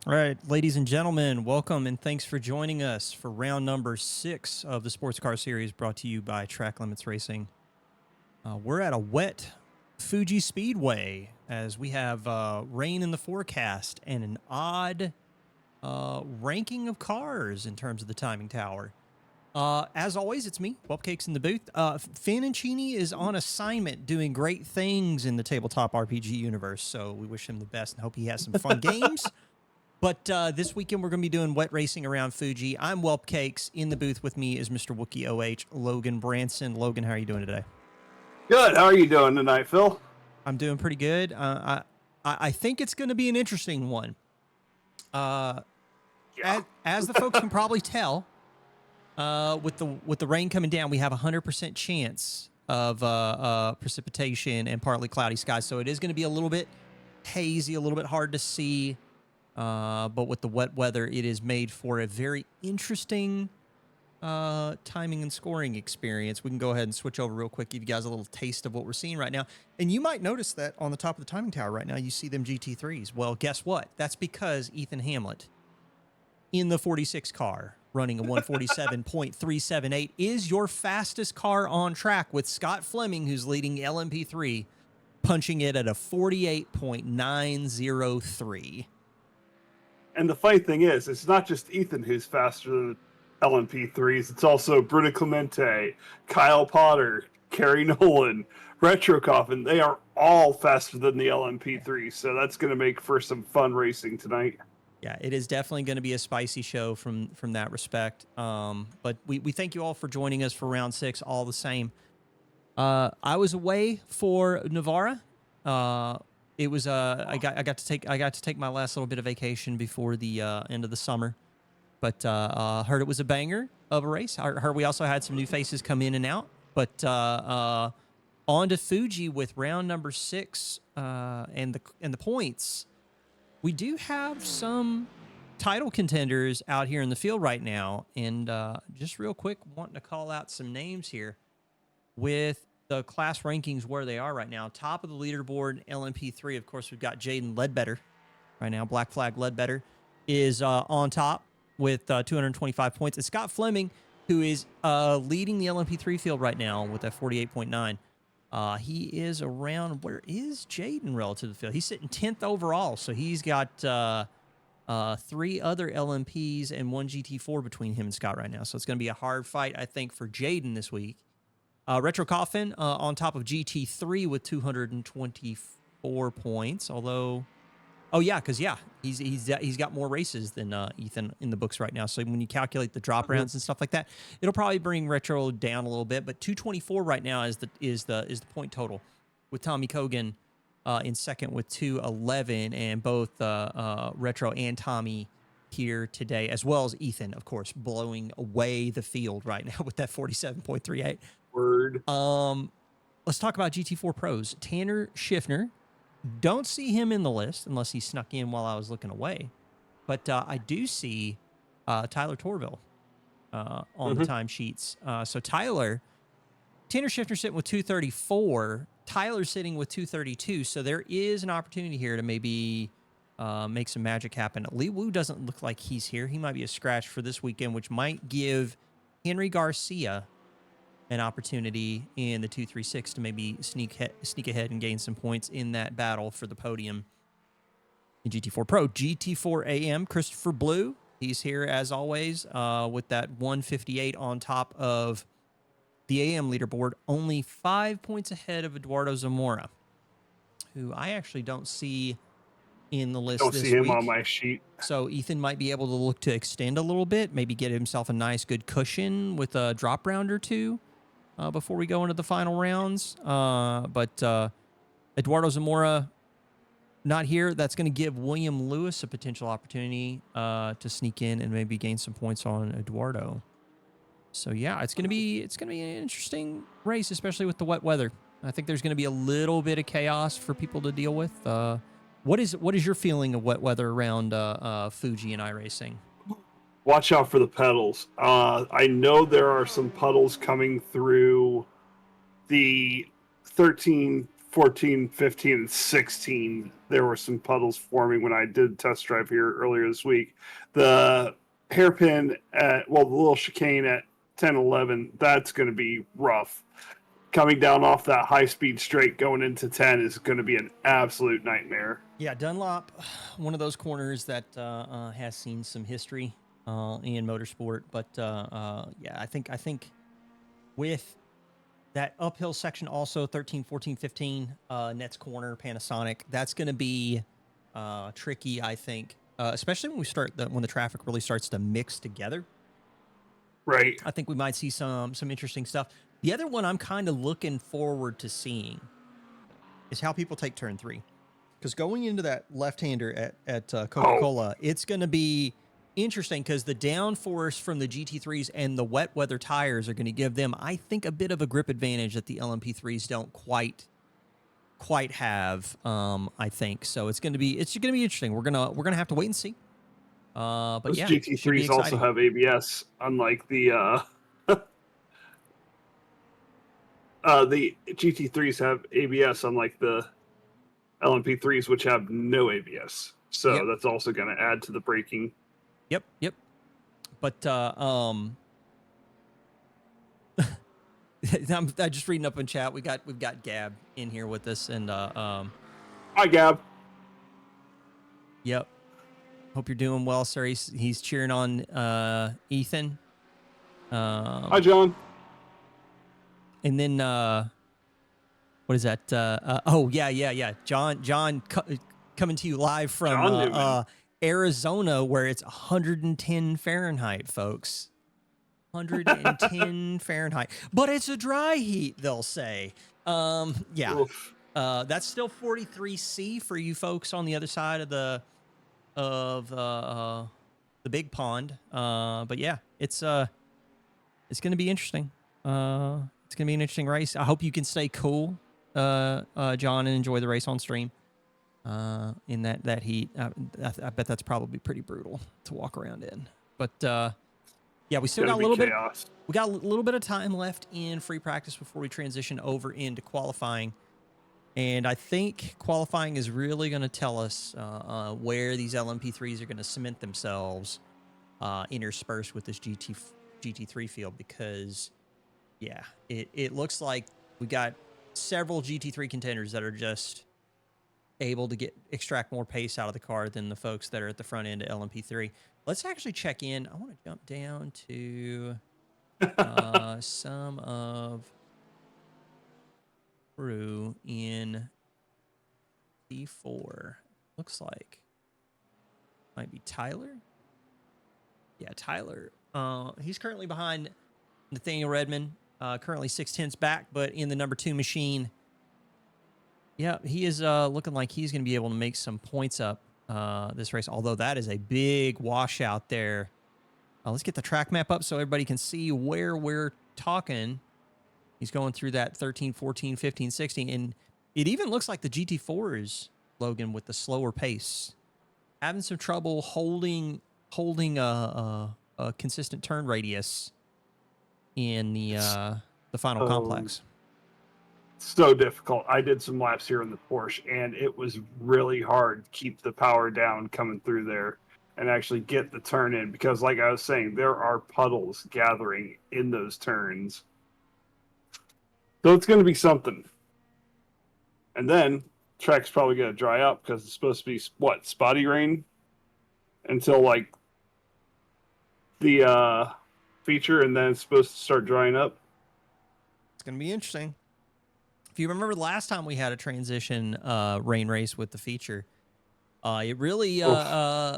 All right, ladies and gentlemen, welcome and thanks for joining us for round number 6 of the Sports Car Series brought to you by Track Limits Racing. We're at a wet Fuji Speedway as we have rain in the forecast and an odd ranking of cars in terms of the timing tower. As always, it's me, Whelpcakes in the booth. Finn and Cheney is on assignment doing great things in the tabletop RPG universe, so we wish him the best and hope he has some fun games. But this weekend, we're going to be doing wet racing around Fuji. I'm Whelpcakes. In the booth with me is Mr. Wookie OH, Logan Branson. Logan, how are you doing today? Good. How are you doing tonight, Phil? I'm doing pretty good. I think it's going to be an interesting one. As the folks can probably tell, with the rain coming down, we have a 100% chance of precipitation and partly cloudy skies. So it is going to be a little bit hazy, a little bit hard to see. But with the wet weather, it is made for a very interesting timing and scoring experience. We can go ahead and switch over real quick, give you guys a little taste of what we're seeing right now. And you might notice that on the top of the timing tower right now, you see them GT3s. Well, guess what? That's because Ethan Hamlet in the 46 car running a 147.378 is your fastest car on track, with Scott Fleming, who's leading LMP3, punching it at a 48.903. And the funny thing is, it's not just Ethan who's faster than LMP3s. It's also Bruno Clemente, Kyle Potter, Kerry Nolan, Retro Coffin. They are all faster than the LMP3. So that's going to make for some fun racing tonight. Yeah, it is definitely going to be a spicy show from that respect. But we thank you all for joining us for round 6. All the same, I was away for Navarra. It was I got to take my last little bit of vacation before the end of the summer, but heard it was a banger of a race. I heard we also had some new faces come in and out. But on to Fuji with round number 6 and the points. We do have some title contenders out here in the field right now, and just real quick, wanting to call out some names here with the class rankings where they are right now. Top of the leaderboard, LMP3, of course, we've got Jaden Ledbetter right now. Black Flag Ledbetter is on top with 225 points. It's Scott Fleming, who is leading the LMP3 field right now with that 48.9. He is around, where is Jaden relative to the field? He's sitting 10th overall, so he's got 3 other LMPs and 1 GT4 between him and Scott right now. So it's going to be a hard fight, I think, for Jaden this week. Retro Coffin on top of GT3 with 224 points. Although, he's got more races than Ethan in the books right now. So when you calculate the drop rounds and stuff like that, it'll probably bring Retro down a little bit. But 224 right now is the point total, with Tommy Kogan in second with 211, and both Retro and Tommy here today, as well as Ethan, of course, blowing away the field right now with that 47.38. Word. Let's talk about GT4 pros. Tanner Schiffner. Don't see him in the list unless he snuck in while I was looking away. But I do see Tyler Torville on the timesheets. So Tanner Schiffner sitting with 234. Tyler sitting with 232. So there is an opportunity here to maybe make some magic happen. Lee Wu doesn't look like he's here. He might be a scratch for this weekend, which might give Henry Garcia an opportunity in the 236 to maybe sneak ahead and gain some points in that battle for the podium in GT4 Pro. GT4 AM, Christopher Blue. He's here as always with that 158 on top of the AM leaderboard. Only 5 points ahead of Eduardo Zamora, who I actually don't see in the list this week. Don't see him on my sheet. So Ethan might be able to look to extend a little bit, maybe get himself a nice good cushion with a drop round or two before we go into the final rounds. But Eduardo Zamora not here. That's going to give William Lewis a potential opportunity to sneak in and maybe gain some points on Eduardo. So yeah, it's going to be an interesting race, especially with the wet weather. I think there's going to be a little bit of chaos for people to deal with. What is your feeling of wet weather around Fuji and iRacing? Watch out for the pedals. I know there are some puddles coming through the 13 14, 15, and 16, there were some puddles forming when I did test drive here earlier this week. The hairpin the little chicane at 10, 11, that's going to be rough. Coming down off that high-speed straight going into 10 is going to be an absolute nightmare. Yeah, Dunlop, one of those corners that has seen some history in motorsport. But yeah, I think with that uphill section also, 13, 14, 15, Nets corner, Panasonic, that's going to be tricky, I think, especially when when the traffic really starts to mix together. Right. I think we might see some interesting stuff. The other one I'm kind of looking forward to seeing is how people take turn 3. Because going into that left-hander at Coca-Cola, it's going to be interesting because the downforce from the GT3s and the wet weather tires are going to give them, I think, a bit of a grip advantage that the LMP3s don't quite have. I think so. It's going to be interesting. We're gonna have to wait and see. But those yeah, GT3s also have ABS, unlike the the GT3s have ABS, unlike the LMP3s, which have no ABS. So that's also going to add to the braking. Yep. But I'm just reading up in chat. We've got Gab in here with us, and Hi, Gab. Yep. Hope you're doing well, sir. He's cheering on Ethan. Hi, John. And then what is that? Oh yeah. John coming to you live from Arizona, where it's 110 Fahrenheit, folks. 110 Fahrenheit, but it's a dry heat, they'll say. Yeah. That's still 43C for you folks on the other side of the big pond. But yeah, it's going to be interesting. It's going to be an interesting race. I hope you can stay cool, John, and enjoy the race on stream. In that heat, I bet that's probably pretty brutal to walk around in. But yeah, we still got a little bit. We got a little bit of time left in free practice before we transition over into qualifying, and I think qualifying is really going to tell us where these LMP3s are going to cement themselves, interspersed with this GT3 field, because yeah, it looks like we got several GT3 contenders that are just able to extract more pace out of the car than the folks that are at the front end of LMP3. Let's actually check in. I want to jump down to some of crew in P4. Looks like might be Tyler. Yeah, Tyler. He's currently behind Nathaniel Redmond. Currently 6/10 back, but in the number 2 machine. Yeah, he is looking like he's going to be able to make some points up this race, although that is a big washout there. Let's get the track map up so everybody can see where we're talking. He's going through that 13, 14, 15, 16, and it even looks like the GT4s, Logan, with the slower pace, having some trouble holding a consistent turn radius in the final complex. So difficult. I did some laps here in the Porsche, and it was really hard to keep the power down coming through there and actually get the turn in, because like I was saying, there are puddles gathering in those turns. So it's going to be something. And then track's probably going to dry up because it's supposed to be, spotty rain until like the feature, and then it's supposed to start drying up. It's going to be interesting. If you remember the last time we had a transition rain race with the feature, it really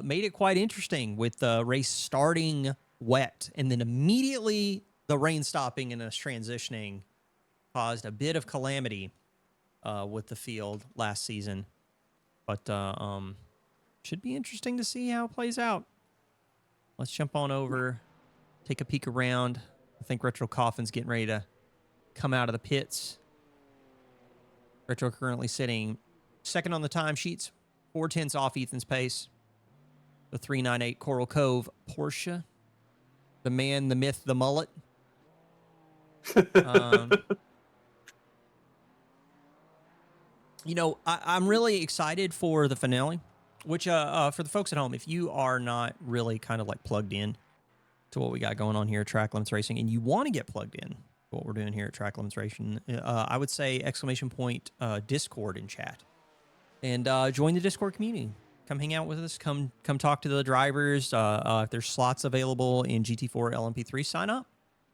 made it quite interesting, with the race starting wet and then immediately the rain stopping and us transitioning caused a bit of calamity with the field last season. But should be interesting to see how it plays out. Let's jump on over, take a peek around. I think Retro Coffin's getting ready to come out of the pits. Retro currently sitting second on the timesheets, 4/10 off Ethan's pace. The 398 Coral Cove Porsche. The man, the myth, the mullet. I'm really excited for the finale, which for the folks at home, if you are not really kind of like plugged in to what we got going on here at Track Limits Racing, and you want to get plugged in to what we're doing here at Track Limits Racing, I would say Discord in chat, and join the Discord community. Come hang out with us. Come talk to the drivers. If there's slots available in GT4 LMP3, sign up.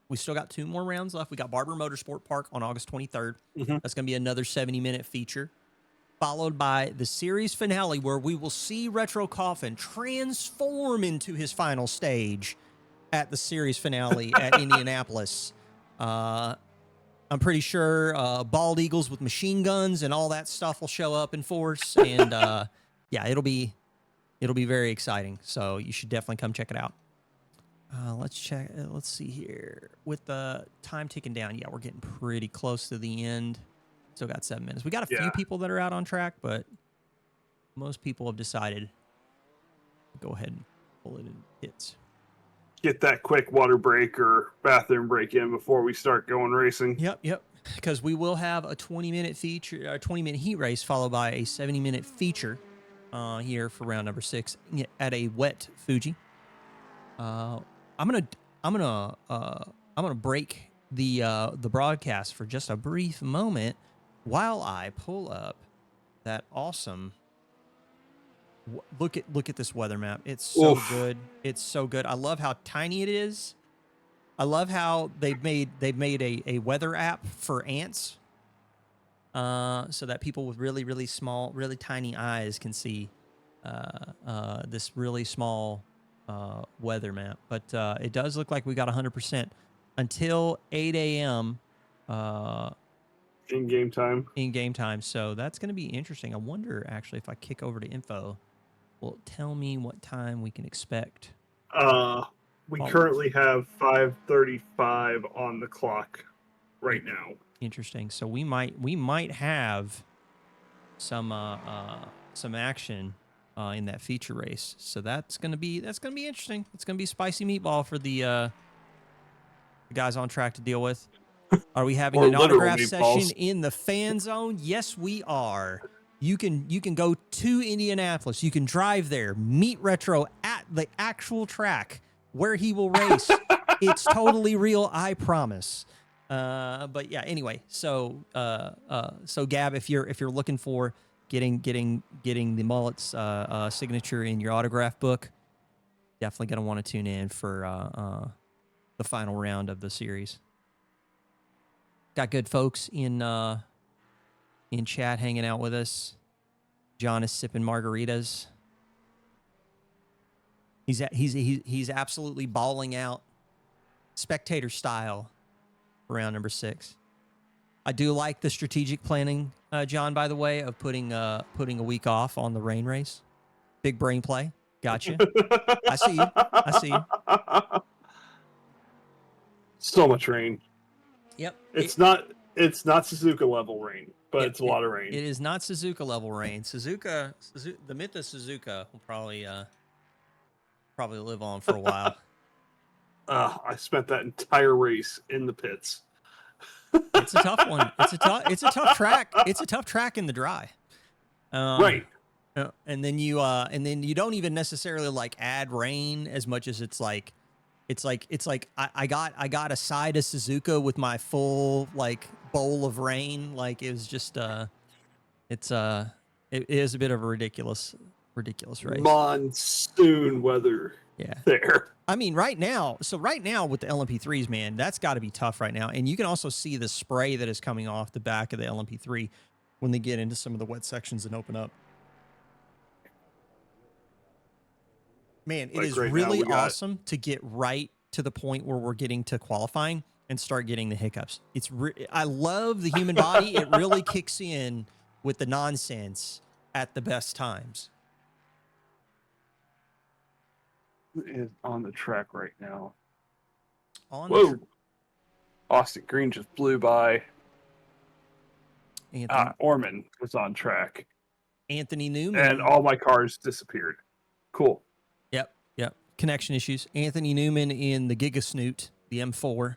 We still got 2 more rounds left. We got Barber Motorsport Park on August 23rd. Mm-hmm. That's going to be another 70-minute feature, followed by the series finale where we will see Retro Coffin transform into his final stage at the series finale at Indianapolis. I'm pretty sure bald eagles with machine guns and all that stuff will show up in force, and yeah, it'll be very exciting. So you should definitely come check it out. Let's check. Let's see here with the time ticking down. Yeah, we're getting pretty close to the end. Still got 7 minutes. We got a few people that are out on track, but most people have decided to go ahead and pull it in hits. Get that quick water break or bathroom break in before we start going racing. Yep. Because we will have a 20-minute feature, a 20-minute heat race followed by a 70-minute feature here for round number 6 at a wet Fuji. I'm gonna break the broadcast for just a brief moment while I pull up that awesome. Look at this weather map. It's so good. It's so good. I love how tiny it is. I love how they've made a weather app for ants, so that people with really, really small, really tiny eyes can see this really small weather map. But it does look like we got 100% until 8 a.m. In game time. In game time. So that's going to be interesting. I wonder actually if I kick over to info, will it tell me what time we can expect? We currently have 5:35 on the clock right now. Interesting. So we might have some action in that feature race. So that's gonna be interesting. It's gonna be spicy meatball for the guys on track to deal with. Are we having an autograph session in the fan zone? Yes, we are. You can go to Indianapolis. You can drive there, meet Retro at the actual track where he will race. It's totally real, I promise. But yeah, anyway, so Gab, if you're looking for getting the Mullet's signature in your autograph book, definitely gonna want to tune in for the final round of the series. Got good folks in chat hanging out with us. John is sipping margaritas. He's absolutely bawling out spectator style for round number 6. I do like the strategic planning, John, by the way, of putting a week off on the rain race. Big brain play. Gotcha. I see you. So much rain. Yep. It's not Suzuka level rain, but it's a lot of rain. It is not Suzuka level rain. The myth of Suzuka will probably live on for a while. I spent that entire race in the pits. It's a tough one. It's a tough track. It's a tough track in the dry. Right. And then you don't even necessarily like add rain as much as it's like I got a side of Suzuka with my full like bowl of rain. Like it was just it is a bit of a ridiculous race. Monsoon weather. Yeah. There. I mean, right now with the LMP3s, man, that's got to be tough right now. And you can also see the spray that is coming off the back of the LMP3 when they get into some of the wet sections and open up. Man, it is really awesome to get right to the point where we're getting to qualifying and start getting the hiccups. I love the human body. It really kicks in with the nonsense at the best times. Is on the track right now. Whoa! Austin Green just blew by. Anthony Orman was on track. Anthony Newman. And all my cars disappeared. Cool. Yep. Connection issues. Anthony Newman in the Giga Snoot, the M4.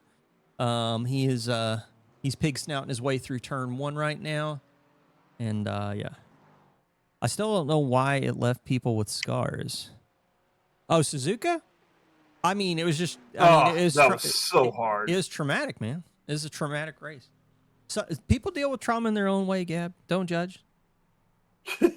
He's pig snouting his way through turn 1 right now. And yeah, I still don't know why it left people with scars. Oh, Suzuka? I mean, it was just. I mean, Oh, that was so hard. It was traumatic, man. It was a traumatic race. So people deal with trauma in their own way, Gab. Don't judge. Let's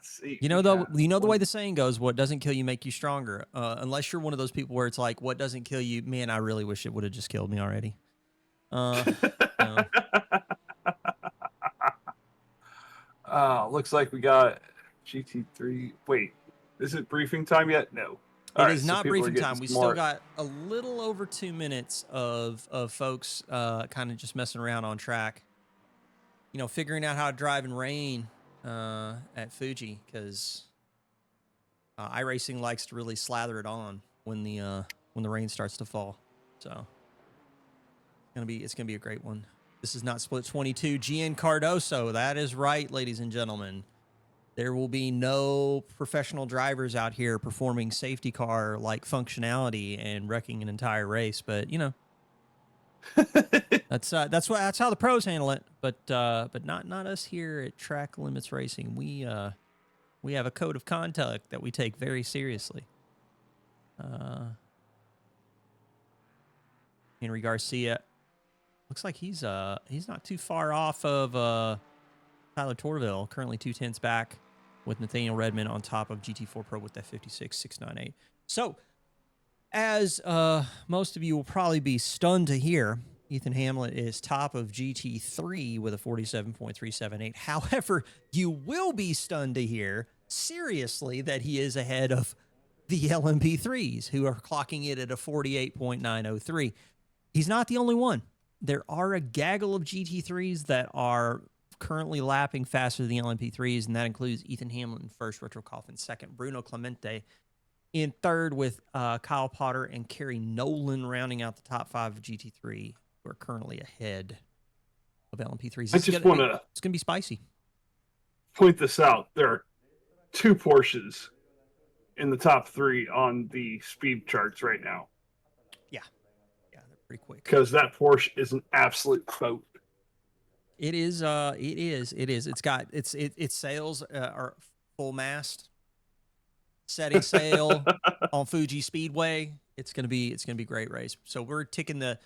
see. You know, though, you know the way the saying goes: "What doesn't kill you make you stronger." Unless you're one of those people where it's like, "What doesn't kill you, man? I really wish it would have just killed me already." No. Looks like we got GT3. Wait, is it briefing time yet? No. It is not briefing time. We still got a little over 2 minutes of folks kind of just messing around on track. You know, figuring out how to drive in rain at Fuji, because iRacing likes to really slather it on when the rain starts to fall. So it's gonna be a great one. This is not Split 22. Gian Cardoso. That is right, ladies and gentlemen. There will be no professional drivers out here performing safety car like functionality and wrecking an entire race. But you know, that's how the pros handle it. But not us here at Track Limits Racing. We have a code of conduct that we take very seriously. Henry Garcia looks like he's not too far off of Tyler Torville. Currently 2/10 back, with Nathaniel Redmond on top of GT4 Pro with that 56.698. So, as most of you will probably be stunned to hear, Ethan Hamlet is top of GT3 with a 47.378. However, you will be stunned to hear, seriously, that he is ahead of the LMP3s, who are clocking it at a 48.903. He's not the only one. There are a gaggle of GT3s that are currently lapping faster than the LMP3s, and that includes Ethan Hamlin in first, Retro Koff in second, Bruno Clemente in third, with Kyle Potter and Kerry Nolan rounding out the top 5 of GT3, who are currently ahead of LMP3s. It's going to be spicy. Point this out. There are 2 Porsches in the top 3 on the speed charts right now. Yeah, they're pretty quick. Because that Porsche is an absolute boat. It is. It's got its sails are full mast, setting sail on Fuji Speedway. It's gonna be a great race. So we're ticking the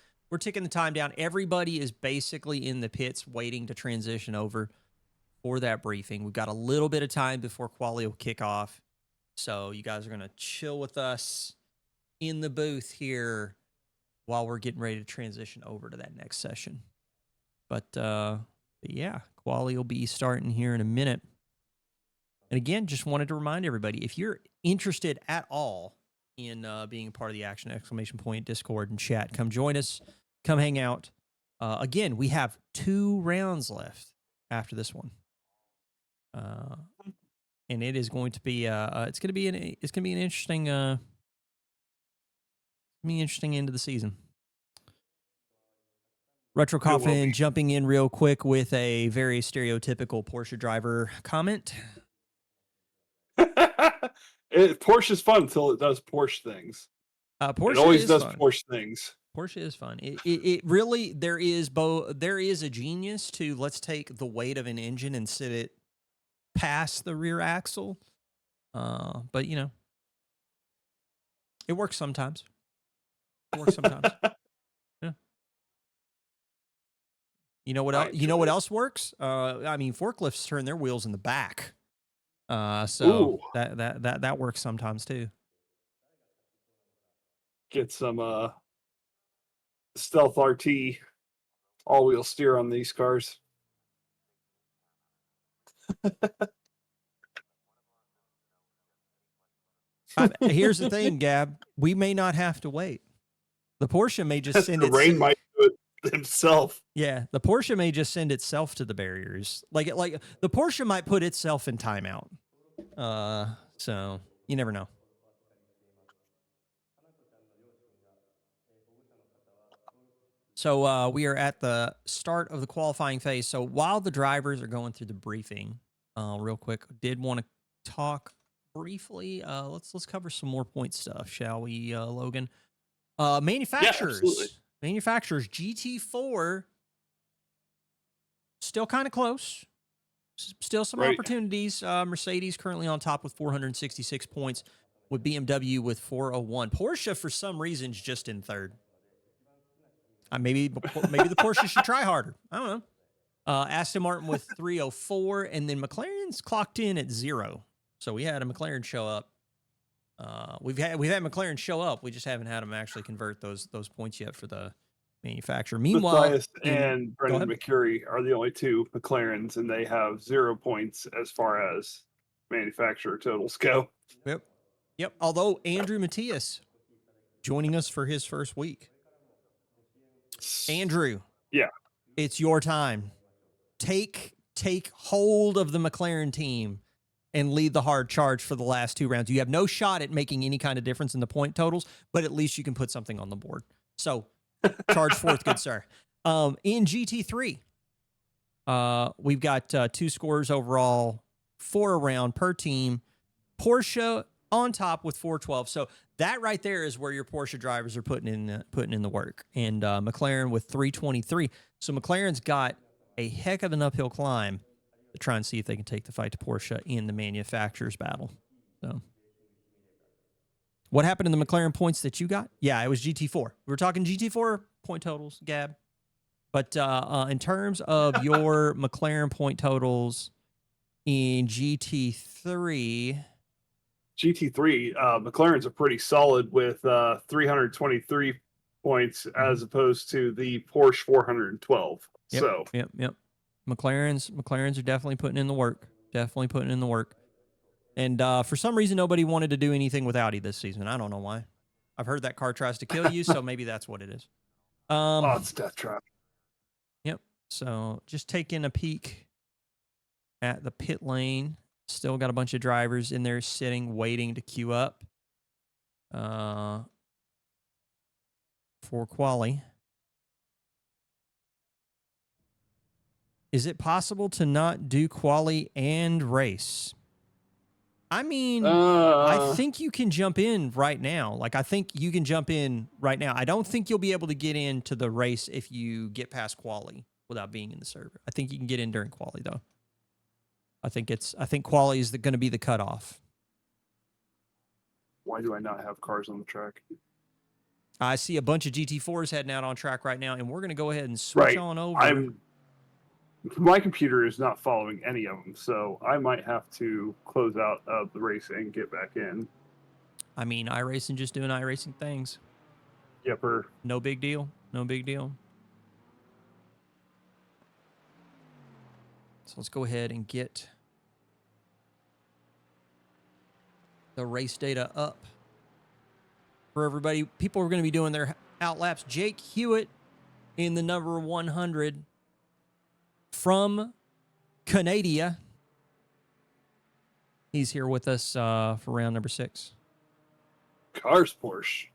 time down. Everybody is basically in the pits waiting to transition over for that briefing. We've got a little bit of time before quali will kick off, so you guys are gonna chill with us in the booth here while we're getting ready to transition over to that next session. But yeah, quali will be starting here in a minute. And again, just wanted to remind everybody, if you're interested at all in being a part of the Action ! Discord and chat, come join us. Come hang out. Again, we have 2 rounds left after this one, and it is going to be it's going to be an interesting end of the season. Retro Coffin jumping in real quick with a very stereotypical Porsche driver comment. Porsche's fun until it does Porsche things. Porsche it always does fun. Porsche things. Porsche is fun. It really, there is a genius to, let's take the weight of an engine and sit it past the rear axle. But you know, it works sometimes. Yeah. You know what else? You know what else works? I mean, forklifts turn their wheels in the back. So that works sometimes too. Get some Stealth RT all-wheel steer on these cars. Here's the thing, Gab. We may not have to wait. The Porsche may just send the rain might do it himself. Yeah, the Porsche may just send itself to the barriers. Like the Porsche might put itself in timeout. So you never know. So we are at the start of the qualifying phase. So while the drivers are going through the briefing, real quick, did want to talk briefly. Let's cover some more point stuff, shall we, Logan? Manufacturers. Yeah, absolutely. Manufacturers, GT4, still kind of close. Still some opportunities. Mercedes currently on top with 466 points, with BMW with 401. Porsche, for some reason, is just in third. Maybe the Porsche should try harder. I don't know. Aston Martin with 304, and then McLaren's clocked in at 0. So we had a McLaren show up. We've had McLaren show up. We just haven't had them actually convert those points yet for the manufacturer. Meanwhile, Matthias and Brendan McCurry are the only 2 McLarens, and they have 0 points as far as manufacturer totals go. Yep. Although Andrew Matthias joining us for his first week. Andrew. Yeah. It's your time. Take hold of the McLaren team and lead the hard charge for the last 2 rounds. You have no shot at making any kind of difference in the point totals, but at least you can put something on the board. So charge forth, good sir. In GT3, we've got 2 scores overall, 4 around per team. Porsche on top with 412. So that right there is where your Porsche drivers are putting in the work. And McLaren with 323. So McLaren's got a heck of an uphill climb to try and see if they can take the fight to Porsche in the manufacturers battle. So what happened in the McLaren points that you got? Yeah, it was GT4. We were talking GT4 point totals, Gab. But in terms of your McLaren point totals in GT3... McLaren's are pretty solid with 323 points as opposed to the Porsche 412. Yep. McLaren's are definitely putting in the work. And for some reason, nobody wanted to do anything with Audi this season. I don't know why. I've heard that car tries to kill you, so maybe that's what it is. It's death trap. Yep. So just taking a peek at the pit lane. Still got a bunch of drivers in there sitting, waiting to queue up for quali. Is it possible to not do quali and race? I mean, I think you can jump in right now. I think you can jump in right now. I don't think you'll be able to get into the race if you get past quali without being in the server. I think you can get in during quali, though. I think quali is going to be the cutoff. Why do I not have cars on the track? I see a bunch of GT4s heading out on track right now, and we're going to go ahead and switch on over. My computer is not following any of them, so I might have to close out of the race and get back in. I mean, iRacing just doing iRacing things. Yepper. No big deal. So let's go ahead and get the race data up for everybody. People are going to be doing their outlaps. Jake Hewitt in the number 100 from Canada. He's here with us for round number 6. Cars Porsche.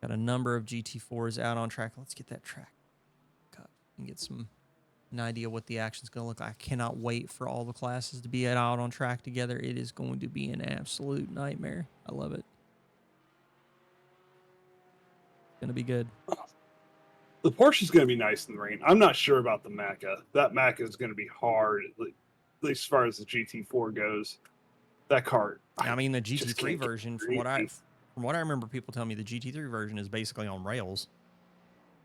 Got a number of GT4s out on track. Let's get that track up and get an idea what the action's going to look like. I cannot wait for all the classes to be out on track together. It is going to be an absolute nightmare. I love it. It's going to be good. The Porsche is going to be nice in the rain. I'm not sure about the Macca. That Macca is going to be hard, at least as far as the GT4 goes. That car. I mean, the GT3 version, from what I remember people telling me, the GT3 version is basically on rails.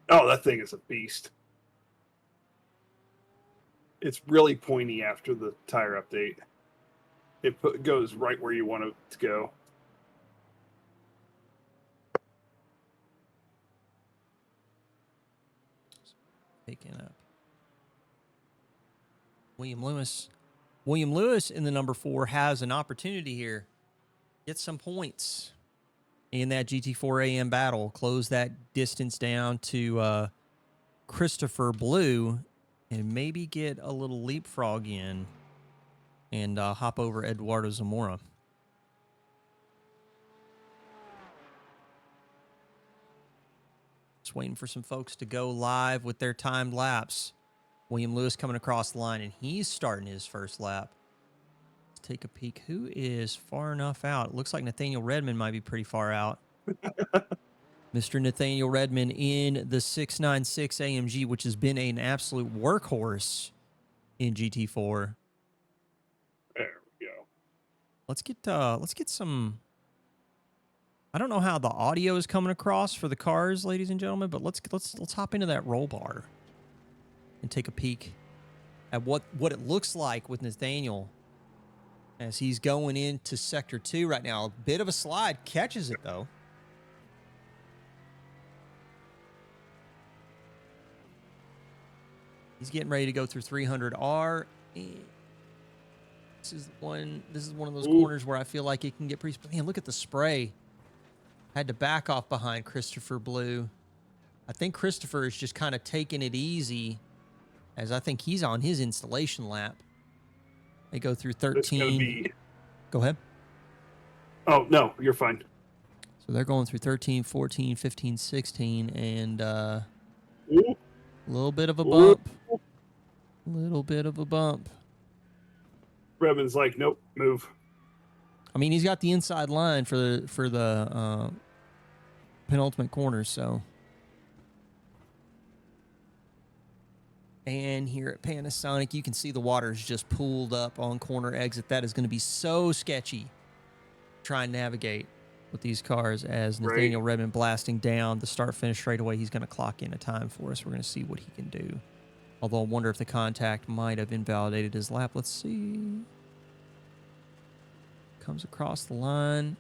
Oh, that thing is a beast. It's really pointy after the tire update. It goes right where you want it to go. Taking up William Lewis. William Lewis in the number 4 has an opportunity here. Get some points in that GT4 AM battle. Close that distance down to Christopher Blue and maybe get a little leapfrog in and hop over Eduardo Zamora. Just waiting for some folks to go live with their timed laps. William Lewis coming across the line, and he's starting his first lap. Let's take a peek. Who is far enough out? It looks like Nathaniel Redmond might be pretty far out. Mr. Nathaniel Redmond in the 696 AMG, which has been an absolute workhorse in GT4. There we go. Let's get some. I don't know how the audio is coming across for the cars, ladies and gentlemen, but let's hop into that roll bar and take a peek at what it looks like with Nathaniel as he's going into Sector 2 right now. A bit of a slide, catches it though. He's getting ready to go through 300R. This is one of those corners where I feel like it can get pretty. Man, look at the spray. Had to back off behind Christopher Blue. I think Christopher is just kind of taking it easy, as I think he's on his installation lap. They go through 13. Go ahead. Oh, no, you're fine. So they're going through 13, 14, 15, 16, and a little bit of a bump. Little bit of a bump. Redmond's like, nope, move. I mean, he's got the inside line for the penultimate corner, so. And here at Panasonic, you can see the water's just pooled up on corner exit. That is going to be so sketchy. Try and navigate with these cars as Nathaniel Redmond blasting down the start-finish straightaway. He's going to clock in a time for us. We're going to see what he can do. Although I wonder if the contact might have invalidated his lap. Let's see. Comes across the line.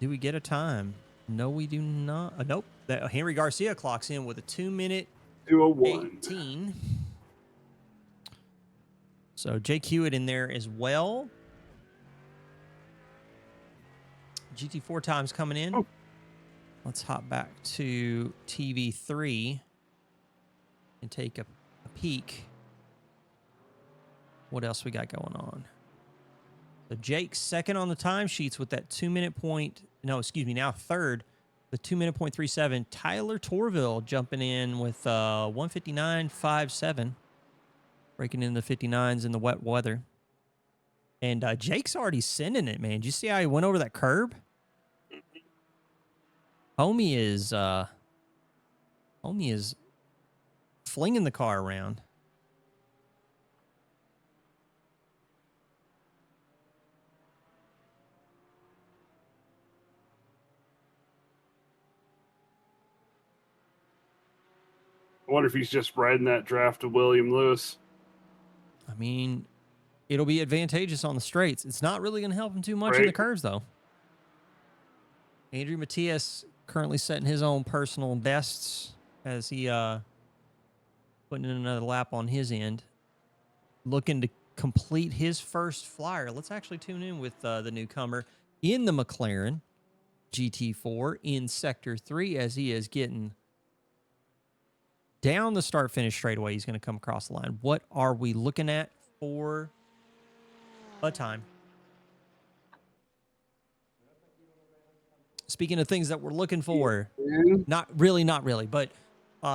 Do we get a time? No, we do not. Nope. Henry Garcia clocks in with a 2-minute 2:01. 18. So Jake Hewitt in there as well. GT4 times coming in. Oh. Let's hop back to TV3 and take a peek. What else we got going on? So Jake's second on the timesheets with that 2-minute point. No, excuse me, now third. The 2-minute point 37. Tyler Torville jumping in with 1:59.57. Breaking in the 59s in the wet weather. And Jake's already sending it, man. Did you see how he went over that curb? Homie is flinging the car around. I wonder if he's just riding that draft of William Lewis. I mean, it'll be advantageous on the straights. It's not really going to help him too much in the curves, though. Andrew Matias currently setting his own personal bests as he putting in another lap on his end. Looking to complete his first flyer. Let's actually tune in with the newcomer in the McLaren GT4 in Sector 3 as he is getting down the start-finish straightaway. He's going to come across the line. What are we looking at for a time? Speaking of things that we're looking for, not really, but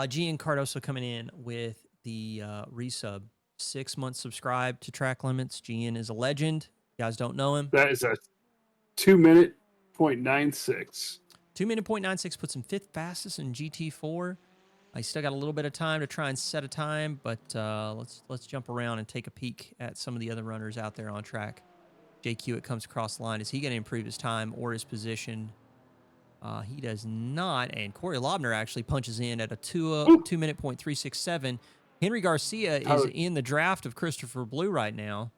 Gian Cardoso coming in with the resub. 6 months subscribed to Track Limits. Gian is a legend. You guys don't know him. That is a 2-minute point 96. 2-minute point 96 puts him 5th fastest in GT4. I still got a little bit of time to try and set a time, but let's jump around and take a peek at some of the other runners out there on track. Jake Hewitt comes across the line. Is he going to improve his time or his position? He does not, and Corey Lobner actually punches in at a 2-minute point 367. Henry Garcia is in the draft of Christopher Blue right now.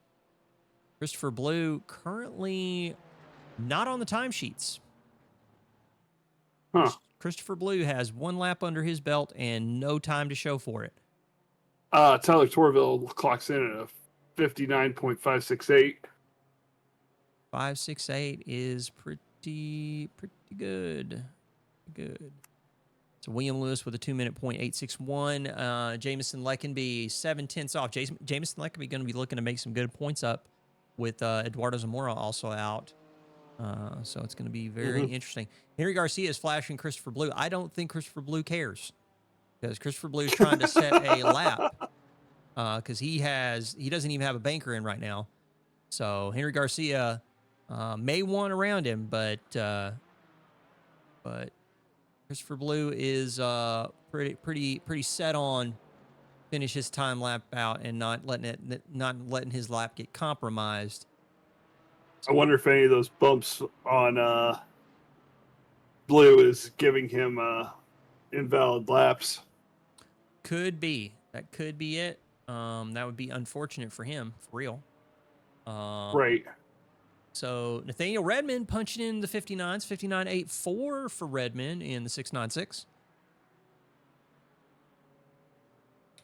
Christopher Blue currently not on the timesheets. Huh. Christopher Blue has 1 lap under his belt and no time to show for it. Tyler Torville clocks in at a 59.568. 568 is pretty good. Good. So William Lewis with a 2-minute point 861. Jamison Leckenby 7/10 off. Jamison Leckenby going to be looking to make some good points up with Eduardo Zamora also out. So it's going to be very interesting. Henry Garcia is flashing Christopher Blue. I don't think Christopher Blue cares because Christopher Blue is trying to set a lap because he doesn't even have a banker in right now. So Henry Garcia may want around him, but but Christopher Blue is pretty set on finish his time lap out and not letting his lap get compromised. I wonder if any of those bumps on Blue is giving him invalid laps. Could be. That could be it. That would be unfortunate for him, for real. Right. So Nathaniel Redmond punching in the 59s, 59.84 for Redmond in the 696.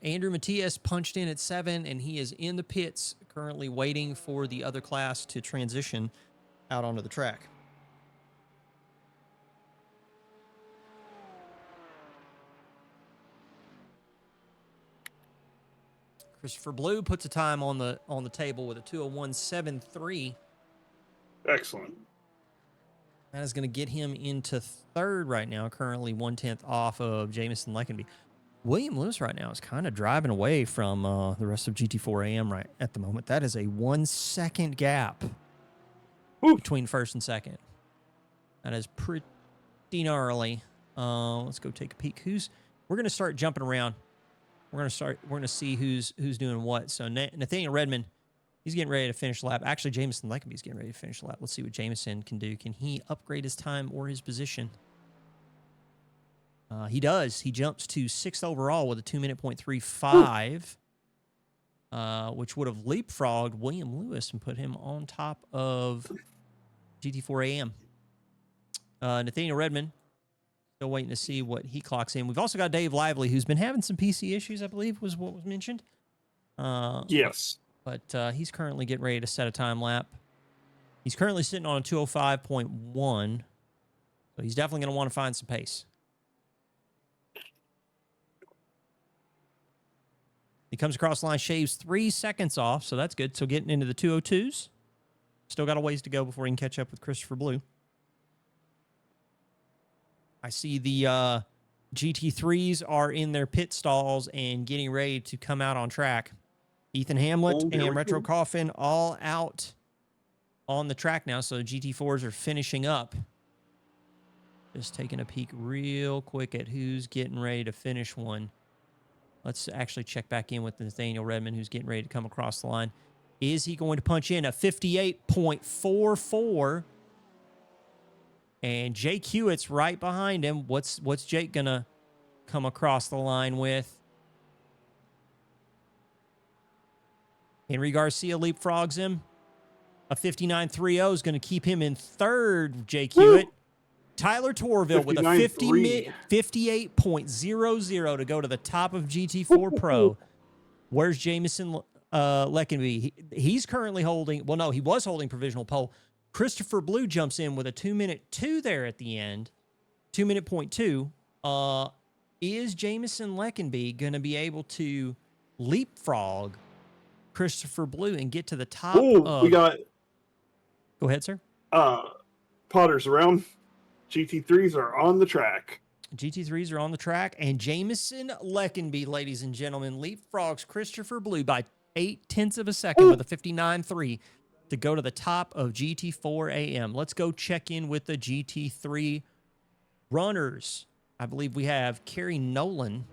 Andrew Matias punched in at 7, and he is in the pits currently waiting for the other class to transition out onto the track. Christopher Blue puts a time on the table with a 2:01.73. Excellent. That is going to get him into third right now, currently 1/10 off of Jamison Leckenby. William Lewis right now is kind of driving away from the rest of GT4 AM right at the moment. That is a 1 second gap between first and second. That is pretty gnarly. Let's go take a peek. We're going to start jumping around. We're going to see who's doing what. So Nathaniel Redmond, he's getting ready to finish the lap. Actually, Jamison Leckenby's getting ready to finish the lap. Let's see what Jamison can do. Can he upgrade his time or his position? He does. He jumps to 6th overall with a 2:35, which would have leapfrogged William Lewis and put him on top of GT4 AM. Nathaniel Redmond, still waiting to see what he clocks in. We've also got Dave Lively, who's been having some PC issues, I believe was what was mentioned. Yes. But he's currently getting ready to set a time lap. He's currently sitting on a 2:05.1, so he's definitely going to want to find some pace. He comes across the line, shaves 3 seconds off, so that's good. So getting into the 2:02s. Still got a ways to go before he can catch up with Christopher Blue. I see the GT3s are in their pit stalls and getting ready to come out on track. Ethan Hamlet and Retro Coffin all out on the track now, so GT4s are finishing up. Just taking a peek real quick at who's getting ready to finish one. Let's actually check back in with Nathaniel Redmond, who's getting ready to come across the line. Is he going to punch in a 58.44? And Jake Hewitt's right behind him. What's Jake going to come across the line with? Henry Garcia leapfrogs him. A 59.30 is going to keep him in third, Jake Hewitt. Tyler Torville with a 58.00 to go to the top of GT4 Pro. Where's Jamison Leckenby? He's currently holding, well, no, he was holding provisional pole. Christopher Blue jumps in with a 2:02 there at the end. 2:02. Is Jamison Leckenby going to be able to leapfrog Christopher Blue and get to the top? We got. Go ahead, sir. Potter's around. GT3s are on the track. GT3s are on the track, and Jamison Leckenby, ladies and gentlemen, leapfrogs Christopher Blue by 0.8 of a second with a 59.3 to go to the top of GT4 AM. Let's go check in with the GT3 runners. I believe we have Kerry Nolan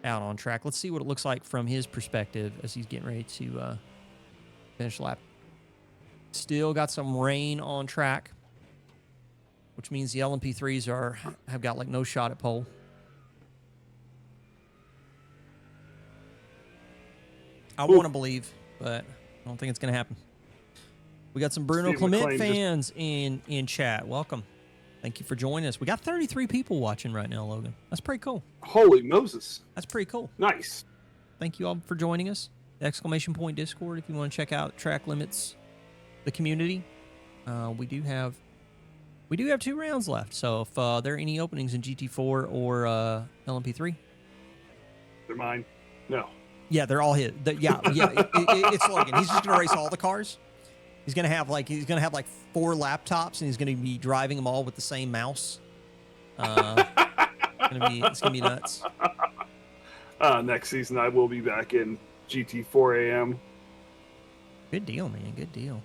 out on track. Let's see what it looks like from his perspective as he's getting ready to finish the lap. Still got some rain on track, which means the LMP3s have got like no shot at pole. I want to believe, but I don't think it's going to happen. We got some Bruno Steve Clement McLean fans in chat. Welcome. Thank you for joining us. We got 33 people watching right now, Logan. That's pretty cool. Holy Moses. That's pretty cool. Nice. Thank you all for joining us. Exclamation point Discord if you want to check out Track Limits, the community. We do have 2 rounds left. So if there are any openings in GT4 or LMP3, They're mine. No. yeah, they're all his. It's Logan. He's just gonna race all the cars. He's gonna have like 4 laptops, and he's gonna be driving them all with the same mouse. It's gonna be nuts. Next season, I will be back in GT4 AM. Good deal, man. Good deal.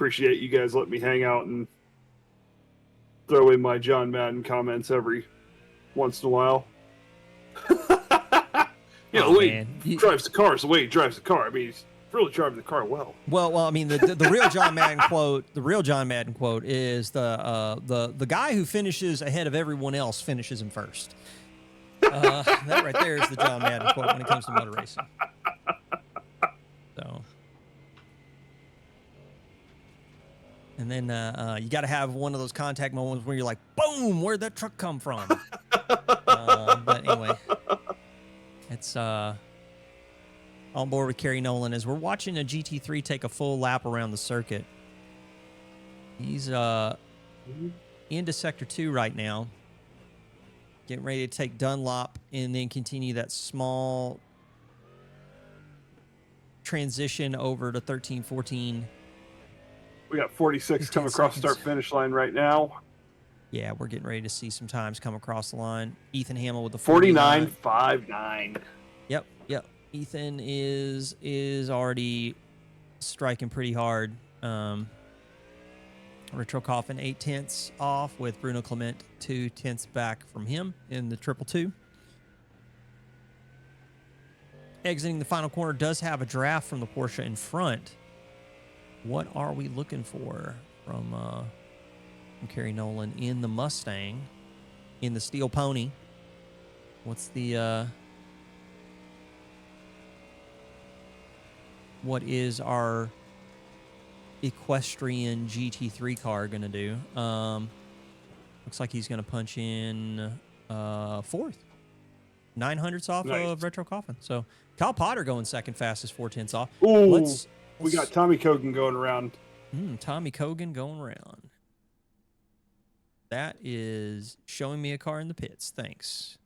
appreciate you guys letting me hang out and throw in my John Madden comments every once in a while. Yeah, the way he drives the car is the way he drives the car. I mean, he's really driving the car well. Well, I mean, the real John Madden quote, the real John Madden quote is the guy who finishes ahead of everyone else finishes him first. That right there is the John Madden quote when it comes to motor racing. So, and then you got to have one of those contact moments where you're like, boom, where'd that truck come from? But anyway, it's on board with Kerry Nolan as we're watching a GT3 take a full lap around the circuit. He's into Sector 2 right now, getting ready to take Dunlop and then continue that small transition over to 13, 14. We got 46 coming across the start-finish line right now. Yeah, we're getting ready to see some times come across the line. Ethan Hamill with the 49.59. Yep. Ethan is already striking pretty hard. Retro Coffin 8/10 off with Bruno Clement 2/10 back from him in the 222. Exiting the final corner does have a draft from the Porsche in front. What are we looking for from Kerry Nolan in the Mustang, in the Steel Pony? What's the what is our equestrian GT3 car gonna do? Looks like he's gonna punch in fourth. 900ths off of Retro Coffin. So Kyle Potter going second fastest, 4/10 off. Ooh, we got Tommy Kogan going around. Tommy Kogan going around. That is showing me a car in the pits. Thanks.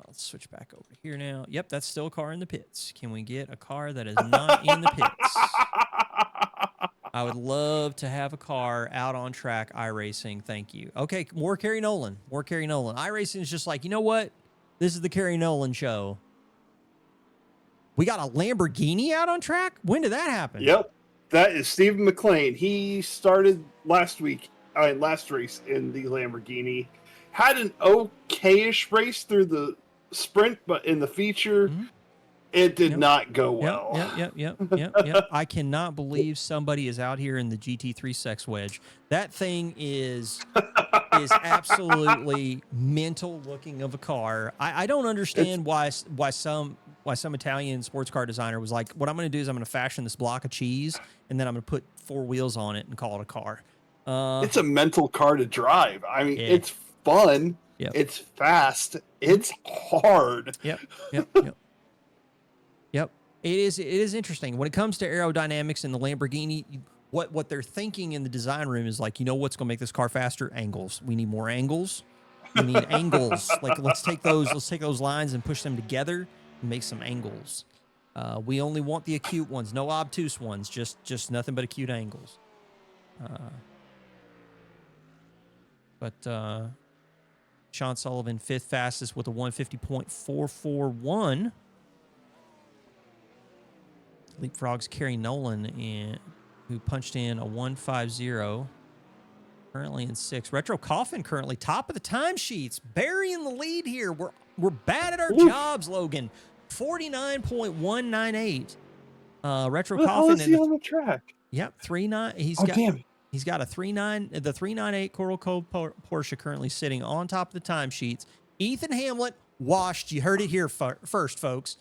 Let's switch back over here now. Yep, that's still a car in the pits. Can we get a car that is not in the pits? I would love to have a car out on track iRacing. Thank you. Okay, more Kerry Nolan. More Kerry Nolan. iRacing is just like, you know what? This is the Kerry Nolan show. We got a Lamborghini out on track? When did that happen? Yep. That is Stephen McLean. He started last race in the Lamborghini. Had an okay-ish race through the sprint, but in the feature, it did not go well. Yep. I cannot believe somebody is out here in the GT3 sex wedge. That thing is absolutely mental looking of a car. I don't understand why some Italian sports car designer was like, what I'm going to do is I'm going to fashion this block of cheese and then I'm going to put 4 wheels on it and call it a car. It's a mental car to drive. I mean, it's fun. Yep. It's fast. It's hard. Yep. It is interesting. When it comes to aerodynamics in the Lamborghini, what they're thinking in the design room is like, you know what's going to make this car faster? Angles. We need more angles. We need angles. Like let's take those lines and push them together and make some angles. We only want the acute ones, no obtuse ones, just nothing but acute angles. But Sean Sullivan, 5th fastest with a 150.441. Leapfrogs Kerry Nolan, who punched in a 150, currently in 6th. Retro Coffin currently top of the timesheets, burying the lead here. We're bad at our jobs, Logan. 49.198. Retro Coffin. How is he on the track? Yep, 3.9. Damn. He's got a 3.9, the 398 Coral Cove Porsche currently sitting on top of the timesheets. Ethan Hamlet washed. You heard it here first, folks.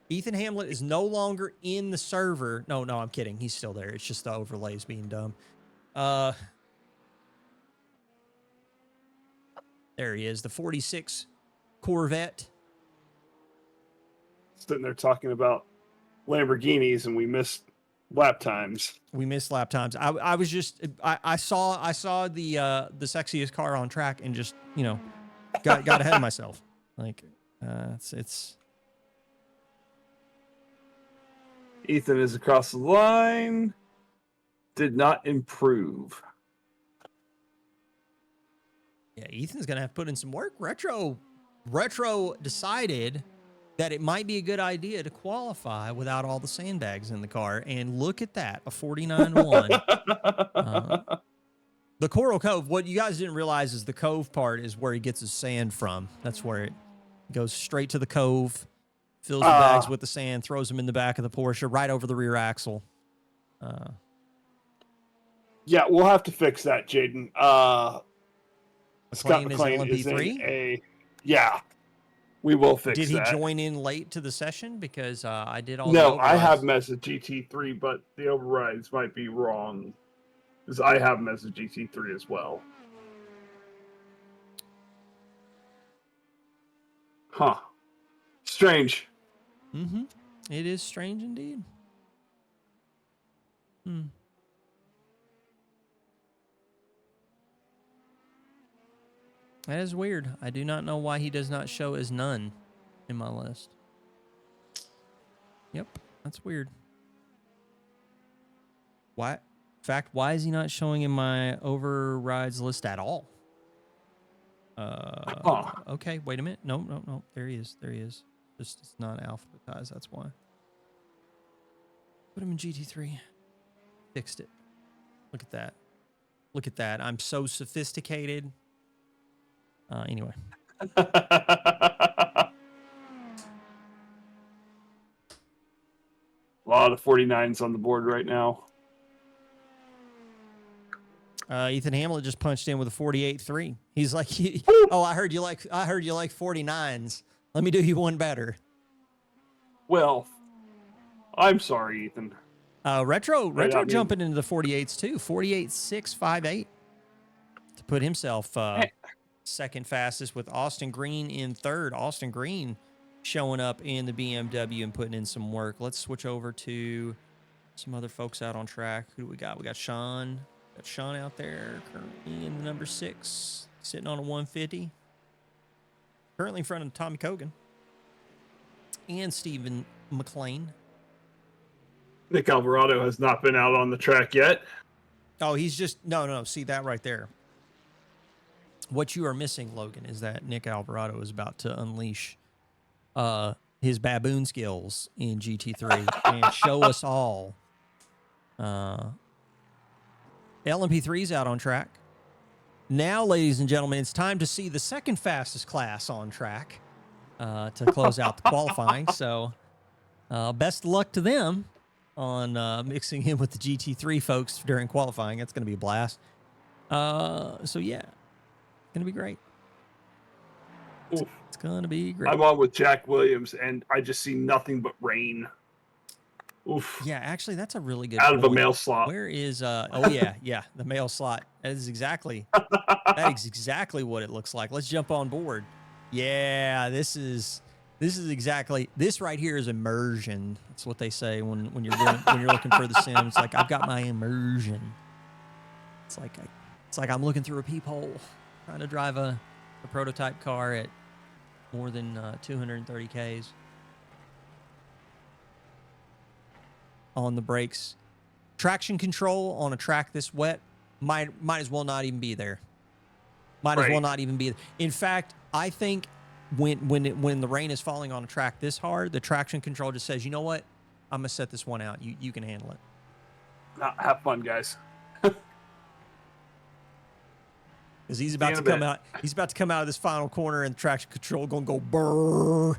Ethan Hamlet is no longer in the server. No, I'm kidding. He's still there. It's just the overlays being dumb. There he is, the 46 Corvette. Sitting there talking about Lamborghinis, and we missed lap times. We missed lap times. I was just I saw the sexiest car on track and just got ahead of myself. Like it's. Ethan is across the line. Did not improve. Yeah, Ethan's gonna have to put in some work. Retro decided that it might be a good idea to qualify without all the sandbags in the car. And look at that, a 49.1. The Coral Cove, what you guys didn't realize is the cove part is where he gets his sand from. That's where it goes straight to the cove, fills the bags with the sand, throws them in the back of the Porsche, right over the rear axle. Yeah, we'll have to fix that, Jaden. Scott McLean McLean is is in LMP3? a... Yeah, we will fix that. Did he join in late to the session? Because I did all the No, overrides. I have him as a GT3, but the overrides might be wrong. Because I have him as a GT3 as well. Huh. Strange. Mm-hmm. It is strange indeed. That is weird. I do not know why he does not show as none in my list. Yep, that's weird. Why? In fact, why is he not showing in my overrides list at all? Okay, wait a minute. No. There he is. Just it's not alphabetized. That's why. Put him in GT3. Fixed it. Look at that. Look at that. I'm so sophisticated. Anyway. A lot of 49s on the board right now. Ethan Hamlet just punched in with a 48.3. He's like, "Oh, I heard you like 49s. Let me do you one better." Well, I'm sorry, Ethan. Retro jumping into the 48s too. 48.658 to put himself second fastest, with Austin Green in third. Austin Green showing up in the BMW and putting in some work. Let's switch over to some other folks out on track. Who do we got? We got Sean. Got Sean out there currently in the number 6, sitting on a 150. Currently in front of Tommy Cogan and Stephen McLean. Nick Alvarado has not been out on the track yet. Oh, he's just... No. See that right there. What you are missing, Logan, is that Nick Alvarado is about to unleash his baboon skills in GT3 and show us all. LMP3's out on track. Now, ladies and gentlemen, it's time to see the second fastest class on track to close out the qualifying. So, best of luck to them on mixing in with the GT3 folks during qualifying. That's going to be a blast. So, yeah, it's going to be great. It's going to be great. I'm on with Jack Williams, and I just see nothing but rain. Oof. Yeah, actually, that's a really good out point. of a mail slot. Where is the mail slot. That is exactly what it looks like. Let's jump on board. Yeah, this is exactly, this right here is immersion. That's what they say when you're looking for the sim. It's like, I've got my immersion. It's like I'm looking through a peephole trying to drive a prototype car at more than 230 Ks. On the brakes. Traction control on a track this wet might as well not even be there. Might as well not even be there. In fact, I think when the rain is falling on a track this hard, the traction control just says, you know what? I'm going to set this one out. You can handle it. Have fun, guys. Because he's about to come out. He's about to come out of this final corner, and the traction control going to go brrr.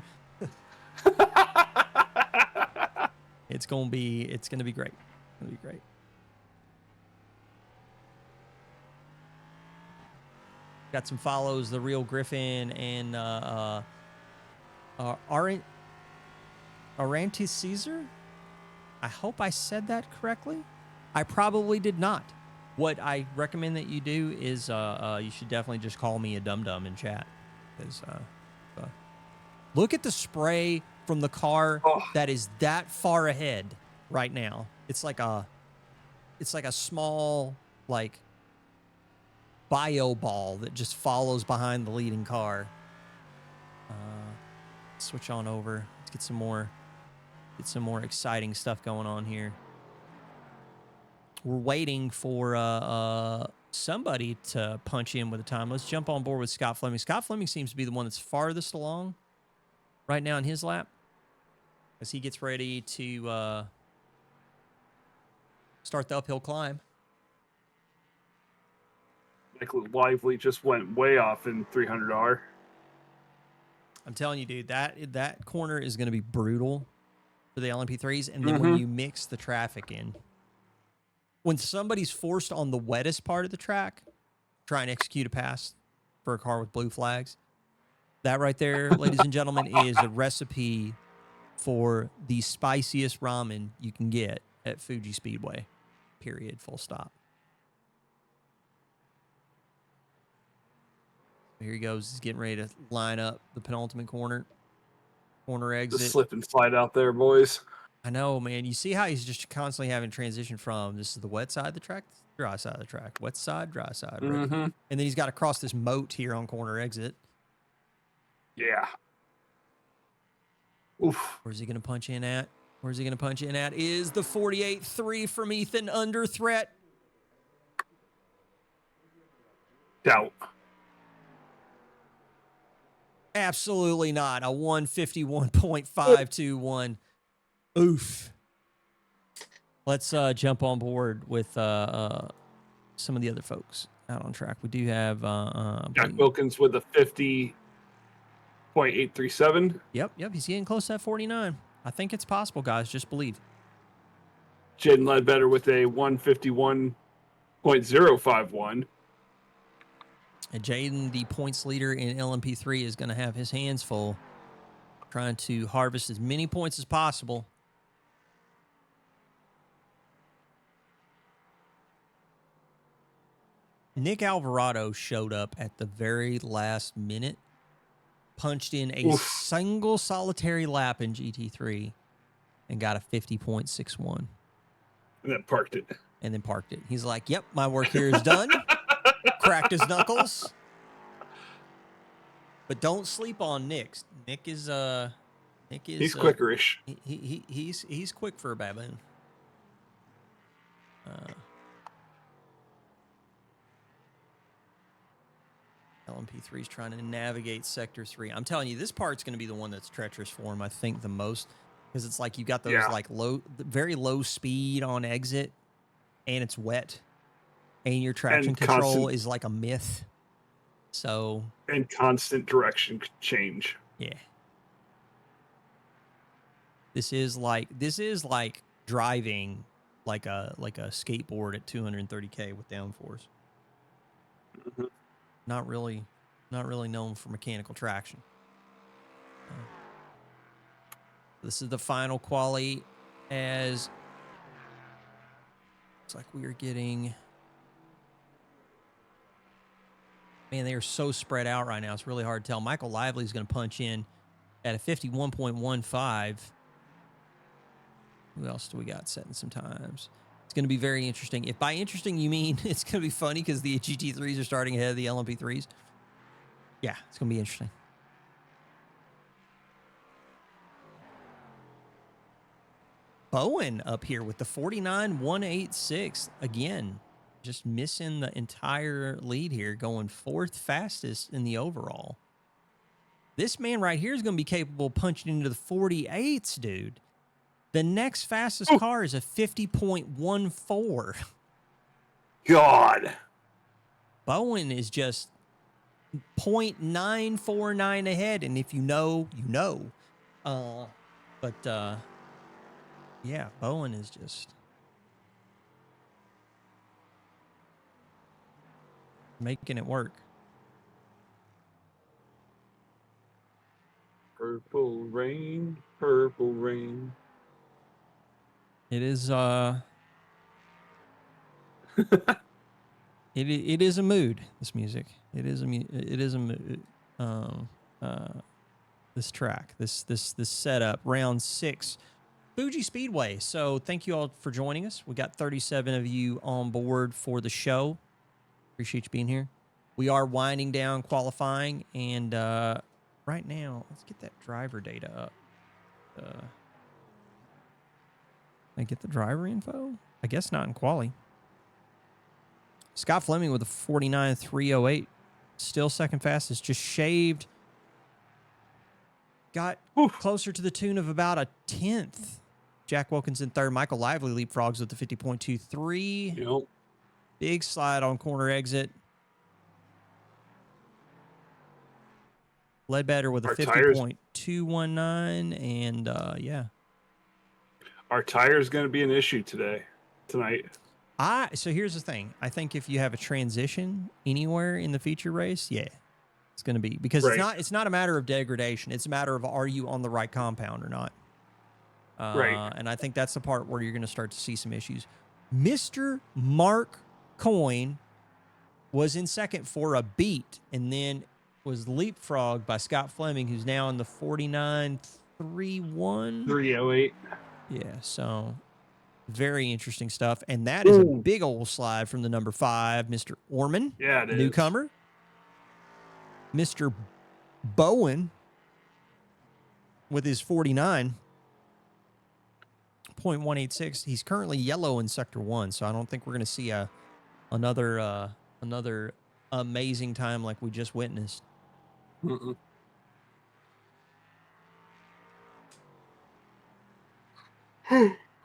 It's gonna be great. It's gonna be great. Got some follows. The Real Griffin and Arantes Caesar. I hope I said that correctly. I probably did not. What I recommend that you do is you should definitely just call me a dum-dum in chat. Because look at the spray from the car that is that far ahead right now. It's like a small bio ball that just follows behind the leading car. Switch on over. Let's get some more exciting stuff going on here. We're waiting for somebody to punch in with a time. Let's jump on board with Scott Fleming. Scott Fleming seems to be the one that's farthest along. right now in his lap as he gets ready to start the uphill climb. Michael Lively just went way off in 300R. I'm telling you, dude, that corner is going to be brutal for the LMP3s. And then when you mix the traffic in, when somebody's forced on the wettest part of the track, try and execute a pass for a car with blue flags, that right there, ladies and gentlemen, is a recipe for the spiciest ramen you can get at Fuji Speedway. Period. Full stop. Here he goes. He's getting ready to line up the penultimate corner exit. Just slip and slide out there, boys. I know, man. You see how he's just constantly having transition from this is the wet side of the track, dry side of the track, wet side, dry side. And then he's got to cross this moat here on corner exit. Yeah. Oof. Where's he going to punch in at? Where's he going to punch in at? Is the 48.3 from Ethan under threat? Doubt. Absolutely not. A 151.521. Oof. Let's jump on board with some of the other folks out on track. We do have Jack Wilkins with a 50.837. Yep. He's getting close to that 49. I think it's possible, guys. Just believe. Jaden Ledbetter with a 151.051. And Jaden, the points leader in LMP3, is going to have his hands full trying to harvest as many points as possible. Nick Alvarado showed up at the very last minute, punched in a single solitary lap in GT3, and got a 50.61. And then parked it. He's like, yep, my work here is done. Cracked his knuckles. But don't sleep on Nick. Nick is he's quickerish. He's quick for a baboon. LMP3 is trying to navigate Sector 3. I'm telling you, this part's going to be the one that's treacherous for him, I think, the most. Because it's like you've got those like very low speed on exit, and it's wet. And your traction control is like a myth. So. And constant direction change. Yeah. This is like driving like a skateboard at 230K with downforce. Not really known for mechanical traction. This is the final quali as looks like we are getting. Man, they are so spread out right now. It's really hard to tell. Michael Lively is going to punch in at a 51.15. Who else do we got setting some times? It's going to be very interesting. If by interesting you mean it's going to be funny because the GT3s are starting ahead of the LMP3s. Yeah, it's going to be interesting. Bowen up here with the 49.186 again. Just missing the entire lead here, going fourth fastest in the overall. This man right here is going to be capable of punching into the 48s, dude. The next fastest car is a 50.14. God. Bowen is just 0.949 ahead, and if you know, you know. Yeah, Bowen is just making it work. Purple rain, purple rain. It is it is a mood, this music. It is a mood. This track, this setup, round 6, Fuji Speedway. So thank you all for joining us. We got 37 of you on board for the show. Appreciate you being here. We are winding down qualifying, and right now, let's get that driver data up. Can I get the driver info? I guess not in quali. Scott Fleming with a 49.308. Still second fastest. Just shaved got Whew. closer to the tune of about a 10th. Jack Wilkinson third. Michael Lively leapfrogs with the 50.23. Yep. Big slide on corner exit. Ledbetter with a Our tires. 50.219. And yeah. Our tire's going to be an issue tonight. So here's the thing. I think if you have a transition anywhere in the feature race, yeah, it's going to be, because Right. it's not a matter of degradation. It's a matter of, are you on the right compound or not? Right. And I think that's the part where you're going to start to see some issues. Mr. Mark Coyne was in second for a beat and then was leapfrogged by Scott Fleming, who's now in the 49.31. 308. Yeah, so very interesting stuff. And that is a big old slide from the number 5, Mr. Orman. Yeah, it is. Newcomer. Mr. Bowen with his 49.186. He's currently yellow in sector 1, so I don't think we're going to see another amazing time like we just witnessed. Mm-mm.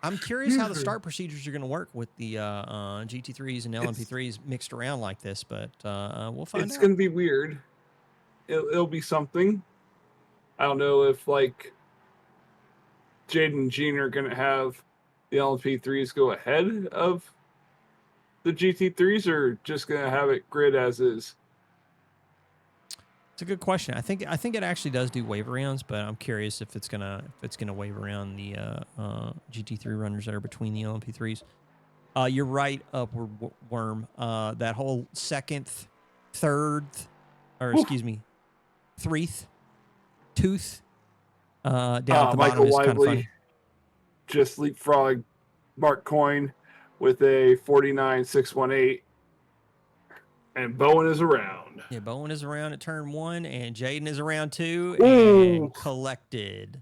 I'm curious how the start procedures are going to work with the GT3s and LMP3s mixed around like this, but we'll find out. It's going to be weird. It'll be something. I don't know if, like, Jaden and Gene are going to have the LMP3s go ahead of the GT3s, or just going to have it grid as is. It's a good question. I think it actually does do wave rounds, but I'm curious if it's gonna wave around the GT3 runners that are between the LMP3s. You're right, Upward Worm. That whole second, third, or excuse me, threeth, tooth down at the Michael bottom is kind of Lively funny. just leapfrog Mark Coyne with a 49.618, and Bowen is around. Yeah, Bowen is around at turn 1, and Jaden is around 2, Ooh. and collected.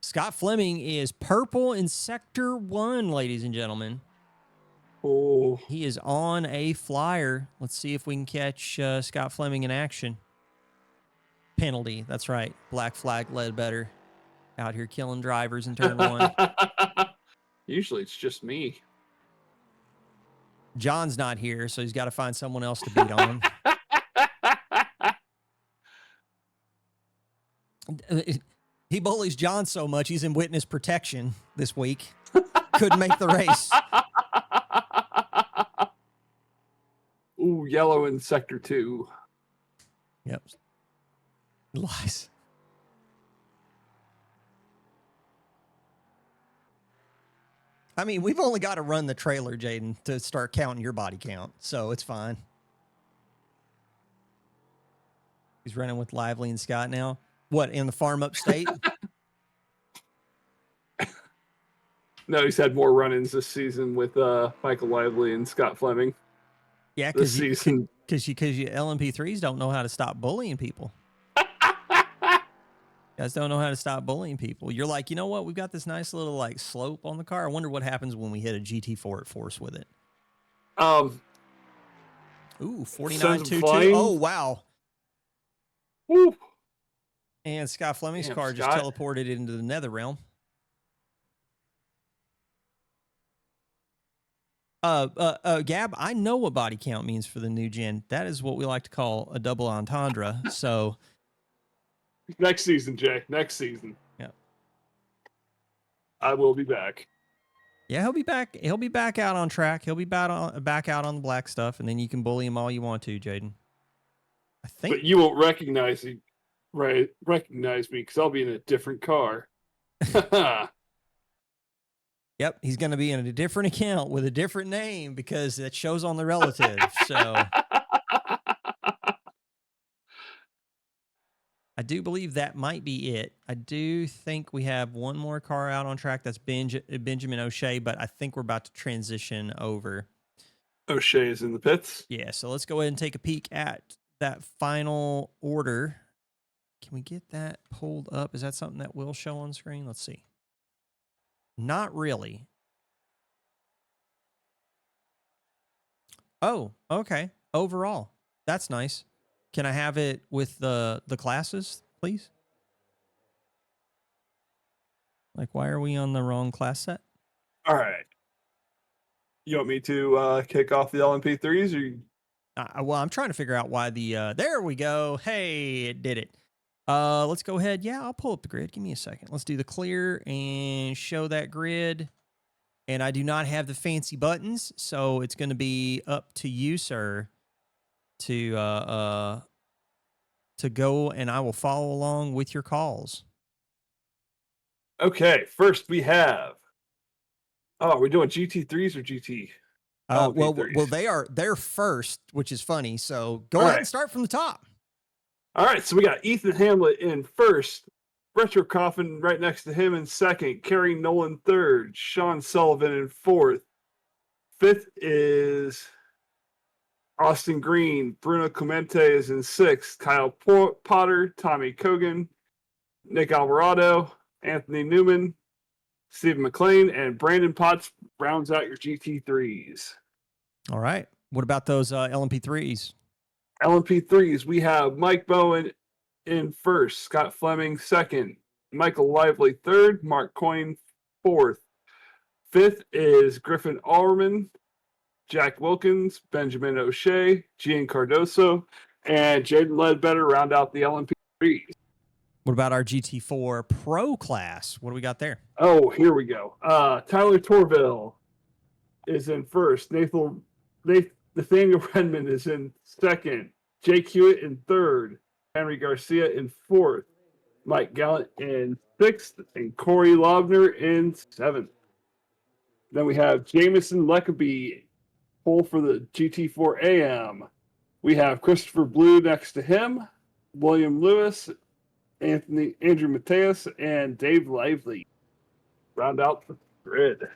Scott Fleming is purple in sector 1, ladies and gentlemen. Oh, He is on a flyer. Let's see if we can catch Scott Fleming in action. Penalty. That's right. Black flag Ledbetter out here killing drivers in turn 1. Usually it's just me. John's not here, so he's got to find someone else to beat on him. He bullies John so much, he's in witness protection this week. Couldn't make the race. Ooh, yellow in sector 2. Yep. Lies. I mean, we've only got to run the trailer, Jaden, to start counting your body count, so it's fine. He's running with Lively and Scott now. What, in the farm upstate? No, he's had more run-ins this season with Michael Lively and Scott Fleming. Yeah, because you LMP3s don't know how to stop bullying people. Guys don't know how to stop bullying people. You're like, you know what? We've got this nice little like slope on the car. I wonder what happens when we hit a GT4 at force with it. Ooh, 49.22. Oh, wow. Woo. And Scott Fleming's car just teleported into the nether realm. Gab, I know what body count means for the new gen. That is what we like to call a double entendre. So next season, Jay. Next season. Yeah. I will be back. Yeah, he'll be back. He'll be back out on track. He'll be back out on the black stuff, and then you can bully him all you want to, Jaden. I think. But you won't recognize me because I'll be in a different car. Yep, he's going to be in a different account with a different name because it shows on the relative. So I do believe that might be it. I do think we have one more car out on track. That's Benjamin O'Shea, but I think we're about to transition over. O'Shea is in the pits. Yeah, so let's go ahead and take a peek at that final order. Can we get that pulled up? Is that something that will show on screen? Let's see. Not really. Oh, okay. Overall. That's nice. Can I have it with the classes, please? Like, why are we on the wrong class set? All right. You want me to kick off the LMP3s or? Well, I'm trying to figure out why the there we go. Hey, it did it. Let's go ahead. Yeah, I'll pull up the grid. Give me a second. Let's do the clear and show that grid. And I do not have the fancy buttons, so it's going to be up to you, sir, to go, and I will follow along with your calls. Okay, first we have. Oh, are we doing GT3s or GT? Well, they're first, which is funny. So go ahead and start from the top. All right, so we got Ethan Hamlet in first, Retro Coffin right next to him in second, Kerry Nolan third, Sean Sullivan in fourth. Fifth is Austin Green, Bruno Clemente is in sixth, Kyle Potter, Tommy Kogan, Nick Alvarado, Anthony Newman, Stephen McLean, and Brandon Potts rounds out your GT3s. All right. What about those LMP3s? LMP3s, we have Mike Bowen in first, Scott Fleming second, Michael Lively third, Mark Coyne fourth. Fifth is Griffin Allman, Jack Wilkins, Benjamin O'Shea, Gian Cardoso, and Jaden Ledbetter round out the LMP3s. What about our GT4 Pro class? What do we got there? Oh, here we go. Tyler Torville is in first. Nathaniel Redmond is in second. Jake Hewitt in third. Henry Garcia in fourth. Mike Gallant in sixth. And Corey Lobner in seventh. Then we have Jameson Leckaby, pole for the GT4 AM. We have Christopher Blue next to him. William Lewis, Andrew Mateus, and Dave Lively round out the grid.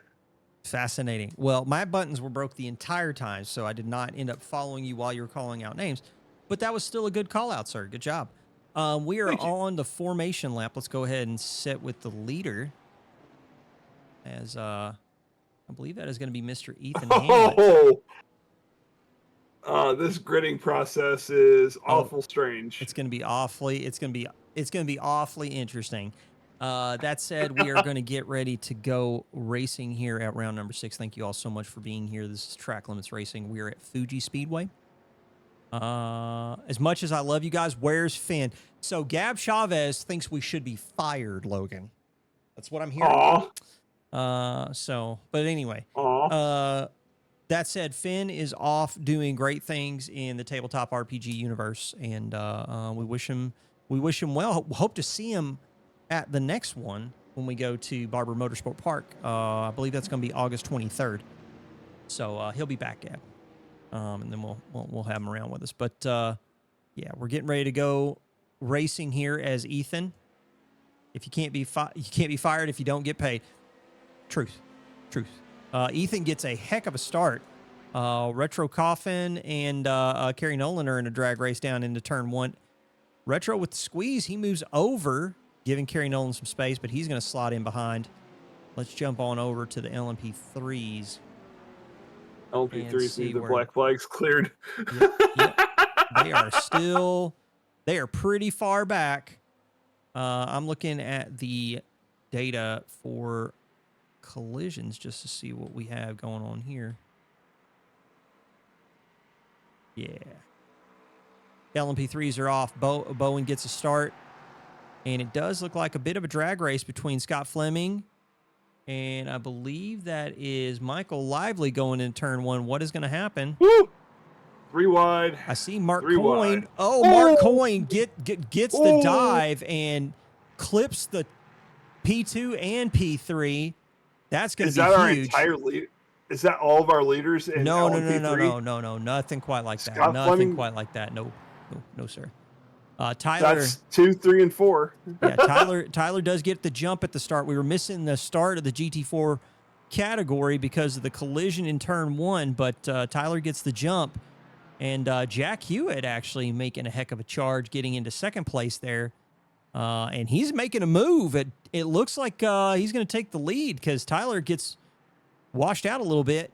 Fascinating. Well, my buttons were broke the entire time, so I did not end up following you while you were calling out names. But that was still a good call out, sir. Good job. We are on the formation lap. Let's go ahead and sit with the leader. As I believe that is going to be Mr. Ethan Hamlet. This gridding process is awful strange. It's going to be awfully interesting. That said, we are going to get ready to go racing here at round number 6. Thank you all so much for being here. This is Track Limits Racing. We are at Fuji Speedway. As much as I love you guys, where's Finn? So Gab Chavez thinks we should be fired, Logan. That's what I'm hearing. But anyway. That said, Finn is off doing great things in the tabletop RPG universe, and we wish him well. Hope to see him at the next one when we go to Barber Motorsport Park. I believe that's going to be August 23rd. So he'll be back, Gab, and then we'll have him around with us. But yeah, we're getting ready to go racing here as Ethan. If you can't be fired if you don't get paid. Truth. Ethan gets a heck of a start. Retro Coffin and Kerry Nolan are in a drag race down into turn 1. Retro with the squeeze, he moves over, giving Kerry Nolan some space, but he's going to slot in behind. Let's jump on over to the LMP3s. LMP3s need the black flags cleared. Yep. They are pretty far back. I'm looking at the data for collisions just to see what we have going on here. Yeah. LMP3s are off. Bowen gets a start. And it does look like a bit of a drag race between Scott Fleming and I believe that is Michael Lively going in turn 1. What is going to happen? Woo! 3 wide. I see Mark Coyne. Mark Coyne gets the dive and clips the P2 and P3. That's going to be huge. Our entire lead? Is that all of our leaders in LMP3? No. Nothing quite like that. Fleming? Quite like that. No, sir. Tyler. That's 2, 3, and 4. Yeah, Tyler does get the jump at the start. We were missing the start of the GT4 category because of the collision in turn 1, but Tyler gets the jump. And Jack Hewitt actually making a heck of a charge, getting into second place there. And he's making a move. It looks like he's going to take the lead because Tyler gets washed out a little bit.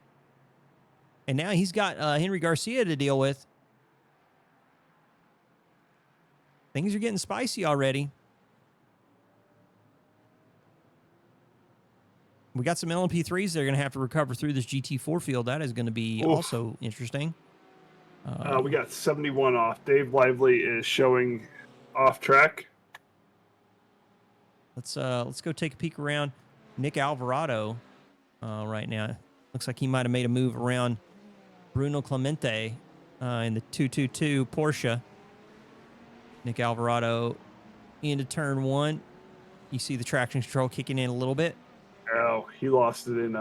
And now he's got Henry Garcia to deal with. Things are getting spicy already. We got some LMP3s that are going to have to recover through this GT4 field. That is going to be also interesting. We got 71 off. Dave Lively is showing off track. Let's go take a peek around Nick Alvarado right now. Looks like he might have made a move around Bruno Clemente in the 222 Porsche. Nick Alvarado into turn 1. You see the traction control kicking in a little bit. Oh, he lost it in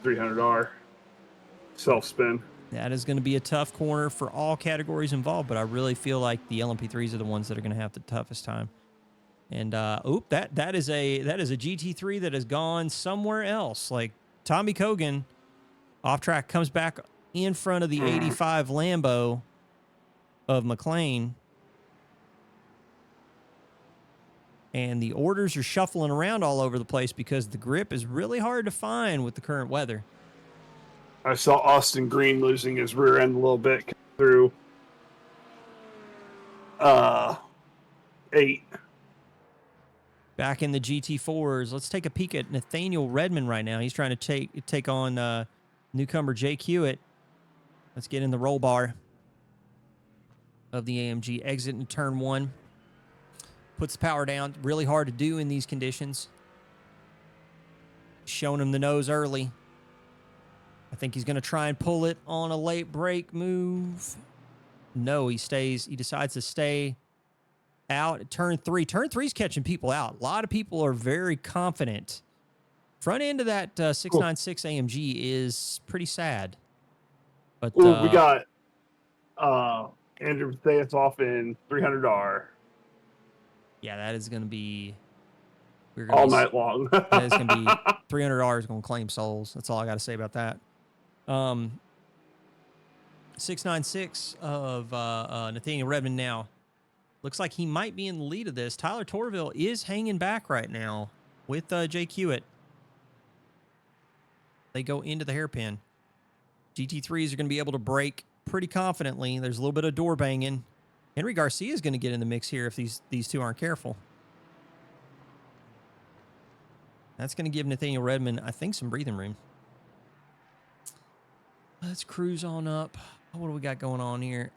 300R self spin. That is going to be a tough corner for all categories involved, but I really feel like the LMP3s are the ones that are going to have the toughest time. And that is a GT3 that has gone somewhere else. Like Tommy Kogan off track comes back in front of the 85 Lambo of McLean. And the orders are shuffling around all over the place because the grip is really hard to find with the current weather. I saw Austin Green losing his rear end a little bit through 8. Back in the GT4s, let's take a peek at Nathaniel Redmond right now. He's trying to take on newcomer Jake Hewitt. Let's get in the roll bar of the AMG. Exit in turn 1. Puts the power down. Really hard to do in these conditions. Showing him the nose early. I think he's going to try and pull it on a late break move. No, he decides to stay out at turn 3. Turn 3's catching people out. A lot of people are very confident. Front end of that 696 AMG is pretty sad. But we got Andrew Matthias off in 300R. Yeah, that is going to be all night long. That is going to be 300R is going to claim souls. That's all I got to say about that. 696 of Nathaniel Redmond now. Looks like he might be in the lead of this. Tyler Torville is hanging back right now with Jake Hewitt. They go into the hairpin. GT3s are going to be able to brake pretty confidently. There's a little bit of door banging. Henry Garcia is going to get in the mix here if these two aren't careful. That's going to give Nathaniel Redmond, I think, some breathing room. Let's cruise on up. What do we got going on here?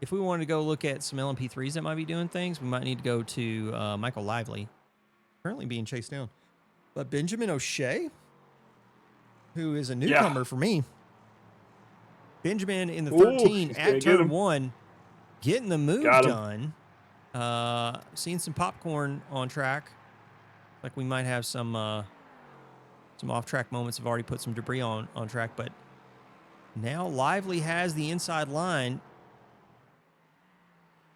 If we wanted to go look at some LMP3s that might be doing things, we might need to go to Michael Lively, currently being chased down. But Benjamin O'Shea, who is a newcomer for me. Benjamin in the 13 at turn 1, getting the move done. Seeing some popcorn on track. Like we might have some off-track moments. Have already put some debris on track, but now Lively has the inside line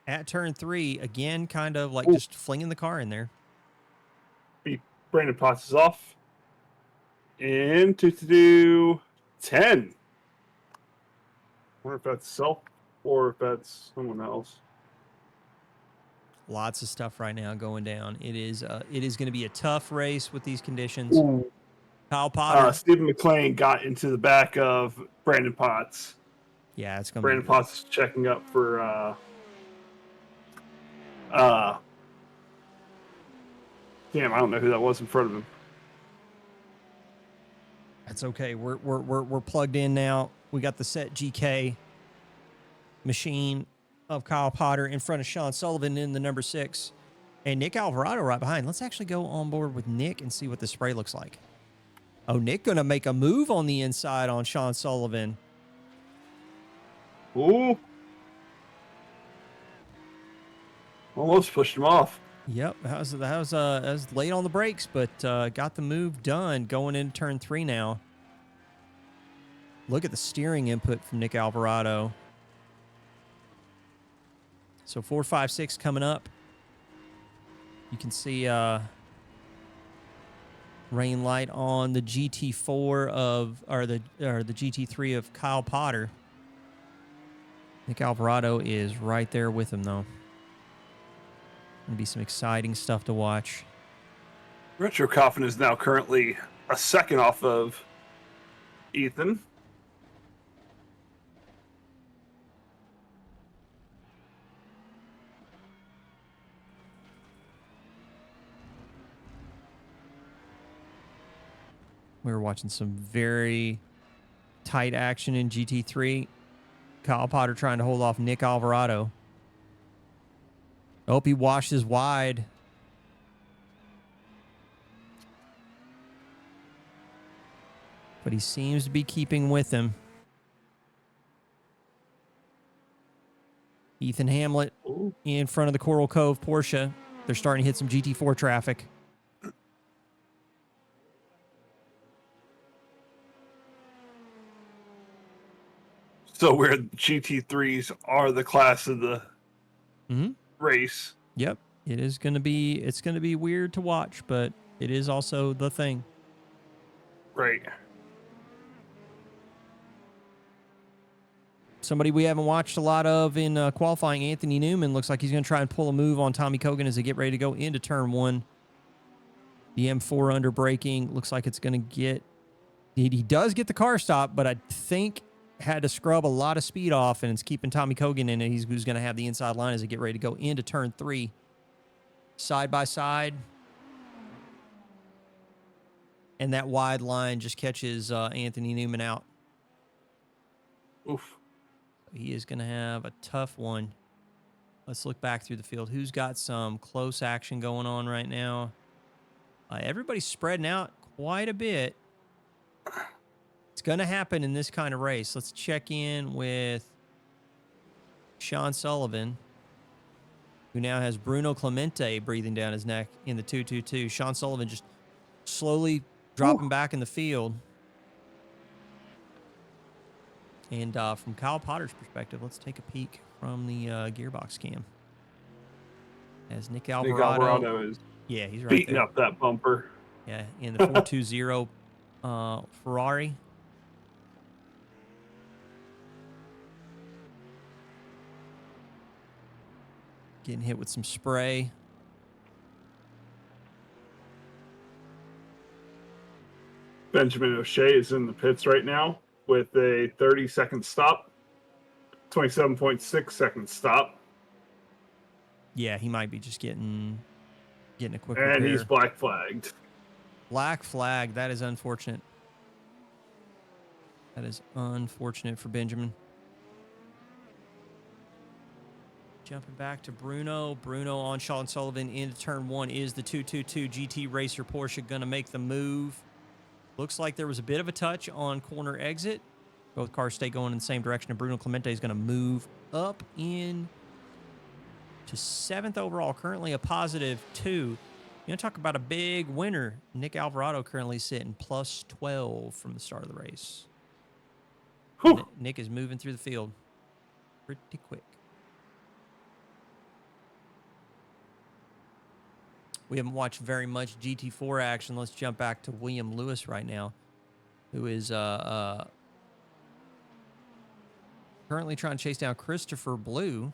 at turn 3. Again, kind of like just flinging the car in there. Brandon Potts is off. And to 10. I wonder if that's self or if that's someone else. Lots of stuff right now going down. It is going to be a tough race with these conditions. Ooh. Kyle Potter. Stephen McLean got into the back of Brandon Potts. Yeah, it's going to be... Brandon Potts is checking up for... damn, I don't know who that was in front of him. That's okay. We're plugged in now. We got the set GK machine of Kyle Potter in front of Sean Sullivan in the number 6. And Nick Alvarado right behind. Let's actually go on board with Nick and see what the spray looks like. Oh, Nick going to make a move on the inside on Sean Sullivan. Ooh. Almost pushed him off. Yep, that was late on the brakes, but got the move done going into turn 3 now. Look at the steering input from Nick Alvarado. So 4, 5, 6 coming up. You can see rain light on the GT4 or the GT3 of Kyle Potter. Nick Alvarado is right there with him though. Gonna be some exciting stuff to watch. Retro Coffin is now currently a second off of Ethan. We were watching some very tight action in GT3. Kyle Potter trying to hold off Nick Alvarado. Hope he washes wide. But he seems to be keeping with him. Ethan Hamlet in front of the Coral Cove Porsche. They're starting to hit some GT4 traffic. So where GT3s are the class of the race. Yep. It's going to be weird to watch, but it is also the thing. Right. Somebody we haven't watched a lot of in qualifying, Anthony Newman, looks like he's going to try and pull a move on Tommy Kogan as they get ready to go into turn 1. The M4 under braking looks like it's going to get... He does get the car stop, but I think had to scrub a lot of speed off, and it's keeping Tommy Kogan in it. He's who's going to have the inside line as they get ready to go into turn 3. Side by side. And that wide line just catches Anthony Newman out. Oof. He is going to have a tough one. Let's look back through the field. Who's got some close action going on right now? Everybody's spreading out quite a bit. It's going to happen in this kind of race. Let's check in with Sean Sullivan, who now has Bruno Clemente breathing down his neck in the 222. Sean Sullivan just slowly dropping back in the field. And from Kyle Potter's perspective, let's take a peek from the gearbox cam. As Nick Alvarado is he's right beating there. up that bumper. Yeah, in the 420 Ferrari. Getting hit with some spray. Benjamin O'Shea is in the pits right now with a 30-second stop, 27.6-second stop. Yeah, he might be just getting a quick And repair. he's black flagged. Black flag. That is unfortunate. That is unfortunate for Benjamin. Jumping back to Bruno. Bruno on Sean Sullivan into turn 1 is the 222 GT Racer Porsche going to make the move. Looks like there was a bit of a touch on corner exit. Both cars stay going in the same direction, and Bruno Clemente is going to move up in to 7th overall, currently a +2. You want to talk about a big winner. Nick Alvarado currently sitting +12 from the start of the race. Nick is moving through the field pretty quick. We haven't watched very much GT4 action. Let's jump back to William Lewis right now, who is currently trying to chase down Christopher Blue,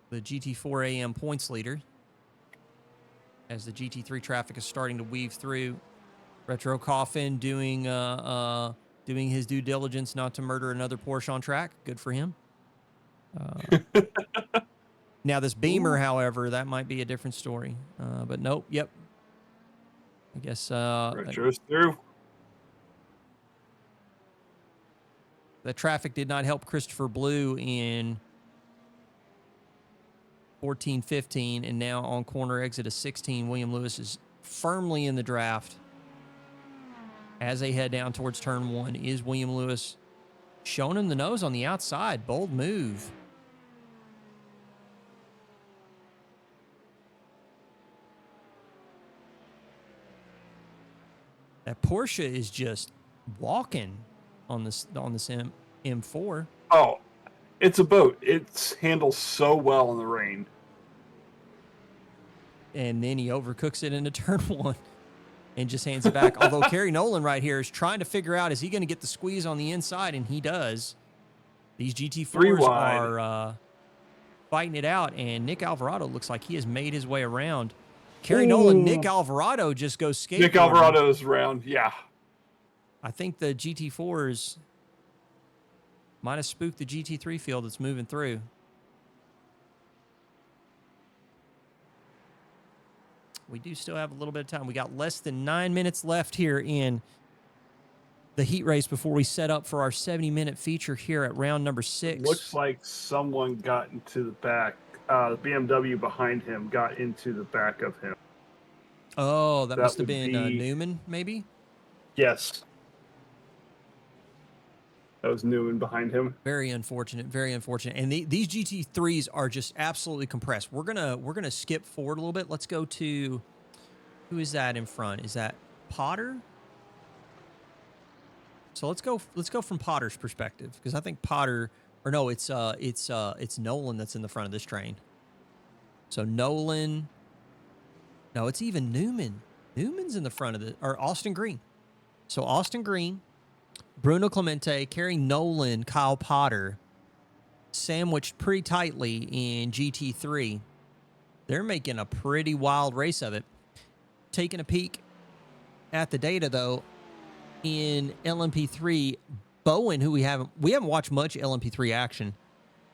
the GT4 AM points leader, as the GT3 traffic is starting to weave through. Retro Coffin doing his due diligence not to murder another Porsche on track. Good for him. Now, this Beamer, however, that might be a different story. But nope, yep. I guess... Retro's through. The traffic did not help Christopher Blue in 14-15, and now on corner exit of 16, William Lewis is firmly in the draft. As they head down towards turn 1, is William Lewis showing him the nose on the outside. Bold move. That Porsche is just walking on this M4. Oh, it's a boat. It handles so well in the rain. And then he overcooks it into turn 1 and just hands it back. Although Kerry Nolan right here is trying to figure out, is he going to get the squeeze on the inside? And he does. These GT4s are fighting it out, and Nick Alvarado looks like he has made his way around. Kerry Nolan, Nick Alvarado just goes skateboarding. Nick Alvarado's round, yeah. I think the GT4s might have spooked the GT3 field that's moving through. We do still have a little bit of time. We got less than 9 minutes left here in the heat race before we set up for our 70-minute feature here at round number 6. Looks like someone got into the back. The BMW behind him got into the back of him. Oh, that must have would been be- Newman, maybe? Yes. That was Newman behind him. Very unfortunate, very unfortunate. And these GT3s are just absolutely compressed. We're gonna skip forward a little bit. Let's go to, who is that in front? Is that Potter? So let's go from Potter's perspective, because I think Potter, or no, it's Nolan that's in the front of this train. So Nolan, no, it's even Newman. Newman's in the front of or Austin Green. So Austin Green, Bruno Clemente, Kerry Nolan, Kyle Potter, sandwiched pretty tightly in GT3. They're making a pretty wild race of it. Taking a peek at the data, though, in LMP3, Bowen, who we haven't watched much LMP3 action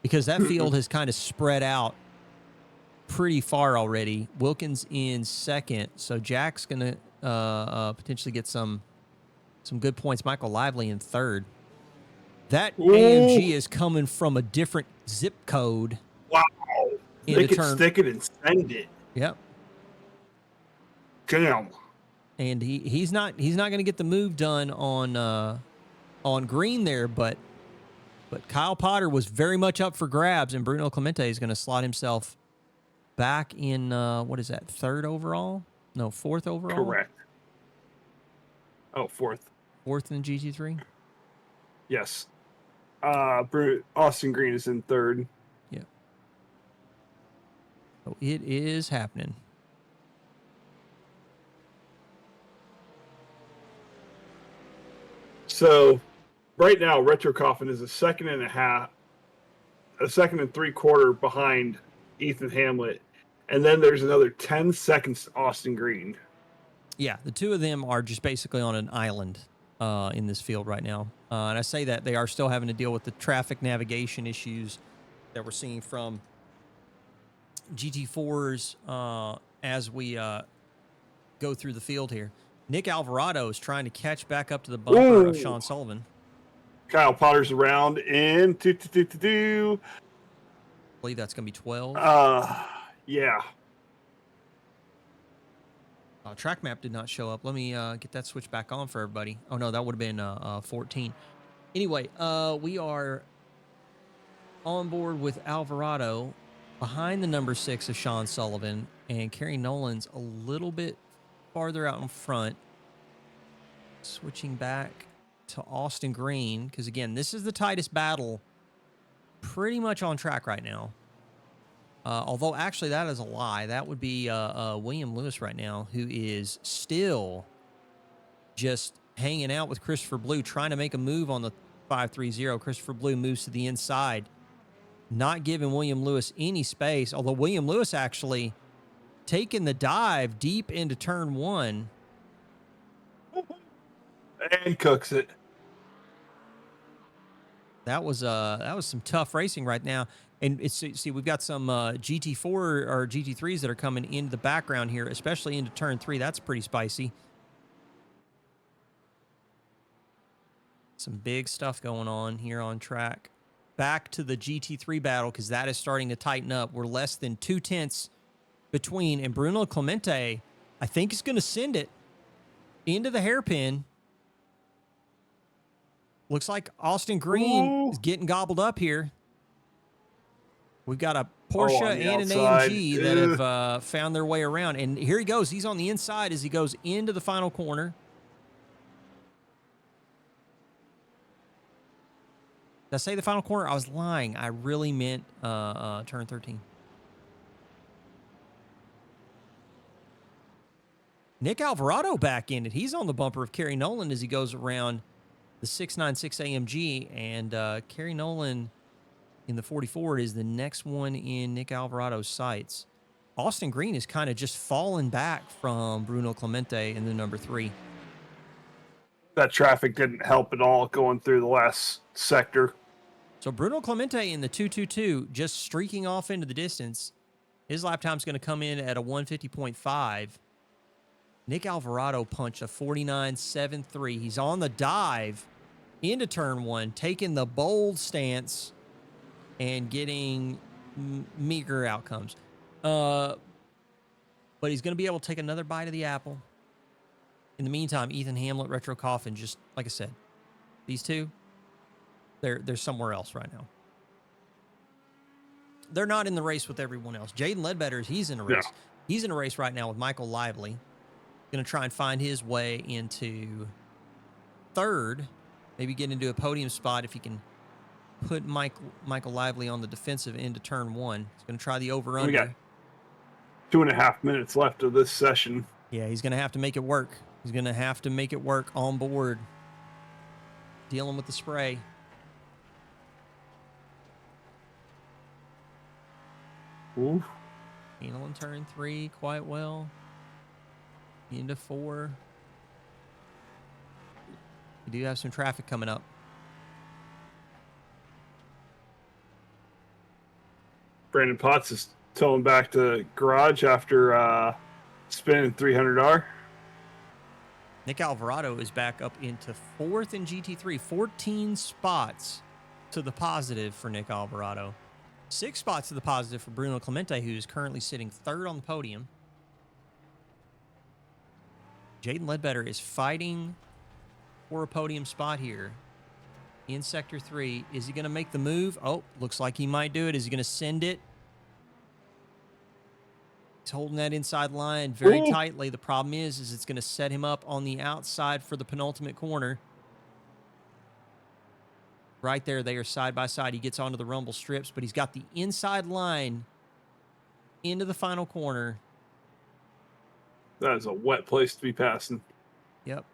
because that field has kind of spread out pretty far already. Wilkins in second, so Jack's going to potentially get some good points. Michael Lively in third. That AMG is coming from a different zip code. Wow. They could stick it and send it. Yep. Damn. And he's not going to get the move done on green there, but Kyle Potter was very much up for grabs, and Bruno Clemente is going to slot himself back in what is that, third overall? No, fourth overall. Correct. Oh, fourth. Fourth in GT3. Yes. Austin Green is in third. Yeah. So it is happening. So right now, Retro Coffin is a second and 3/4 behind Ethan Hamlet. And then there's another 10 seconds to Austin Green. Yeah, the two of them are just basically on an island in this field right now. And I say that they are still having to deal with the traffic navigation issues that we're seeing from GT4s as we go through the field here. Nick Alvarado is trying to catch back up to the bumper of Sean Sullivan. Kyle Potter's around in I believe that's going to be 12. Yeah. Track map did not show up. Let me get that switch back on for everybody. Oh, no, that would have been 14. Anyway, we are on board with Alvarado behind the number 6 of Sean Sullivan, and Kerry Nolan's a little bit farther out in front. Switching back to Austin Green, because, again, this is the tightest battle pretty much on track right now. Although, actually, that is a lie. That would be William Lewis right now, who is still just hanging out with Christopher Blue, trying to make a move on the 530. Christopher Blue moves to the inside, not giving William Lewis any space, although William Lewis actually taking the dive deep into turn 1. And cooks it. That was some tough racing right now. And see, we've got some GT4 or GT3s that are coming into the background here, especially into turn 3. That's pretty spicy. Some big stuff going on here on track. Back to the GT3 battle, because that is starting to tighten up. We're less than 2/10 between, and Bruno Clemente, I think, is going to send it into the hairpin. Looks like Austin Green is getting gobbled up here. We've got a Porsche and an AMG that have found their way around. And here he goes. He's on the inside as he goes into the final corner. Did I say the final corner? I was lying. I really meant turn 13. Nick Alvarado back in it. He's on the bumper of Kerry Nolan as he goes around the 696 AMG. And Kerry Nolan in the 44 is the next one in Nick Alvarado's sights. Austin Green is kind of just fallen back from Bruno Clemente in the number 3. That traffic didn't help at all going through the last sector. So Bruno Clemente in the 222 just streaking off into the distance. His lap time's going to come in at a 150.5. Nick Alvarado punched a 49.73. He's on the dive into turn one, taking the bold stance and getting meager outcomes. But he's going to be able to take another bite of the apple. In the meantime, Ethan Hamlet, Retro Coffin, just like I said, these two, they're somewhere else right now. They're not in the race with everyone else. Jaden Ledbetter, he's in a race. Yeah. He's in a race right now with Michael Lively. Going to try and find his way into third, maybe get into a podium spot if he can put Michael Lively on the defensive end of turn one. He's going to try the over-under. We got 2.5 minutes left of this session. Yeah, he's going to have to make it work. He's going to have to make it work on board. Dealing with the spray. Ooh. Handling turn three quite well. Into four. We do have some traffic coming up. Brandon Potts is towing back to garage after spinning 300R. Nick Alvarado is back up into fourth in GT3. 14 spots to the positive for Nick Alvarado. 6 spots to the positive for Bruno Clemente, who is currently sitting third on the podium. Jaden Ledbetter is fighting for a podium spot here in Sector 3. Is he going to make the move? Oh, looks like he might do it. Is he going to send it? He's holding that inside line very tightly. The problem is it's going to set him up on the outside for the penultimate corner. Right there, they are side by side. He gets onto the rumble strips, but he's got the inside line into the final corner. That is a wet place to be passing. Yep.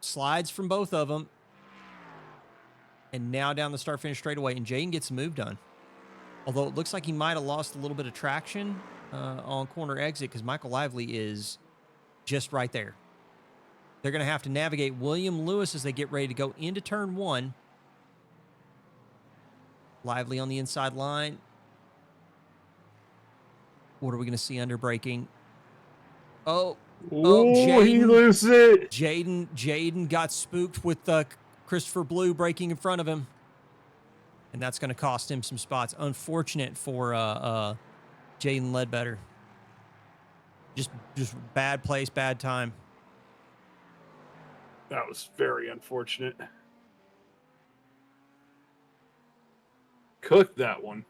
Slides from both of them. And now down the start-finish straightaway, and Jaden gets the move done. Although it looks like he might have lost a little bit of traction on corner exit because Michael Lively is just right there. They're going to have to navigate William Lewis as they get ready to go into turn one. Lively on the inside line. What are we going to see under braking? Oh, Jaden. He loses it. Jaden got spooked with Christopher Blue braking in front of him. And that's going to cost him some spots. Unfortunate for Jaden Ledbetter. Just bad place, bad time. That was very unfortunate. Cooked that one.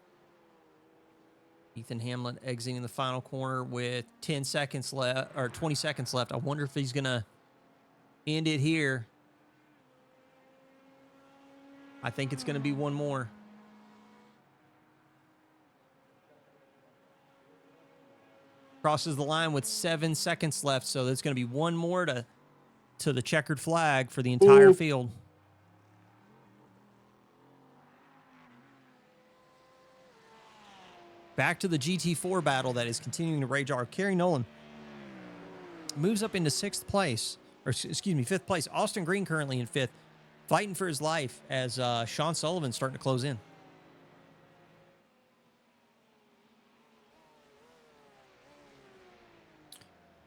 Ethan Hamlet exiting the final corner with 10 seconds left, or 20 seconds left. I wonder if he's going to end it here. I think it's going to be one more. Crosses the line with 7 seconds left, so there's going to be one more to the checkered flag for the entire field. Back to the GT4 battle that is continuing to rage on. Kerry Nolan moves up into 6th place, or excuse me, 5th place. Austin Green currently in 5th, fighting for his life as Sean Sullivan's starting to close in.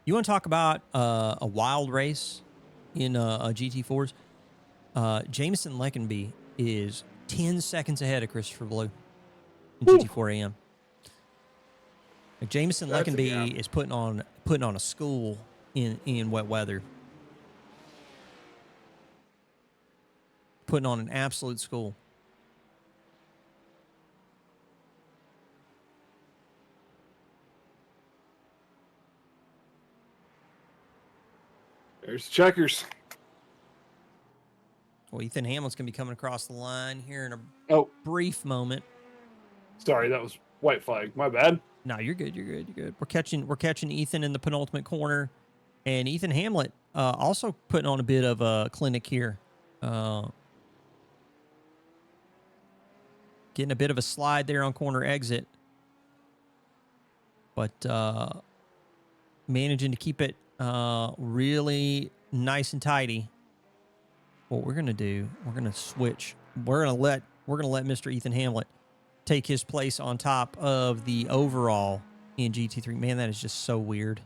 You want to talk about a wild race in GT4s? Jameson Leckenby is 10 seconds ahead of Christopher Blue in GT4 AM. Jameson Leckenby is putting on a school in wet weather. Putting on an absolute school. There's checkers. Well, Ethan Hamlin's going to be coming across the line here in a brief moment. Sorry, that was white flag. My bad. No, you're good. You're good. You're good. We're catching Ethan in the penultimate corner, and Ethan Hamlet also putting on a bit of a clinic here, getting a bit of a slide there on corner exit, but managing to keep it really nice and tidy. What we're gonna do, we're gonna switch. We're gonna let Mr. Ethan Hamlet take his place on top of the overall in GT3. Man, that is just so weird.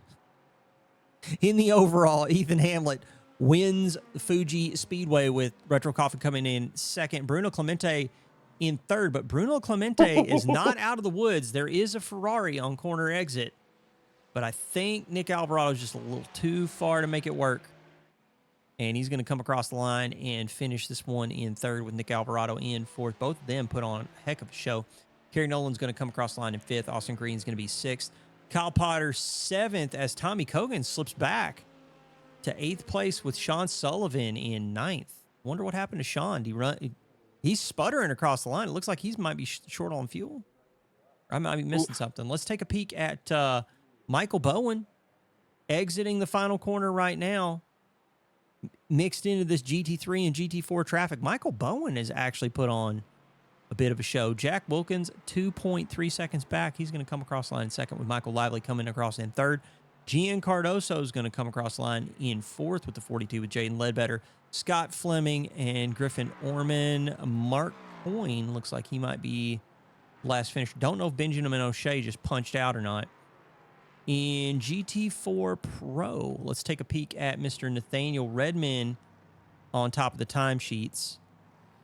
In the overall, Ethan Hamlet wins the Fuji Speedway with Retro Coffin coming in second. Bruno Clemente in third, but Bruno Clemente is not out of the woods. There is a Ferrari on corner exit, but I think Nick Alvarado is just a little too far to make it work. And he's going to come across the line and finish this one in third with Nick Alvarado in fourth. Both of them put on a heck of a show. Kerry Nolan's going to come across the line in fifth. Austin Green's going to be sixth. Kyle Potter seventh as Tommy Cogan slips back to eighth place with Sean Sullivan in ninth. Wonder what happened to Sean. He's sputtering across the line. It looks like he might be short on fuel. I might be missing something. Let's take a peek at Michael Bowen exiting the final corner right now. Mixed into this GT3 and GT4 traffic. Michael Bowen has actually put on a bit of a show. Jack Wilkins, 2.3 seconds back. He's going to come across the line in second with Michael Lively coming across in third. Gian Cardoso is going to come across the line in fourth with the 42 with Jaden Ledbetter. Scott Fleming and Griffin Orman. Mark Coyne looks like he might be last finisher. Don't know if Benjamin O'Shea just punched out or not. In GT4 Pro, let's take a peek at Mr. Nathaniel Redman on top of the timesheets.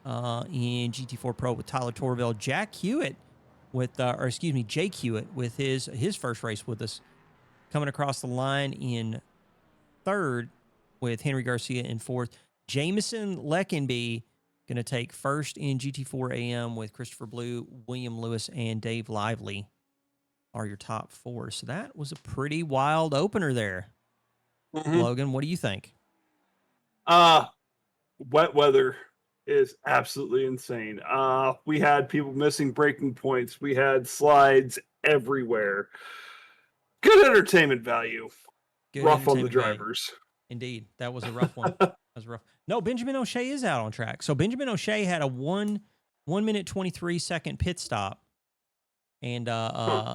In GT4 Pro with Tyler Torville, Jake Hewitt with his first race with us, coming across the line in third with Henry Garcia in fourth. Jameson Leckenby going to take first in GT4 AM with Christopher Blue, William Lewis, and Dave Lively are your top four. So that was a pretty wild opener there. Mm-hmm. Logan, what do you think? Wet weather is absolutely insane. We had people missing braking points. We had slides everywhere. Good entertainment value. Rough on the drivers. Indeed. That was a rough one. That was rough. No, Benjamin O'Shea is out on track. So Benjamin O'Shea had a 1 minute 23 second pit stop. And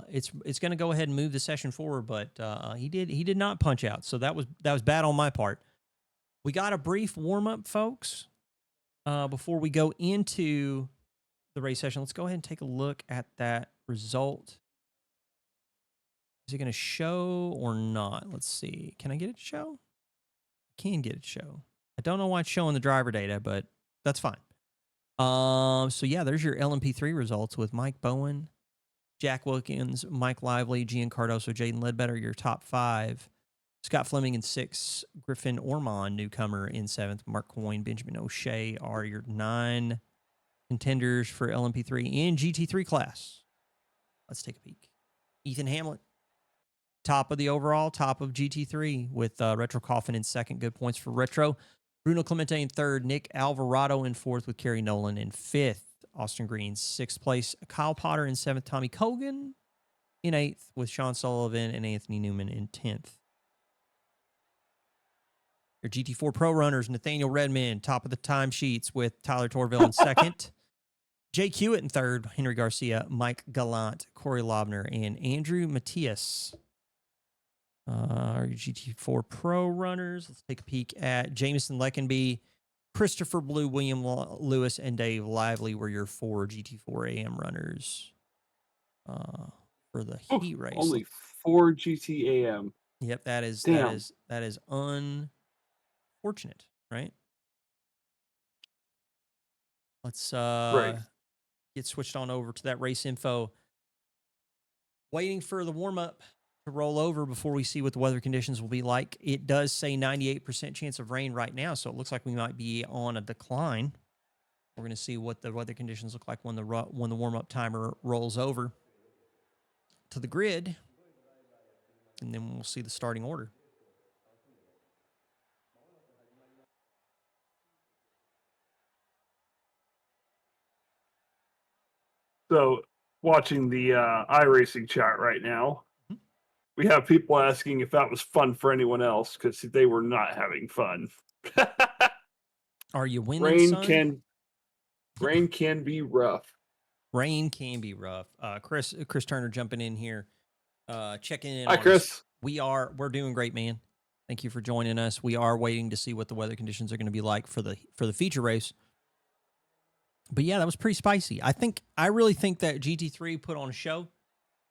it's going to go ahead and move the session forward, but he did not punch out. So that was bad on my part. We got a brief warm up, folks, before we go into the race session. Let's go ahead and take a look at that result. Is it going to show or not? Let's see. Can I get it to show? I can get it to show. I don't know why it's showing the driver data, but that's fine. So yeah, there's your LMP3 results with Mike Bowen, Jack Wilkins, Mike Lively, Gian Cardoso, Jaden Ledbetter, your top five. Scott Fleming in sixth. Griffin Ormond, newcomer, in seventh. Mark Coyne, Benjamin O'Shea are your 9 contenders for LMP3 in GT3 class. Let's take a peek. Ethan Hamlet, top of the overall, top of GT3 with Retro Coffin in second. Good points for Retro. Bruno Clemente in third. Nick Alvarado in fourth with Kerry Nolan in fifth. Austin Green, sixth place. Kyle Potter in seventh. Tommy Cogan in eighth with Sean Sullivan and Anthony Newman in 10th. Your GT4 Pro runners, Nathaniel Redman, top of the timesheets with Tyler Torville in second. Jake Hewitt in third. Henry Garcia, Mike Gallant, Corey Lobner, and Andrew Matias. Our GT4 Pro runners. Let's take a peek at Jameson Leckenby, Christopher Blue, William Lewis, and Dave Lively were your 4 GT4 AM runners for the heat race. Only 4 GT AM. Yep, that is unfortunate, right? Let's get switched on over to that race info. Waiting for the warm up to roll over before we see what the weather conditions will be like. It does say 98% chance of rain right now, so it looks like we might be on a decline. We're going to see what the weather conditions look like when the warm-up timer rolls over to the grid, and then we'll see the starting order. So, watching the iRacing chat right now, we have people asking if that was fun for anyone else because they were not having fun. Are you winning? Rain can be rough. Rain can be rough. Chris Turner jumping in here, checking in. Hi, Chris. We're doing great, man. Thank you for joining us. We are waiting to see what the weather conditions are going to be like for the feature race. But yeah, that was pretty spicy. I really think that GT3 put on a show.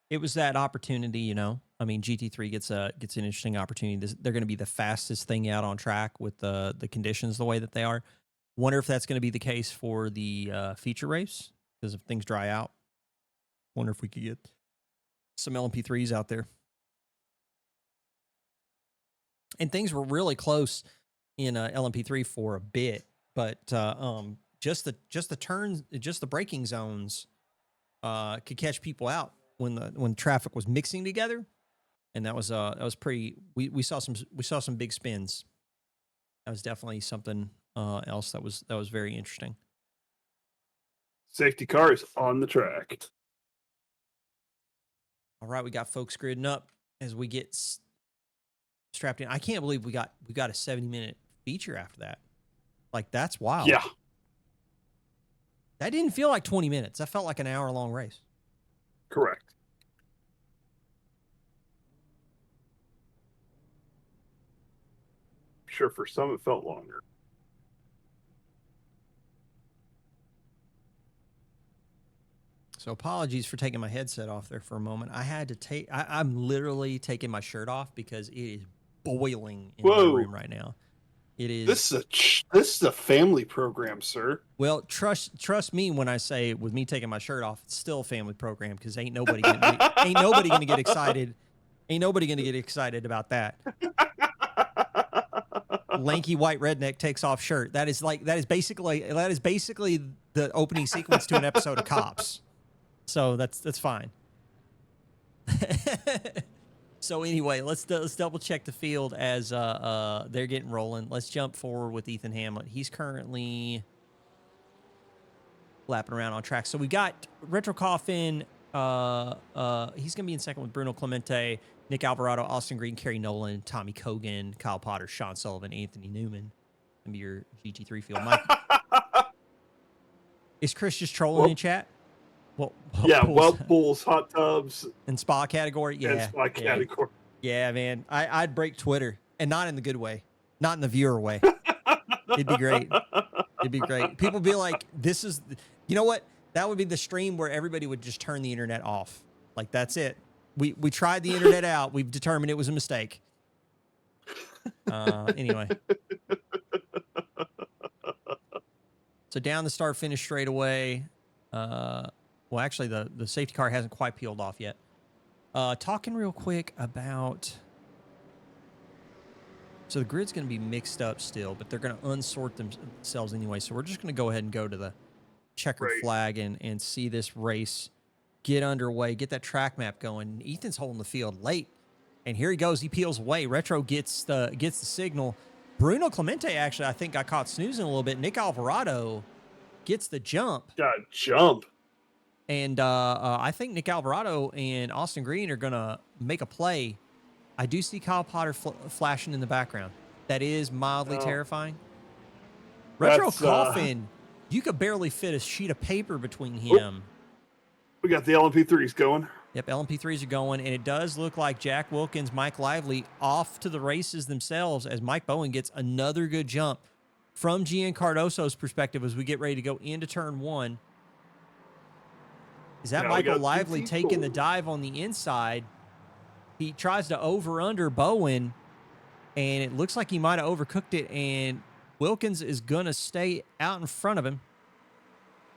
It was that opportunity, I mean, GT3 gets an interesting opportunity. They're going to be the fastest thing out on track with the conditions the way that they are. Wonder if that's going to be the case for the feature race, because if things dry out, wonder if we could get some LMP3s out there. And things were really close in LMP3 for a bit, but just the turns, just the braking zones could catch people out when traffic was mixing together, and that was pretty. We saw some big spins. That was definitely something else that was very interesting. Safety cars on the track. All right, we got folks gridding up as we get strapped in. I can't believe we got a 70-minute feature after that. Like, that's wild. Yeah. That didn't feel like 20 minutes. That felt like an hour-long race. Correct. Sure, for some it felt longer. So apologies for taking my headset off there for a moment. I had to take. I'm literally taking my shirt off because it is boiling in my room right now. It is. This is a family program, sir. Well, trust me when I say, with me taking my shirt off, it's still a family program, because ain't nobody gonna get excited. Ain't nobody gonna get excited about that. Lanky white redneck takes off shirt. That is basically the opening sequence to an episode of Cops. So that's fine. So anyway, let's double check the field as they're getting rolling. Let's jump forward with Ethan Hamlet. He's currently lapping around on track. So we got Retro Coffin. He's gonna be in second with Bruno Clemente, Nick Alvarado, Austin Green, Kerry Nolan, Tommy Cogan, Kyle Potter, Sean Sullivan, Anthony Newman. Gonna be your GT3 field. Mike, is Chris just trolling in chat? Bulls, hot tubs, and spa category. Yeah, and spa category. Yeah, man. I'd break Twitter, and not in the good way, not in the viewer way. It'd be great. It'd be great. People be like, "This is," you know what? That would be the stream where everybody would just turn the internet off. Like, that's it. We tried the internet out. We've determined it was a mistake. Anyway. So down the start finish straightaway. Well, actually, the safety car hasn't quite peeled off yet. Talking real quick about... So the grid's going to be mixed up still, but they're going to unsort themselves anyway. So we're just going to go ahead and go to the checkered flag and see this race get underway, get that track map going. Ethan's holding the field late, and here he goes. He peels away. Retro gets the signal. Bruno Clemente, actually, I think got caught snoozing a little bit. Nick Alvarado gets the jump. Got a jump. And I think Nick Alvarado and Austin Green are going to make a play. I do see Kyle Potter flashing in the background. That is mildly terrifying. Retro Coffin, you could barely fit a sheet of paper between him. We got the LMP3s going. Yep, LMP3s are going, and it does look like Jack Wilkins, Mike Lively off to the races themselves as Mike Bowen gets another good jump from Gian Cardoso's perspective as we get ready to go into turn one. Is that Michael Lively taking the dive on the inside? He tries to over-under Bowen, and it looks like he might have overcooked it, and Wilkins is going to stay out in front of him.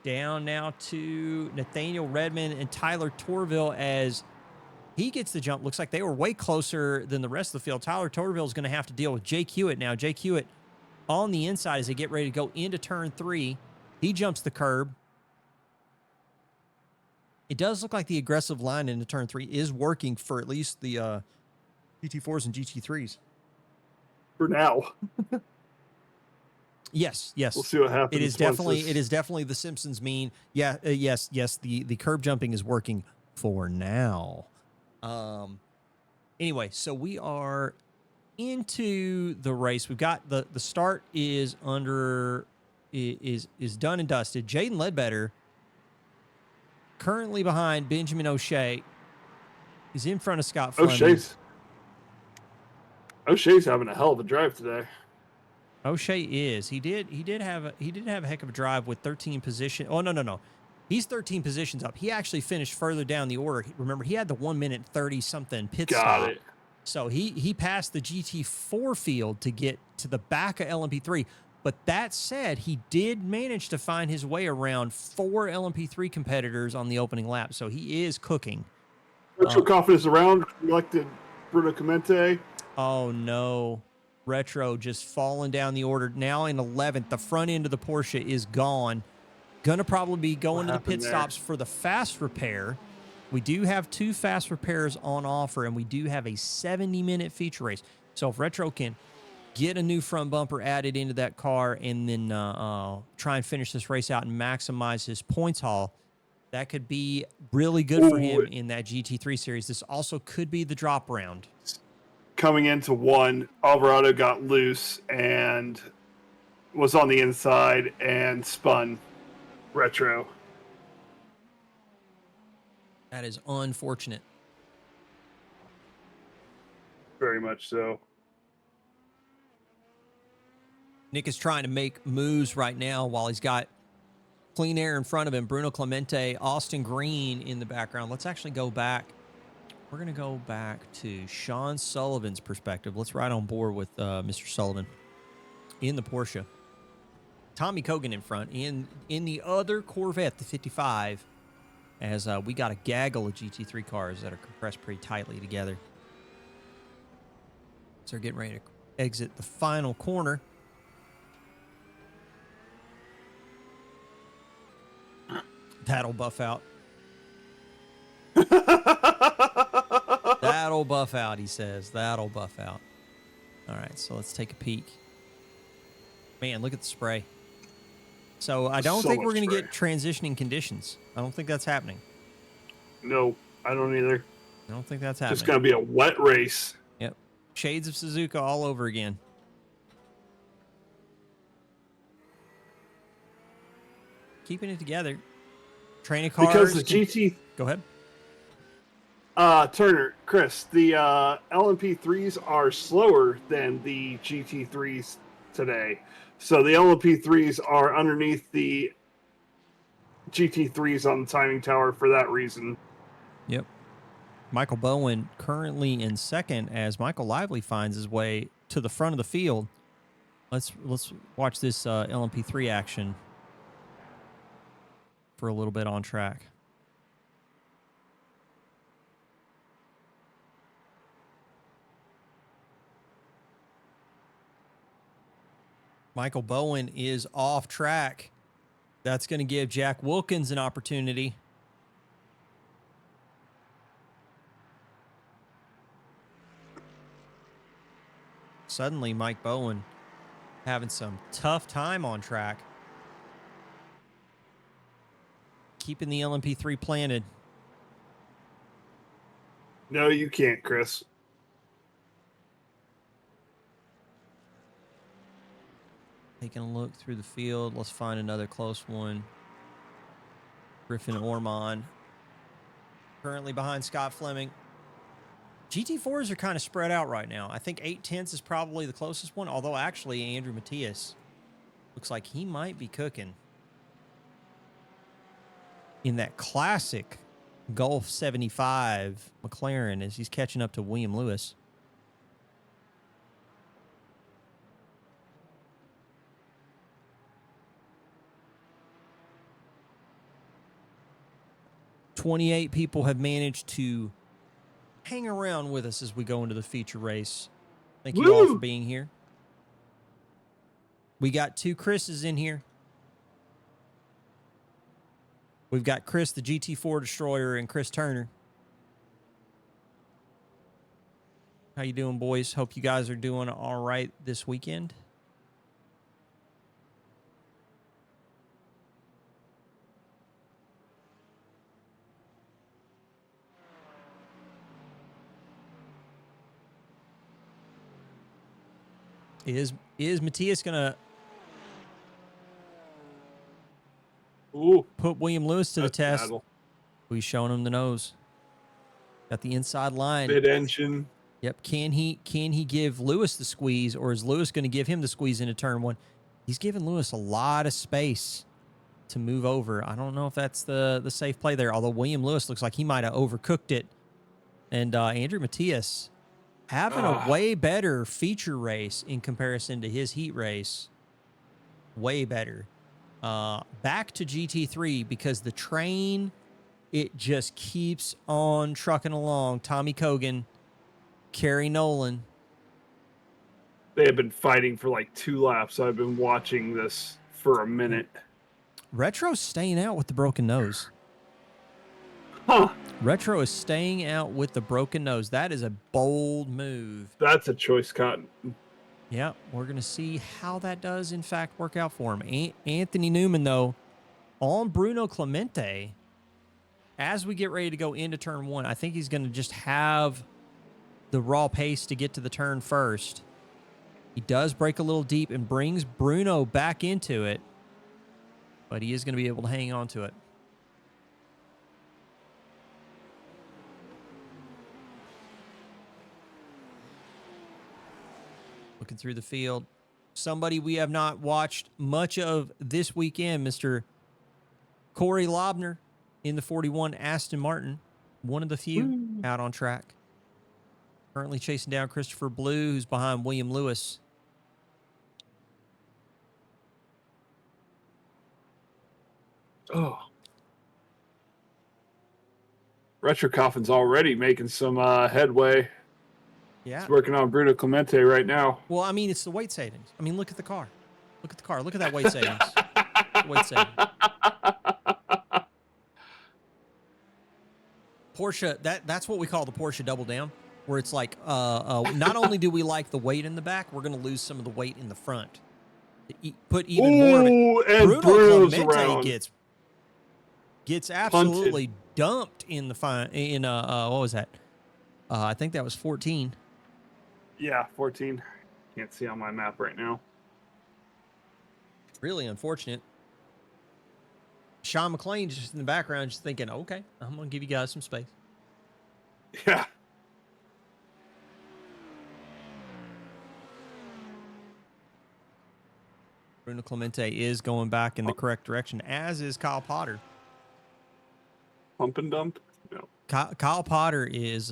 Down now to Nathaniel Redmond and Tyler Torville as he gets the jump. Looks like they were way closer than the rest of the field. Tyler Torville is going to have to deal with Jake Hewitt now. Jake Hewitt on the inside as they get ready to go into turn three. He jumps the curb. It does look like the aggressive line into turn three is working for at least the GT4s and GT3s. For now. Yes. We'll see what happens. It is definitely the Simpsons mean. Yeah, yes. The curb jumping is working for now. Anyway, so we are into the race. We've got the start is done and dusted. Jaden Ledbetter currently behind Benjamin O'Shea. He's in front of Scott Fleming. O'Shea's having a hell of a drive today. O'Shea is. He did have a heck of a drive with 13 position. Oh, no. He's 13 positions up. He actually finished further down the order. Remember, he had the 1 minute 30 something pit Got stop. it. So he passed the GT4 field to get to the back of LMP3. But that said, he did manage to find his way around 4 LMP3 competitors on the opening lap. So he is cooking. Retrocoff is around, elected Bruno Clemente. Oh, no. Retro just falling down the order. Now in 11th, the front end of the Porsche is gone. Going to probably be going to the pit stops for the fast repair. We do have 2 fast repairs on offer, and we do have a 70-minute feature race. So if Retro can get a new front bumper added into that car and then try and finish this race out and maximize his points haul, that could be really good for him in that GT3 series. This also could be the drop round. Coming into 1, Alvarado got loose and was on the inside and spun Retro. That is unfortunate. Very much so. Nick is trying to make moves right now while he's got clean air in front of him. Bruno Clemente, Austin Green in the background. Let's actually go back. We're going to go back to Sean Sullivan's perspective. Let's ride on board with Mr. Sullivan in the Porsche. Tommy Kogan in front. In the other Corvette, the 55, as we got a gaggle of GT3 cars that are compressed pretty tightly together. So we're getting ready to exit the final corner. That'll buff out. That'll buff out, he says. That'll buff out. All right, so let's take a peek. Man, look at the spray. So I don't think we're going to get transitioning conditions. I don't think that's happening. No, I don't either. I don't think that's happening. It's going to be a wet race. Yep. Shades of Suzuka all over again. Keeping it together. Training cars. Because the GT... Go ahead. Turner, Chris, the LMP3s are slower than the GT3s today. So the LMP3s are underneath the GT3s on the timing tower for that reason. Yep. Michael Bowen currently in second as Michael Lively finds his way to the front of the field. Let's watch this LMP3 action for a little bit on track. Michael Bowen is off track. That's going to give Jack Wilkins an opportunity. Suddenly, Mike Bowen having some tough time on track. Keeping the LMP3 planted. No, you can't, Chris. Taking a look through the field. Let's find another close one. Griffin Ormond. Currently behind Scott Fleming. GT4s are kind of spread out right now. I think 8/10 is probably the closest one, although actually Andrew Matias looks like he might be cooking in that classic Gulf 75 McLaren as he's catching up to William Lewis. "28 people have managed to hang around with us as we go into the feature race. Thank you all for being here. We got 2 Chris's in here. We've got Chris, the GT4 Destroyer, and Chris Turner. How you doing, boys? Hope you guys are doing all right this weekend. Is Matias gonna put William Lewis to the test? Battle. We've shown him the nose. Got the inside line. Mid-engine. Yep. Can he give Lewis the squeeze, or is Lewis going to give him the squeeze into turn 1? He's giving Lewis a lot of space to move over. I don't know if that's the safe play there, although William Lewis looks like he might have overcooked it. And Andrew Matias having a way better feature race in comparison to his heat race. Way better. Back to GT3 because the train, it just keeps on trucking along. Tommy Cogan, Kerry Nolan. They have been fighting for like 2 laps. I've been watching this for a minute. Retro's staying out with the broken nose. Huh. Retro is staying out with the broken nose. That is a bold move. That's a choice, Cotton. Yeah, we're going to see how that does, in fact, work out for him. Anthony Newman, though, on Bruno Clemente, as we get ready to go into turn 1, I think he's going to just have the raw pace to get to the turn first. He does break a little deep and brings Bruno back into it, but he is going to be able to hang on to it. Looking through the field. Somebody we have not watched much of this weekend, Mr. Corey Lobner in the 41 Aston Martin. One of the few out on track. Currently chasing down Christopher Blue, who's behind William Lewis. Oh. Retro Coffin's already making some headway. Yeah. He's working on Bruno Clemente right now. Well, I mean, it's the weight savings. I mean, look at the car. Look at the car. Look at that weight savings. Weight savings. Porsche, that's what we call the Porsche double down, where it's like, not only do we like the weight in the back, we're going to lose some of the weight in the front. To put even more of it. And Bruno Bruno's Clemente around. gets absolutely dumped in the what was that? I think that was 14. Yeah, 14. Can't see on my map right now. Really unfortunate. Sean McLean just in the background, just thinking, okay, I'm going to give you guys some space. Yeah. Bruno Clemente is going back in the correct direction, as is Kyle Potter. Pump and dump? No. Kyle Potter is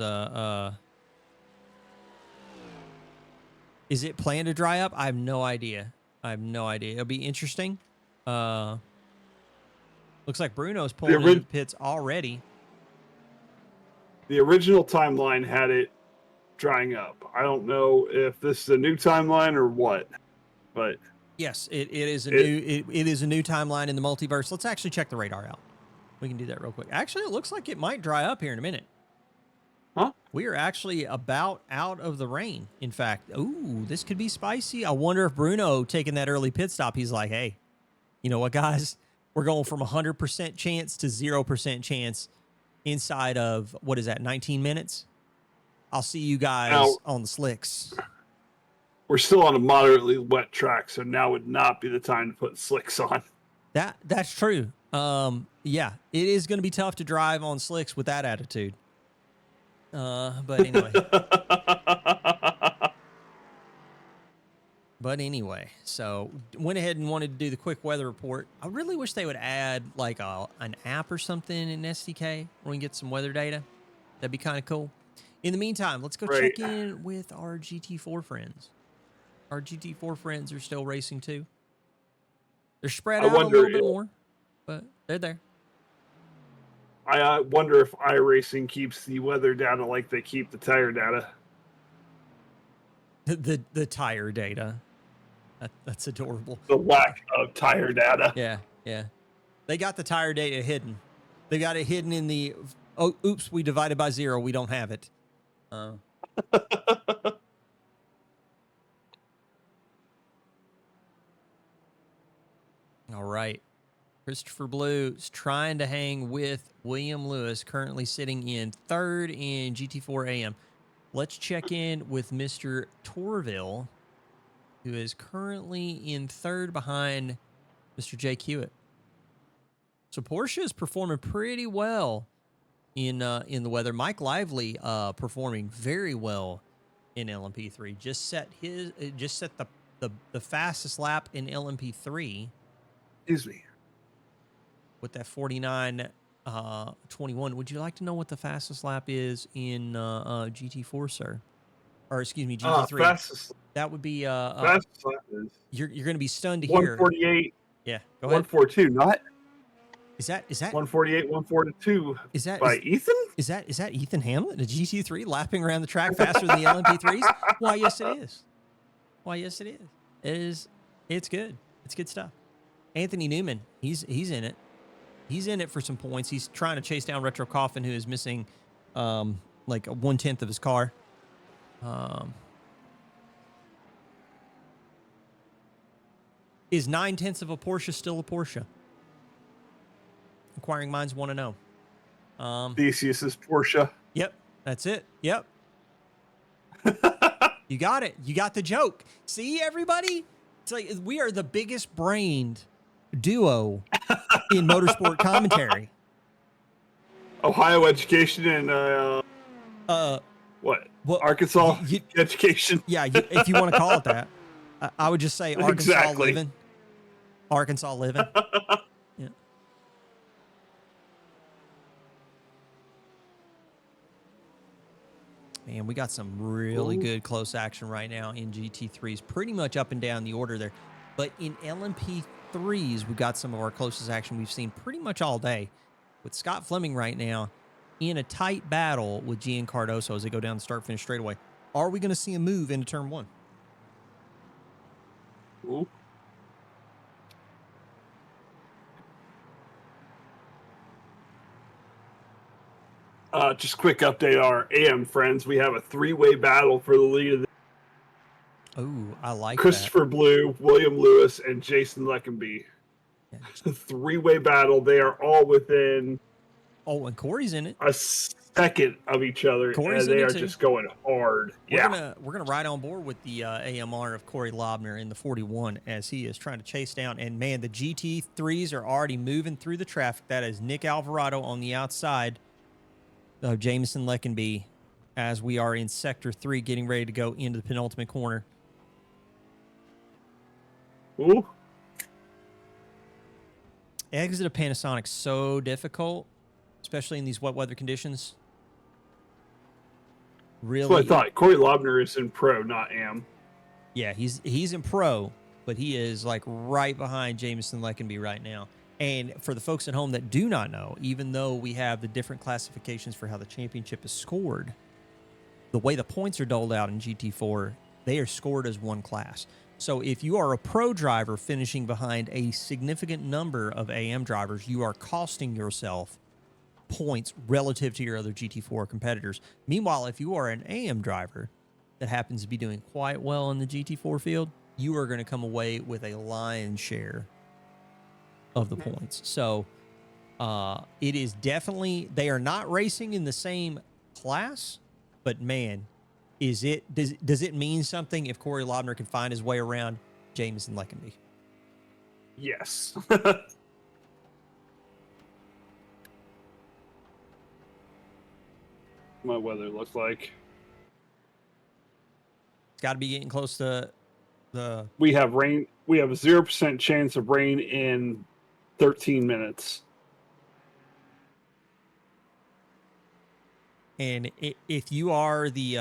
it planned to dry up? I have no idea. It'll be interesting. Looks like Bruno's pulling into the pits already. The original timeline had it drying up. I don't know if this is a new timeline or what, but yes, it is a new timeline in the multiverse. Let's actually check the radar out. We can do that real quick. Actually, it looks like it might dry up here in a minute. Huh? We are actually about out of the rain. In fact, ooh, this could be spicy. I wonder if Bruno taking that early pit stop, he's like, hey, you know what, guys? We're going from 100% chance to 0% chance inside of, 19 minutes? I'll see you guys on the slicks. We're still on a moderately wet track, so now would not be the time to put slicks on. That's true. Yeah, it is going to be tough to drive on slicks with that attitude. But anyway. So went ahead and wanted to do the quick weather report. I really wish they would add like an app or something in SDK where we can get some weather data. That'd be kind of cool. In the meantime, let's go check in with our GT4 friends. Our GT4 friends are still racing too. They're spread out a little bit more, but they're there. I wonder if iRacing keeps the weather data like they keep the tire data. The tire data. That's adorable. The lack of tire data. Yeah. They got the tire data hidden. They got it hidden in the, oh, oops, we divided by 0. We don't have it. All right. Christopher Blue is trying to hang with William Lewis, currently sitting in third in GT4 AM. Let's check in with Mr. Torville, who is currently in third behind Mr. Jake Hewitt. So Porsche is performing pretty well in the weather. Mike Lively performing very well in LMP3. Just set the fastest lap in LMP3. Excuse me. with that 49.21. Would you like to know what the fastest lap is in GT4, sir? Or excuse me, GT3. Fastest That would be lap is you're going to be stunned to hear. 148. Yeah, go ahead. 142, not Is that 148, 142 by Ethan? Is that Ethan Hamlin, a GT3 lapping around the track faster than the LMP3s? Why, yes, it is. Why, yes, it is. It's good. It's good stuff. Anthony Newman, he's in it. He's in it for some points. He's trying to chase down Retro Coffin, who is missing like 1/10 of his car. Is 9/10 of a Porsche still a Porsche? Inquiring minds want to know. Theseus's Porsche. Yep, that's it. Yep. You got it. You got the joke. See, everybody? It's like we are the biggest brained duo in motorsport commentary. Ohio education and what? Well, Arkansas education. Yeah, if you want to call it that. I would just say Arkansas Exactly. living. Arkansas living. Yeah. Man, we got some really good close action right now in GT3s, pretty much up and down the order there. But in LMP3s, we got some of our closest action we've seen pretty much all day. With Scott Fleming right now in a tight battle with Gian Cardoso as they go down the start-finish straightaway. Are we going to see a move into turn one? Ooh. Just quick update on our AM friends. We have a three-way battle for the lead of the I like Christopher Blue, William Lewis, and Jason Leckenby. Yeah. Three-way battle. They are all within and Corey's in it. a second of each other, Corey's and they in it are too. just going hard. We're gonna ride on board with the AMR of Corey Lobner in the 41 as he is trying to chase down. And man, the GT3s are already moving through the traffic. That is Nick Alvarado on the outside of Jameson Leckenby as we are in Sector 3 getting ready to go into the penultimate corner. Ooh. Exit of Panasonic so difficult, especially in these wet weather conditions. Really, That's what I thought. Corey Lobner is in pro, not AM. Yeah, he's in pro, but he is like right behind Jameson Leckenby right now. And for the folks at home that do not know, even though we have the different classifications for how the championship is scored, the way the points are doled out in GT4, they are scored as one class. So if you are a pro driver finishing behind a significant number of AM drivers, you are costing yourself points relative to your other GT4 competitors. Meanwhile, if you are an AM driver that happens to be doing quite well in the GT4 field, you are going to come away with a lion's share of the points. So it is definitely, they are not racing in the same class, but man, does it mean something if Corey Lobner can find his way around Jameson Leckenby? Yes. My weather looks like. It's got to be getting close to the... We have rain. We have a 0% chance of rain in 13 minutes. And if you are the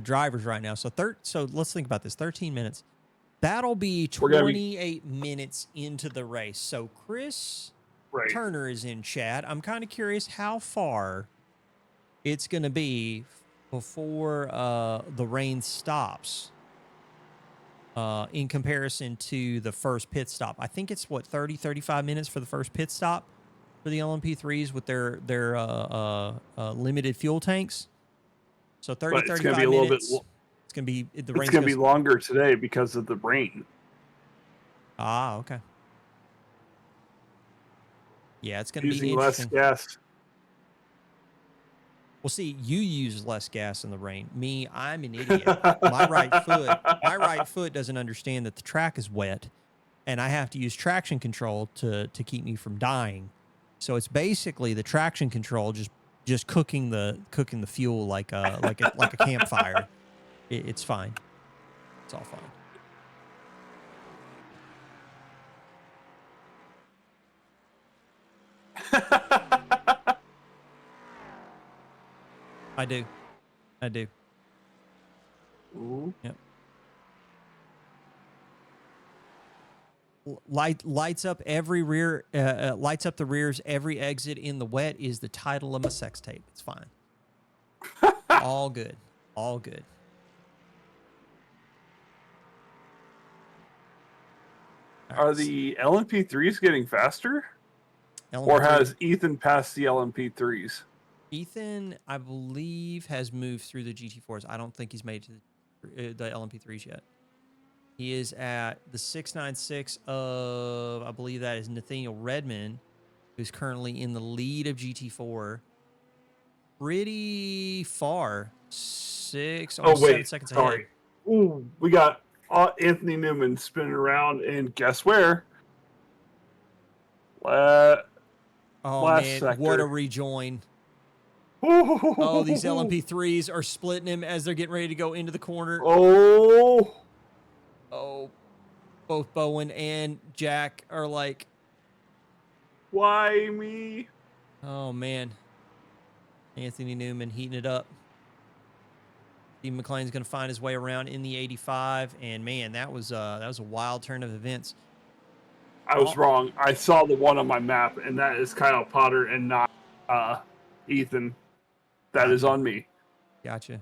drivers right now, so let's think about this. 13 minutes. That'll be 28 minutes into the race. So Chris Turner is in chat. I'm kind of curious how far it's going to be before the rain stops in comparison to the first pit stop. I think it's 35 minutes for the first pit stop for the LMP3s with their limited fuel tanks. So 35 minutes. It's going to be the rain. It's going to be longer today because of the rain. Ah, okay. Yeah, it's going to be using less gas. Well, see, you use less gas in the rain. Me, I'm an idiot. My right foot doesn't understand that the track is wet, and I have to use traction control to keep me from dying. So it's basically the traction control just cooking the fuel like a campfire. It's fine. It's all fine. I do. Ooh. Yep. Lights up every rear. Lights up the rears. Every exit in the wet is the title of my sex tape. It's fine. All good. All good. Are the LMP3s getting faster? Or has Ethan passed the LMP3s? Ethan, I believe, has moved through the GT4s. I don't think he's made it to the LMP3s yet. He is at the 696 of, I believe that is Nathaniel Redmond, who's currently in the lead of GT4. Pretty far. 7 seconds ahead. Ooh, we got Anthony Newman spinning around, and guess where? Last man, sector. what a rejoin. Oh, these LMP3s are splitting him as they're getting ready to go into the corner. Oh, both Bowen and Jack are like, why me? oh, man. Anthony Newman heating it up. Steve McLean's going to find his way around in the 85, and man, that was a wild turn of events. I was wrong. I saw the one on my map, and that is Kyle Potter and not Ethan. That is on me. Gotcha.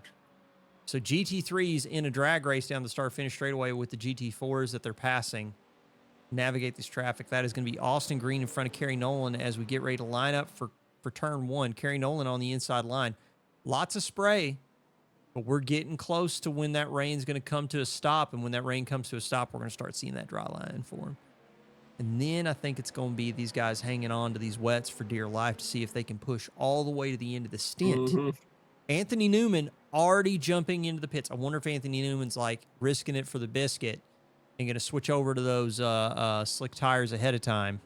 So GT3s in a drag race down the start-finish straightaway with the GT4s that they're passing. Navigate this traffic. That is going to be Austin Green in front of Kerry Nolan as we get ready to line up for turn one. Kerry Nolan on the inside line. Lots of spray, but we're getting close to when that rain's going to come to a stop. And when that rain comes to a stop, we're going to start seeing that dry line for him. And then I think it's going to be these guys hanging on to these wets for dear life to see if they can push all the way to the end of the stint. Mm-hmm. Anthony Newman already jumping into the pits. I wonder if Anthony Newman's like risking it for the biscuit and going to switch over to those slick tires ahead of time.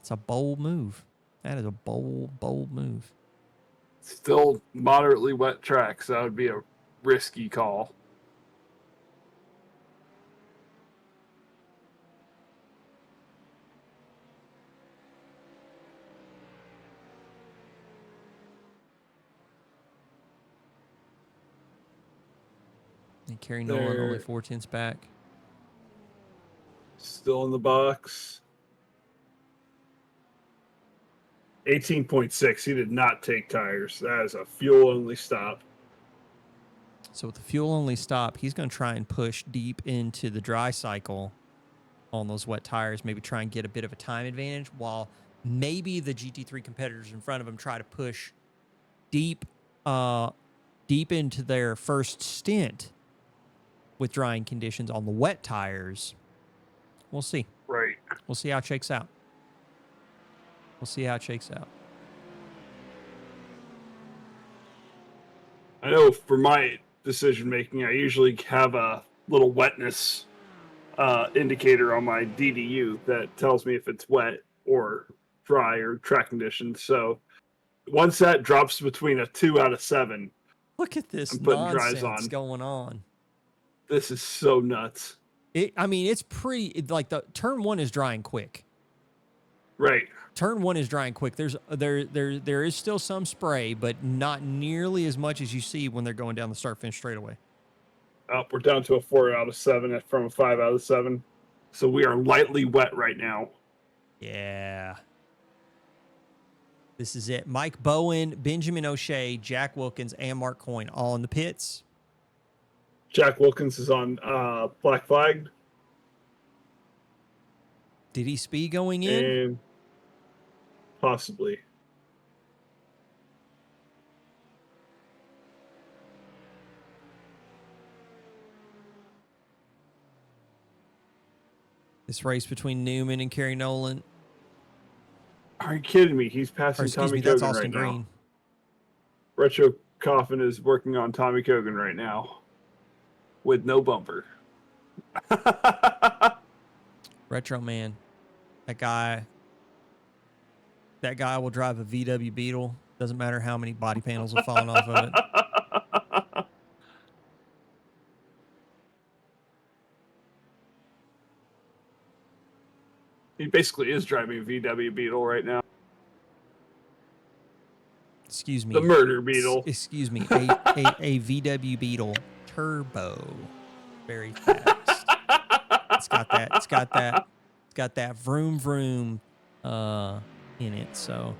It's a bold move. That is a bold move. Still moderately wet track, so that would be a risky call. And Kerry Nolan only 4/10 back. Still in the box. 18.6. He did not take tires. That is a fuel-only stop. So with the fuel-only stop, he's going to try and push deep into the dry cycle on those wet tires, maybe try and get a bit of a time advantage, while maybe the GT3 competitors in front of him try to push deep into their first stint with drying conditions on the wet tires. We'll see. Right. We'll see how it shakes out. I know for my decision making, I usually have a little wetness indicator on my DDU that tells me if it's wet or dry or track conditions. So once that drops between a 2 out of 7, look at this nonsense going on. This is so nuts. It's pretty, like the turn one is drying quick. Right. Turn one is drying quick. There is still some spray, but not nearly as much as you see when they're going down the start-finish straightaway. We're down to a 4 out of 7 from a 5 out of 7. So we are lightly wet right now. Yeah. This is it. Mike Bowen, Benjamin O'Shea, Jack Wilkins, and Mark Coyne all in the pits. Jack Wilkins is on black flag. Did he speed going in? And possibly. This race between Newman and Kerry Nolan. Are you kidding me? He's passing Tommy that's Kogan Austin right Green. now. Retro Coffin is working on Tommy Kogan right now with no bumper. Retro man. That guy will drive a VW Beetle. Doesn't matter how many body panels have fallen off of it. He basically is driving a VW Beetle right now. Excuse me. The murder Beetle. Excuse me. A VW Beetle Turbo. Very fast. It's got that vroom vroom in it. So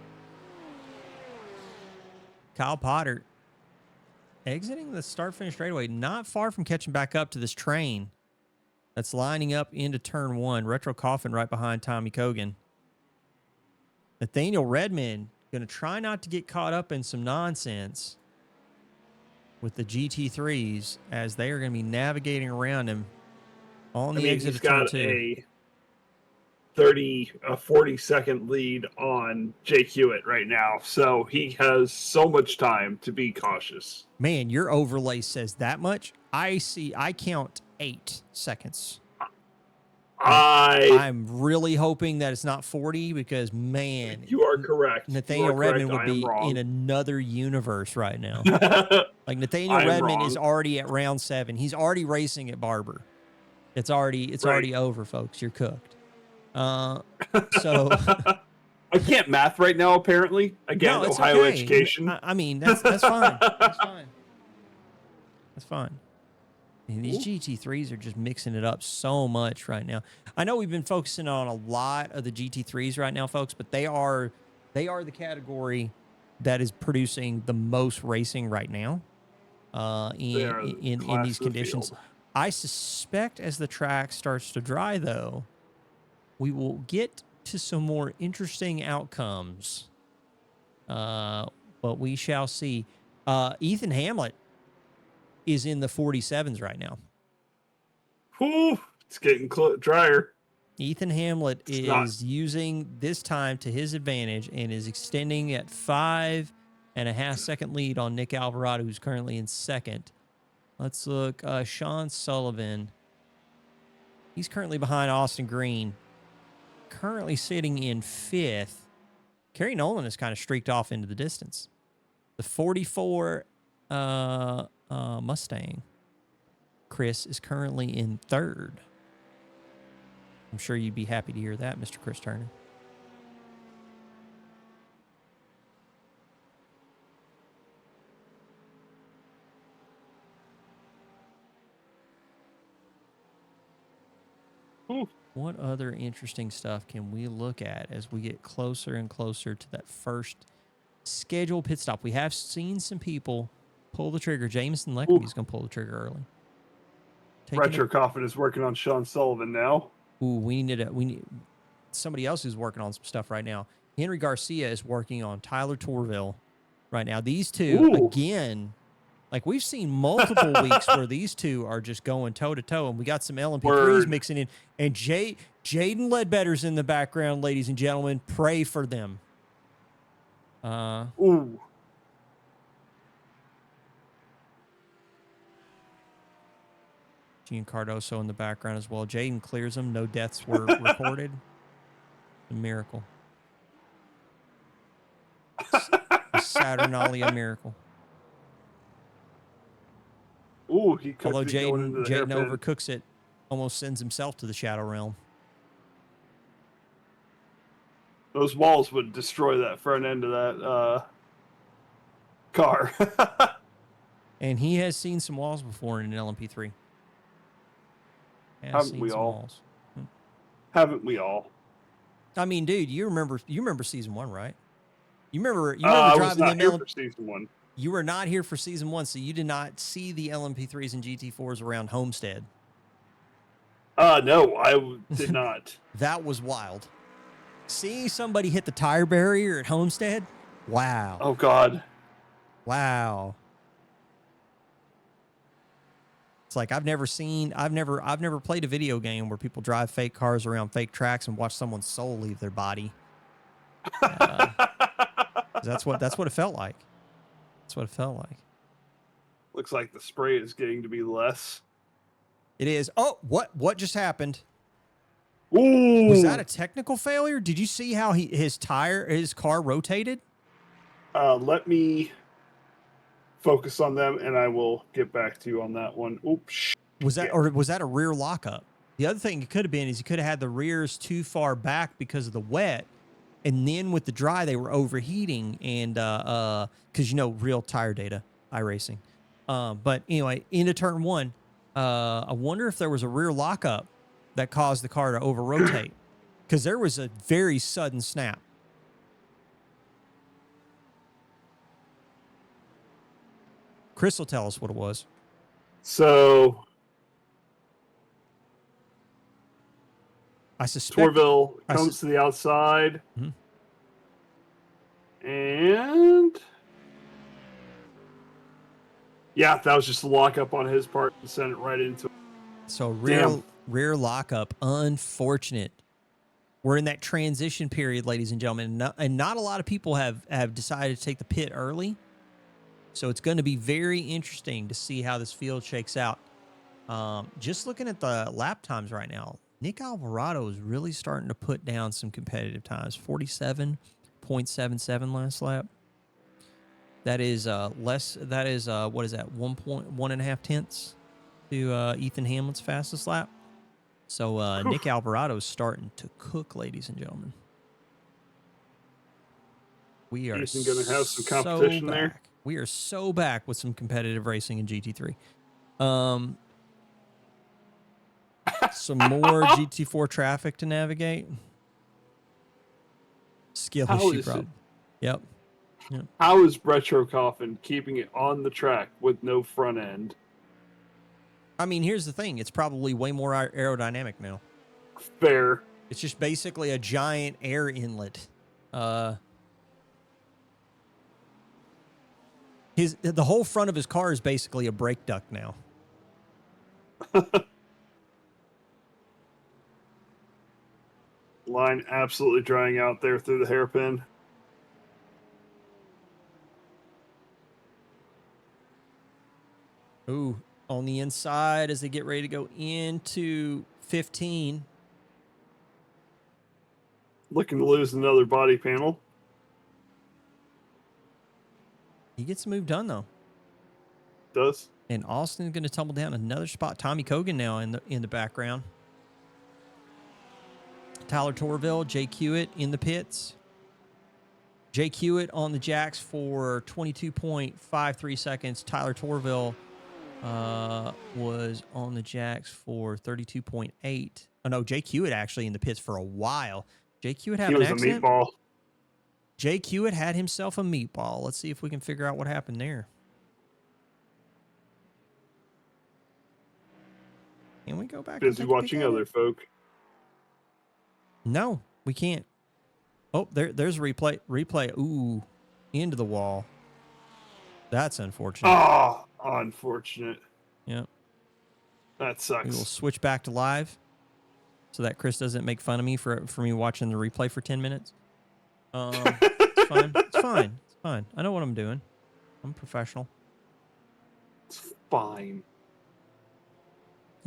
Kyle Potter exiting the start finish straightaway, not far from catching back up to this train that's lining up into turn 1. Retro Coffin right behind Tommy Kogan. Nathaniel Redmond going to try not to get caught up in some nonsense with the GT3s as they are going to be navigating around him on the exit of turn 2. He's got a 40-second lead on Jake Hewitt right now, so he has so much time to be cautious. Man, your overlay says that much. I count 8 seconds. I'm really hoping that it's not 40 because, man, you are correct. Nathaniel Redmond would be in another universe right now. Like Nathaniel Redmond is already at round 7. He's already racing at Barber. It's already over, folks. You're cooked. So I can't math right now. Apparently, again, no, Ohio education. I mean, that's fine. That's fine. That's fine. And these GT3s are just mixing it up so much right now. I know we've been focusing on a lot of the GT3s right now, folks, but they are the category that is producing the most racing right now in these conditions. I suspect as the track starts to dry, though, we will get to some more interesting outcomes. But we shall see. Ethan Hamlet is in the 47s right now. Whew, it's getting drier. Ethan Hamlet is using this time to his advantage and is extending at 5.5 second lead on Nick Alvarado, who's currently in second. Let's look. Sean Sullivan. He's currently behind Austin Green. Currently sitting in 5th. Kerry Nolan has kind of streaked off into the distance. The 44 Mustang. Chris is currently in 3rd. I'm sure you'd be happy to hear that, Mr. Chris Turner. Ooh. What other interesting stuff can we look at as we get closer and closer to that first scheduled pit stop? We have seen some people pull the trigger. Jameson Leckerby's going to pull the trigger early. Retro Coffin is working on Sean Sullivan now. Ooh, we need somebody else who's working on some stuff right now. Henry Garcia is working on Tyler Torville right now. These two, again, like we've seen multiple weeks where these two are just going toe-to-toe, and we got some LMP3s mixing in. And Jaden Ledbetter's in the background, ladies and gentlemen. Pray for them. Gene Cardoso in the background as well. Jaden clears them. No deaths were recorded. A miracle. Saturnalia miracle. Ooh, he could. Although Jaden overcooks it, almost sends himself to the shadow realm. Those walls would destroy that front end of that car. And he has seen some walls before in an LMP3. Haven't we all? Haven't we all? I mean, dude, you remember season 1, right? You remember I driving was not them here for season 1. You were not here for season 1, so you did not see the LMP3s and GT4s around Homestead. No, I did not. That was wild. Seeing somebody hit the tire barrier at Homestead? Wow. Oh God. Wow. It's like I've never played a video game where people drive fake cars around fake tracks and watch someone's soul leave their body. That's what it felt like. That's what it felt like. Looks like the spray is getting to be less. It is. Oh, what just happened? Ooh. Was that a technical failure? Did you see how his car rotated? Let me focus on them, and I will get back to you on that one. Oops. Was that a rear lockup? The other thing it could have been is he could have had the rears too far back because of the wet, and then with the dry they were overheating, and because real tire data, iRacing. But anyway, into turn one, I wonder if there was a rear lockup that caused the car to over rotate, because there was a very sudden snap. Chris will tell us what it was. So I suspect Torville comes to the outside, and yeah, that was just a lockup on his part and sent it right into it. So rear lockup, unfortunate. We're in that transition period, ladies and gentlemen, and not a lot of people have decided to take the pit early. So it's going to be very interesting to see how this field shakes out. Just looking at the lap times right now, Nick Alvarado is really starting to put down some competitive times. 47.77 last lap. That is less. That is what is that? 1.1.5 tenths to Ethan Hamlin's fastest lap. So Nick Alvarado is starting to cook, ladies and gentlemen. We are Ethan going to have some competition there. We are so back with some competitive racing in GT3. Some more GT4 traffic to navigate. Skill issue problem. Yep. How is Retro Coffin keeping it on the track with no front end? I mean, here's the thing. It's probably way more aerodynamic now. Fair. It's just basically a giant air inlet. The whole front of his car is basically a brake duct now. Line absolutely drying out there through the hairpin. Ooh, on the inside as they get ready to go into 15. Looking to lose another body panel. He gets the move done, though. Does. And Austin's going to tumble down another spot. Tommy Cogan now in the background. Tyler Torville, Jay Hewitt in the pits. Jay Hewitt on the jacks for 22.53 seconds. Tyler Torville was on the jacks for 32.8. Oh, no, Jay Hewitt actually in the pits for a while. Jay Hewitt had an accident. A meatball. Jay Hewitt had himself a meatball. Let's see if we can figure out what happened there. Can we go back? Busy watching other folk. No, we can't. Oh, there's a replay. Ooh, into the wall. That's unfortunate. Oh, unfortunate. Yep. That sucks. We will switch back to live so that Chris doesn't make fun of me for me watching the replay for 10 minutes. It's fine. It's fine. It's fine. I know what I'm doing. I'm professional. It's fine.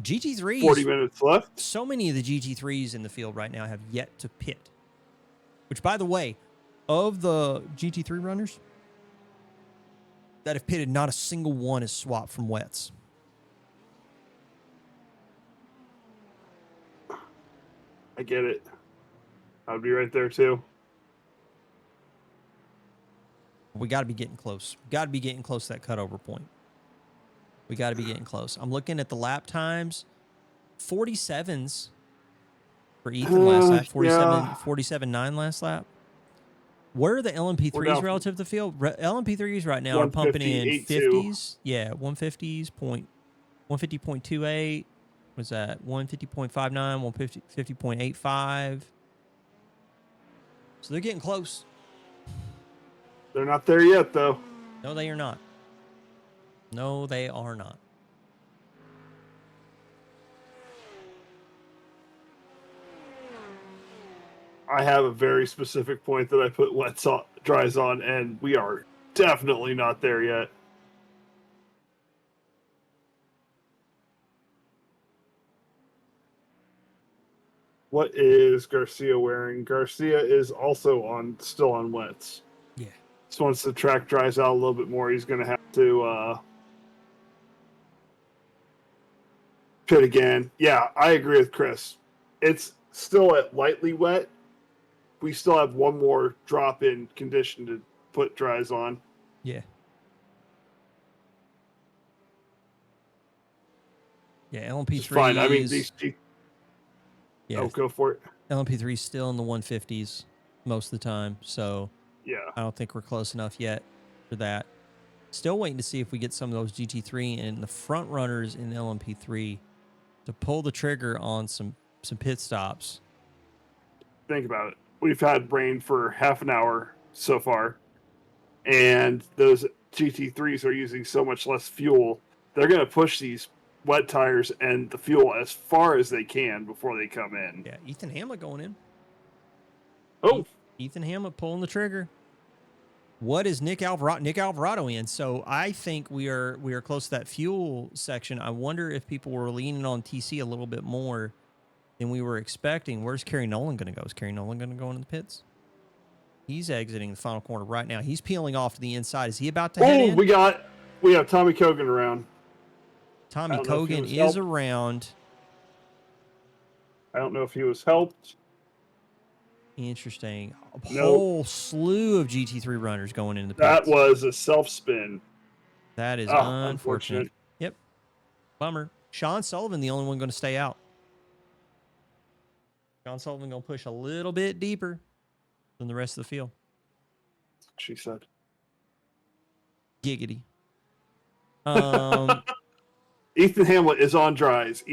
GT3s. 40 minutes left. So many of the GT3s in the field right now have yet to pit. Which, by the way, of the GT3 runners that have pitted, not a single one is swapped from wets. I get it. I'll be right there, too. We got to be getting close. Got to be getting close to that cutover point. We got to be getting close. I'm looking at the lap times. 47s for Ethan last lap. 47.9 last lap. Where are the LMP3s relative to the field? LMP3s right now are pumping in 50s. Yeah, 150.28. What's that? 150.59, 150.85. So they're getting close. They're not there yet, though. No, they are not. No, they are not. I have a very specific point that I put wets on, dries on, and we are definitely not there yet. What is Garcia wearing? Garcia is also still on wets. Yeah. So once the track dries out a little bit more, he's going to have to pit again. Yeah, I agree with Chris. It's still at lightly wet. We still have one more drop in condition to put dries on. Yeah. Yeah, It's fine. I mean, LMP3's yeah, go for it. LMP3's still in the 150s most of the time, so Yeah. I don't think we're close enough yet for that. Still waiting to see if we get some of those GT3 and the front runners in LMP3 to pull the trigger on some pit stops. Think about it. We've had rain for half an hour so far, and those GT3s are using so much less fuel. They're going to push these wet tires and the fuel as far as they can before they come in. Yeah, Ethan Hamlet going in. Oh, Ethan Hamlet pulling the trigger. What is Nick Alvarado in? So I think we are close to that fuel section. I wonder if people were leaning on TC a little bit more than we were expecting. Where's Kerry Nolan going to go? Is Kerry Nolan going to go into the pits? He's exiting the final corner right now. He's peeling off to the inside. Is he about to head in? We have Tommy Kogan around. Tommy Kogan is around. I don't know if he was helped. Interesting. A whole slew of GT3 runners going into the pits. That was a self-spin. That is unfortunate. Yep. Bummer. Sean Sullivan, the only one going to stay out. Sean Sullivan going to push a little bit deeper than the rest of the field. She said. Giggity. Ethan Hamlet is on dries.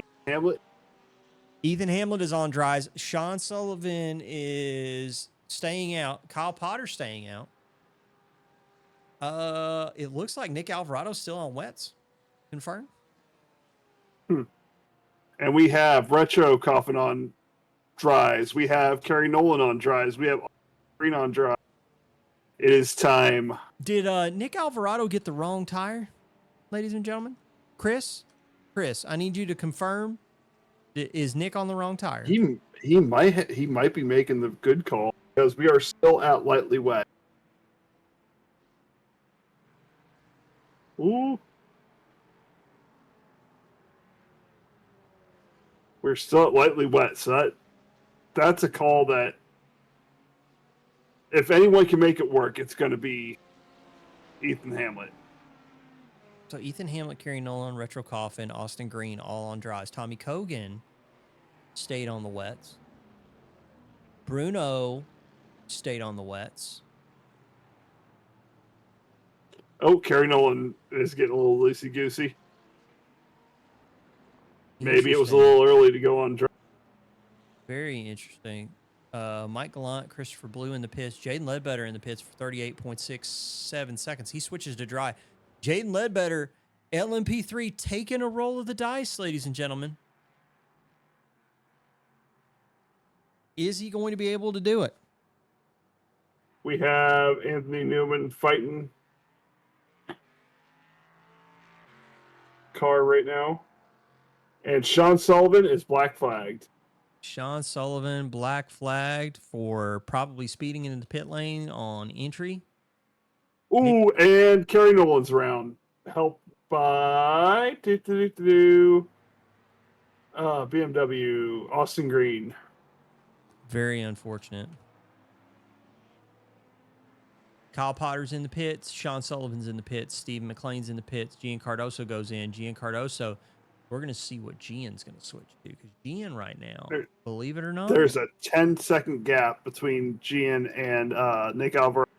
Ethan Hamlet is on dries. Sean Sullivan is staying out. Kyle Potter's staying out. It looks like Nick Alvarado's still on wets. Confirmed. And we have Retro Coffin on dries. We have Kerry Nolan on dries. We have Green on dry. It is time. Did Nick Alvarado get the wrong tire, ladies and gentlemen? Chris, I need you to confirm. Is Nick on the wrong tire? He might be making the good call because we are still at lightly wet. Ooh. We're still at lightly wet, so that's a call that if anyone can make it work, it's going to be Ethan Hamlet. So Ethan Hamlet, Kerry Nolan, Retro Coffin, Austin Green, all on dries. Tommy Kogan stayed on the wets. Bruno stayed on the wets. Oh, Kerry Nolan is getting a little loosey-goosey. Maybe it was a little early to go on dry. Very interesting. Mike Gallant, Christopher Blue in the pits. Jaden Ledbetter in the pits for 38.67 seconds. He switches to dry. Jaden Ledbetter, LMP3, taking a roll of the dice, ladies and gentlemen. Is he going to be able to do it? We have Anthony Newman fighting car right now. And Sean Sullivan is black flagged. Sean Sullivan black flagged for probably speeding into the pit lane on entry. Ooh, and Kerry Nolan's around. Helped by BMW, Austin Green. Very unfortunate. Kyle Potter's in the pits. Sean Sullivan's in the pits. Steve McLean's in the pits. Gian Cardoso goes in. Gian Cardoso, we're going to see what Gian's going to switch to. Because Gian right now, believe it or not, there's a 10-second gap between Gian and Nick Alvarado.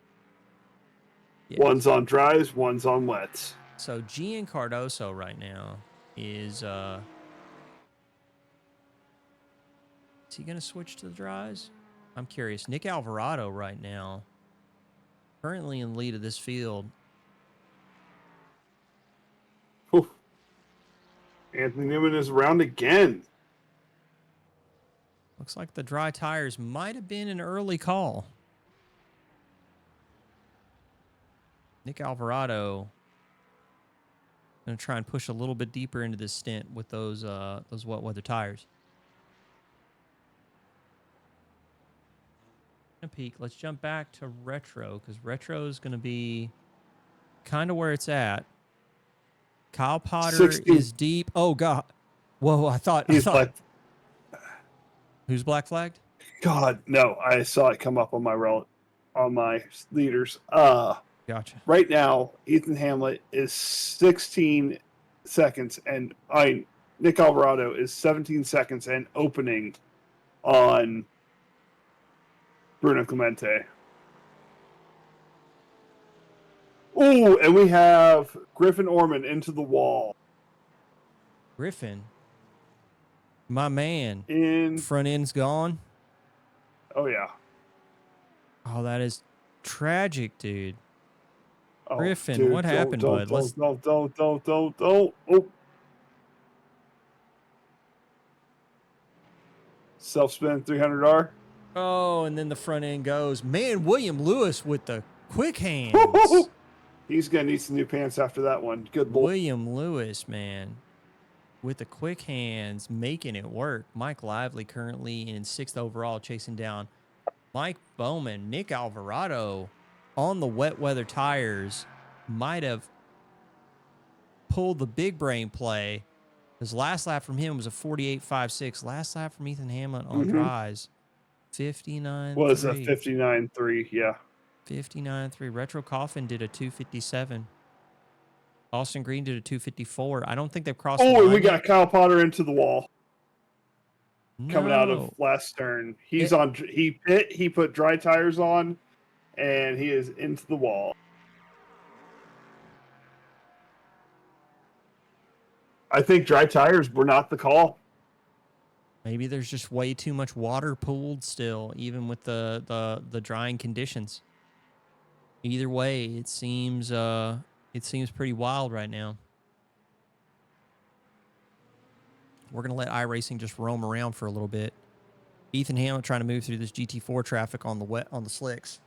Yes. One's on dries, one's on wets. So Gian Cardoso right now is he going to switch to the dries? I'm curious. Nick Alvarado right now, currently in lead of this field. Ooh. Anthony Newman is around again. Looks like the dry tires might have been an early call. Nick Alvarado going to try and push a little bit deeper into this stint with those wet weather tires. A peek. Let's jump back to retro because retro is going to be kind of where it's at. Kyle Potter 16. is deep. Oh God, Whoa, I thought Like, who's black flagged? God, no! I saw it come up on my leaders. Gotcha. Right now, Ethan Hamlet is 16 seconds, and Nick Alvarado is 17 seconds and opening on Bruno Clemente. Oh, and we have Griffin Orman into the wall. Griffin, my man, In front end's gone. oh yeah. Oh, that is tragic, dude. Oh, Griffin, dude, what happened, bud? don't. Oh, self spin 300R. Oh, and then the front end goes. Man, William Lewis with the quick hands. He's gonna need some new pants after that one. Good lord. William Lewis, man, with the quick hands, making it work. Mike Lively currently in 6th overall, chasing down Mike Bowman. Nick Alvarado on the wet weather tires might have pulled the big brain play. His last lap from him was a 48.56. Last lap from Ethan Hamlet on dries, 59.3. Was a 59.3, yeah. 59.3. Retro Coffin did a 257. Austin Green did a 254. I don't think they've crossed the line. Oh, and we yet. got Kyle Potter into the wall. No. Coming out of last turn. He put dry tires on, and he is into the wall. I think dry tires were not the call. Maybe there's just way too much water pooled still, even with the drying conditions. Either way, it seems pretty wild right now. We're gonna let iRacing just roam around for a little bit. Ethan Hamlet trying to move through this GT4 traffic on the slicks.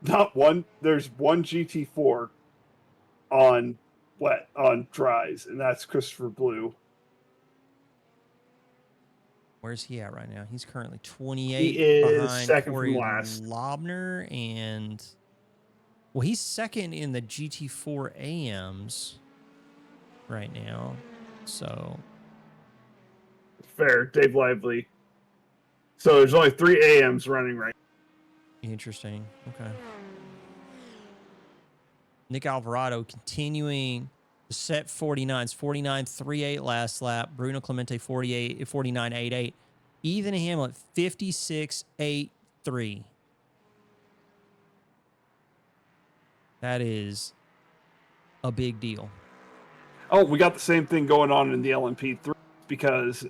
Not one. There's one GT4 on dries, and that's Christopher Blue. Where's he at right now? He's currently 28. He is behind second Corey from last. Lobner, and well, he's second in the GT4 AMs right now. So Fair, Dave Lively. So there's only 3 AMs running right now. interesting. Okay. Nick Alvarado continuing to set 49s. 49.38 last lap. Bruno Clemente 49.88. Ethan Hamlet 56.83. That is a big deal. Oh, we got the same thing going on in the LMP3 because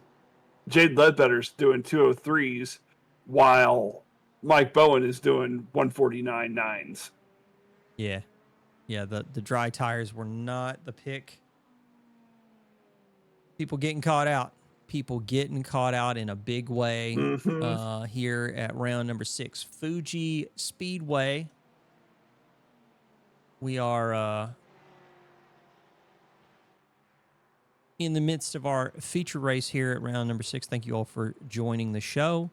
Jade Ledbetter's doing 203s while Mike Bowen is doing 149.9s. Yeah. Yeah, the dry tires were not the pick. People getting caught out. People getting caught out in a big way here at round number 6. Fuji Speedway. We are in the midst of our feature race here at round number 6. Thank you all for joining the show.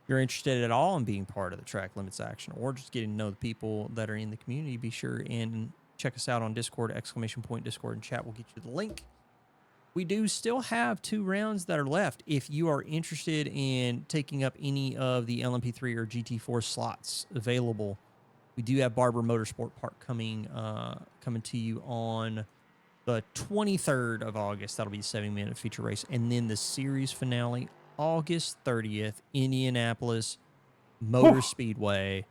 If you're interested at all in being part of the Track Limits action or just getting to know the people that are in the community, be sure and check us out on Discord, !Discord, and chat will get you the link. We do still have 2 rounds that are left. If you are interested in taking up any of the LMP3 or GT4 slots available, we do have Barber Motorsport Park coming to you on the 23rd of August. That'll be a 70-minute feature race. And then the series finale, August 30th, Indianapolis Motor Speedway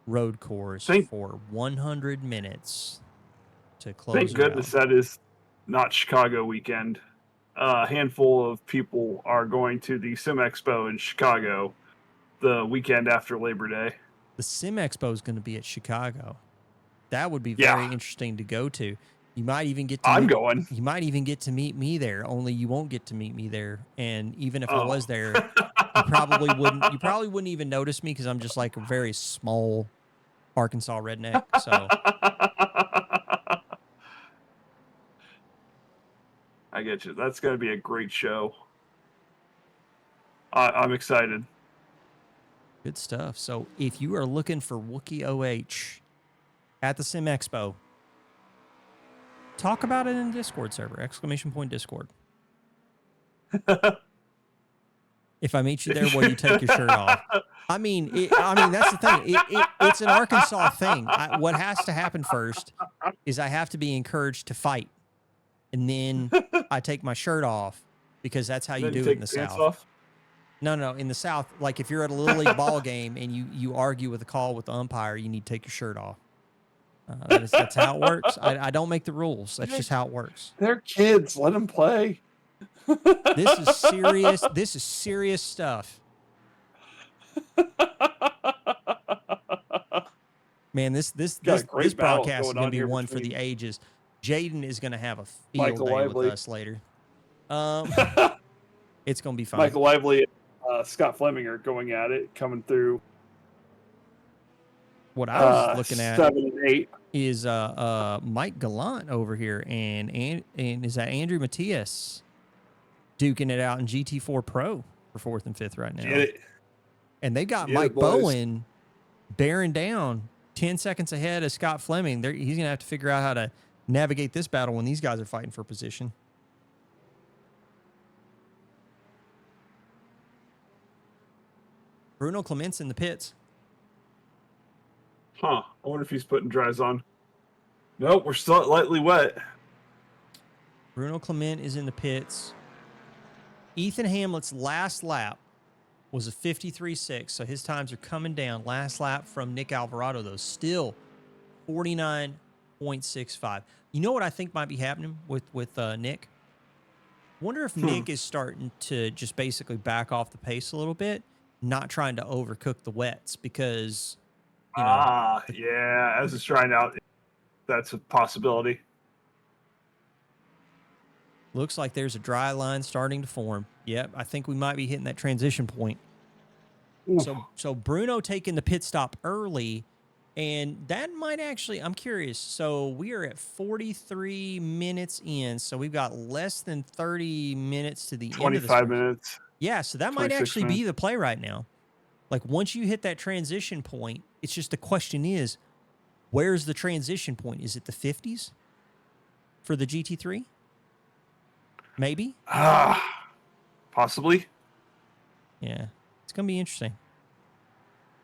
road course for 100 minutes to close. Thank goodness that is not Chicago weekend. A handful of people are going to the Sim Expo in Chicago the weekend after Labor Day. The Sim Expo is going to be at Chicago. That would be very interesting to go to. You might even get to You might even get to meet me there, only you won't get to meet me there. And even if I was there, you probably wouldn't even notice me because I'm just like a very small Arkansas redneck. So I get you. That's going to be a great show. I'm excited. Good stuff. So if you are looking for Wookiee OH at the Sim Expo, Talk about it in the Discord server, !Discord. If I meet you there, will you take your shirt off? I mean, that's the thing. It's an Arkansas thing. What has to happen first is I have to be encouraged to fight, and then I take my shirt off because that's how you do it in the South. Off? No. In the South, like if you're at a Little League ball game and you argue with a call with the umpire, you need to take your shirt off. That's how it works. I don't make the rules. That's just how it works. They're kids. Let them play. This is serious. This is serious stuff. Man, this broadcast is going to be one for the ages. Jaden is going to have a field day with us later. It's going to be fun. Michael Lively and Scott Fleming are going at it, coming through. What I was looking at 7 and 8 is Mike Gallant over here, and is that Andrew Matias duking it out in GT4 Pro for 4th and 5th right now. And they got Mike Bowen bearing down 10 seconds ahead of Scott Fleming. He's going to have to figure out how to navigate this battle when these guys are fighting for position. Bruno Clement's in the pits. Huh. I wonder if he's putting dries on. Nope, we're still lightly wet. Bruno Clement is in the pits. Ethan Hamlet's last lap was a 53.6, so his times are coming down. Last lap from Nick Alvarado, though, still 49.65. You know what I think might be happening with Nick? Wonder if Nick is starting to just basically back off the pace a little bit, not trying to overcook the wets, because as it's trying out, that's a possibility. Looks like there's a dry line starting to form. Yep, I think we might be hitting that transition point. So Bruno taking the pit stop early, and that might actually, I'm curious. So we are at 43 minutes in, so we've got less than 30 minutes to the end of the 25 minutes. Yeah, so that might actually be the play right now. Like, once you hit that transition point, it's just the question is, where's the transition point? Is it the 50s for the GT3? Maybe? Possibly. Yeah. It's going to be interesting.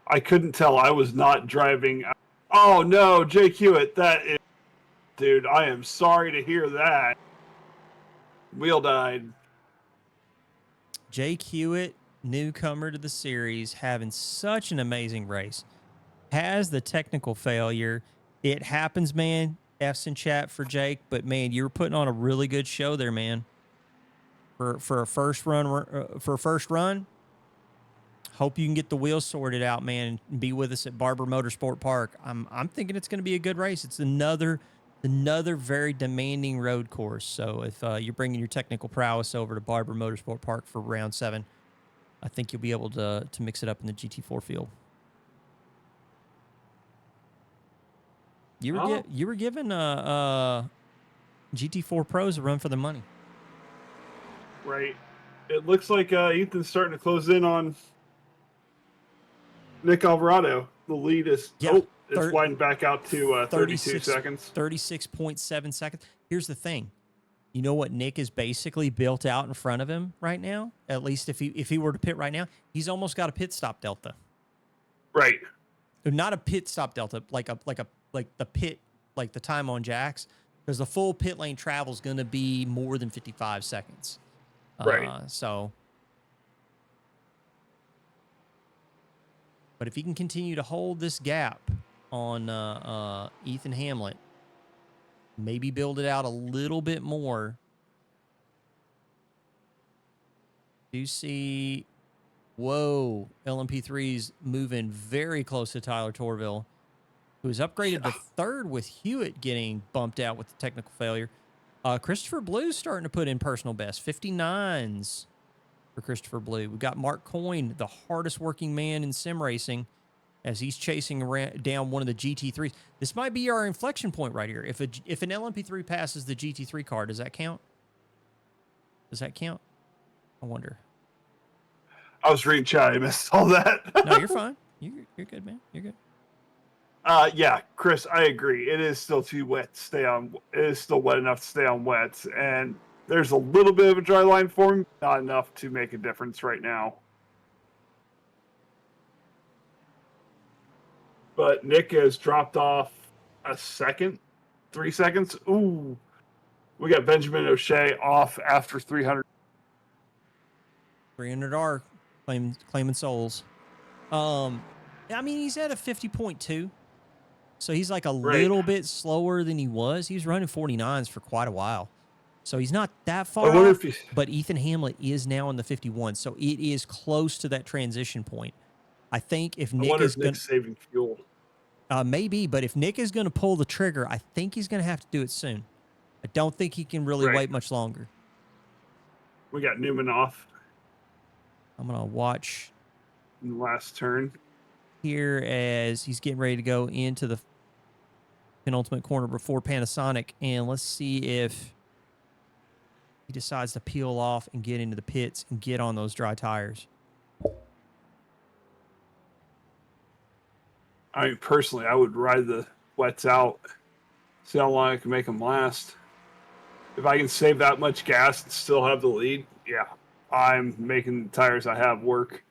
I couldn't tell. I was not driving. Oh, no, Jake Hewitt. Dude, I am sorry to hear that. Wheel died. Jake Hewitt, newcomer to the series, having such an amazing race. Has the technical failure. It happens, man. F's in chat for Jake, but man, you were putting on a really good show there, man. For a first run, hope you can get the wheels sorted out, man, and be with us at Barber Motorsport Park. I'm thinking it's going to be a good race. It's another very demanding road course. So if you're bringing your technical prowess over to Barber Motorsport Park for round 7, I think you'll be able to mix it up in the GT4 field. You were giving GT4 Pros a run for the money. Right. It looks like Ethan's starting to close in on Nick Alvarado. The lead is it's widened back out to 32 seconds. 36.7 seconds. Here's the thing. You know what Nick is basically built out in front of him right now? At least if he were to pit right now, he's almost got a pit stop delta. Right. Not a pit stop delta, like the pit, like the time on jacks, because the full pit lane travel is going to be more than 55 seconds. Right. But if he can continue to hold this gap on Ethan Hamlet, maybe build it out a little bit more. Do you see? Whoa, LMP3's moving very close to Tyler Torville, who was upgraded to 3rd with Hewitt getting bumped out with the technical failure. Christopher Blue's starting to put in personal best, 59s for Christopher Blue. We've got Mark Coyne, the hardest working man in sim racing, as he's chasing down one of the GT3s. This might be our inflection point right here. If an LMP3 passes the GT3 car, does that count? Does that count? I wonder. I was reading chat. I missed all that. No, you're fine. You're good, man. You're good. Yeah, Chris, I agree. It is still too wet to stay on. It is still wet enough to stay on wets, and there's a little bit of a dry line form, not enough to make a difference right now. But Nick has dropped off a second, 3 seconds. Ooh, we got Benjamin O'Shea off after 300. 300R claiming souls. I mean, he's at a 50.2. So he's like a little bit slower than he was. He was running 49s for quite a while. So he's not that far off, but Ethan Hamlet is now in the 51. So it is close to that transition point. I think if Nick is going to saving fuel. Maybe, but if Nick is going to pull the trigger, I think he's going to have to do it soon. I don't think he can really wait much longer. We got Newman off. I'm going to watch in the last turn here as he's getting ready to go into the penultimate corner before Panasonic, and let's see if he decides to peel off and get into the pits and get on those dry tires. I mean, personally, I would ride the wets out, see how long I can make them last. If I can save that much gas and still have the lead, yeah, I'm making the tires I have work.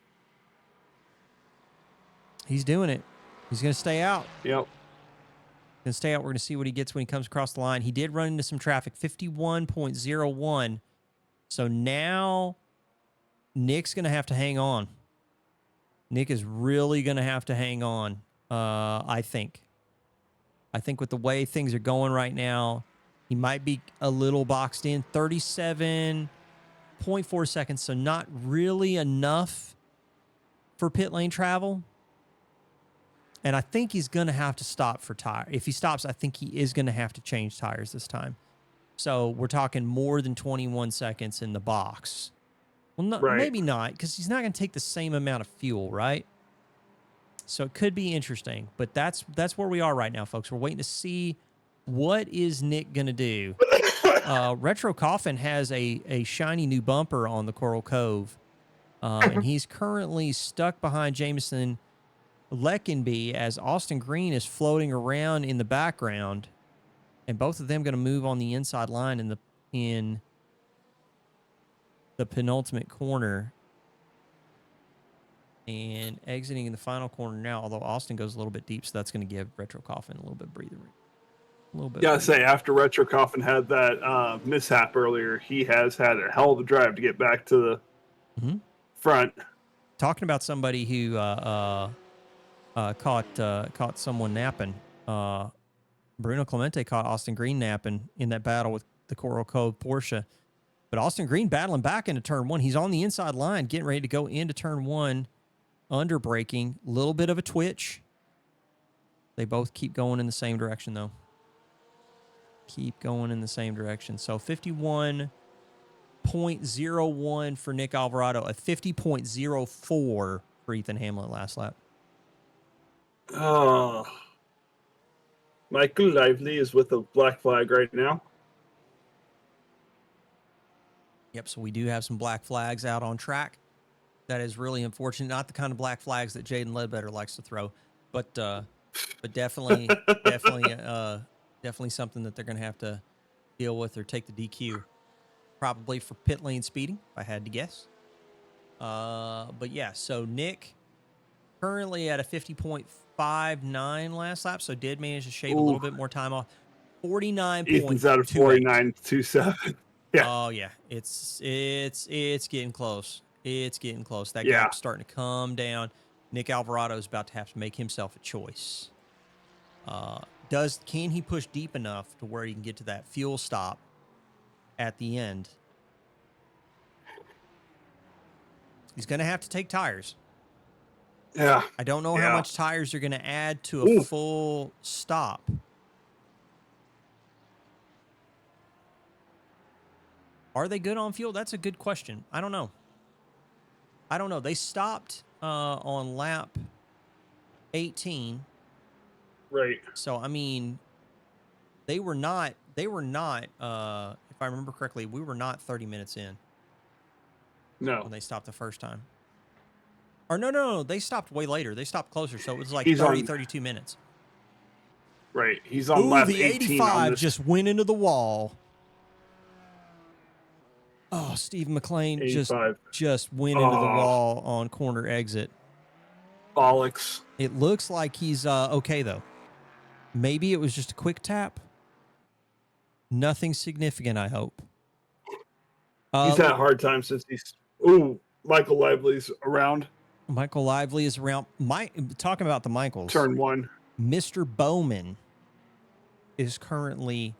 He's doing it. He's going to stay out. Yep. Going to stay out. We're going to see what he gets when he comes across the line. He did run into some traffic, 51.01. So now Nick's going to have to hang on. Nick is really going to have to hang on, I think. I think with the way things are going right now, he might be a little boxed in. 37.4 seconds, so not really enough for pit lane travel. And I think he's going to have to stop for tire. If he stops, I think he is going to have to change tires this time. So we're talking more than 21 seconds in the box. Well, maybe not, because he's not going to take the same amount of fuel, right? So it could be interesting. But that's where we are right now, folks. We're waiting to see what is Nick going to do. Retro Coffin has a shiny new bumper on the Coral Cove. And he's currently stuck behind Jameson Leckenby as Austin Green is floating around in the background, and both of them going to move on the inside line in the penultimate corner and exiting in the final corner now, although Austin goes a little bit deep, so that's going to give Retro Coffin a little bit breathing room. Yeah, say after Retro Coffin had that mishap earlier, he has had a hell of a drive to get back to the front. Talking about somebody who caught someone napping. Bruno Clemente caught Austin Green napping in that battle with the Coral Cove Porsche. But Austin Green battling back into turn one. He's on the inside line, getting ready to go into turn one, under braking. Little bit of a twitch. They both keep going in the same direction, though. Keep going in the same direction. So 51.01 for Nick Alvarado, a 50.04 for Ethan Hamlet last lap. Oh, Michael Lively is with a black flag right now. Yep, so we do have some black flags out on track. That is really unfortunate. Not the kind of black flags that Jaden Ledbetter likes to throw, but definitely something that they're going to have to deal with or take the DQ. Probably for pit lane speeding, if I had to guess. But yeah, so Nick currently at a 50.59 last lap, so did manage to shave a little bit more time off. 49. Ethan's out of 49.27. Yeah. Oh yeah, it's getting close. It's getting close. That gap's starting to come down. Nick Alvarado is about to have to make himself a choice. Can he push deep enough to where he can get to that fuel stop at the end? He's going to have to take tires. Yeah. I don't know how much tires you're going to add to a full stop. Are they good on fuel? That's a good question. I don't know. They stopped on lap 18. Right. So, I mean, they were not, if I remember correctly, we were not 30 minutes in. No. When they stopped the first time. Or no, they stopped way later. They stopped closer, so it was like 32 minutes. Right. He's on Ooh, lap the 18 on 85 this. just went into the wall. Oh, Steve McLean 85. just went into the wall on corner exit. Bollocks. It looks like he's okay, though. Maybe it was just a quick tap. Nothing significant, I hope. He's had a hard time since he's... Ooh, Michael Lively's around. Michael Lively is around. Talking about the Michaels. Turn 1. Mr. Bowman is currently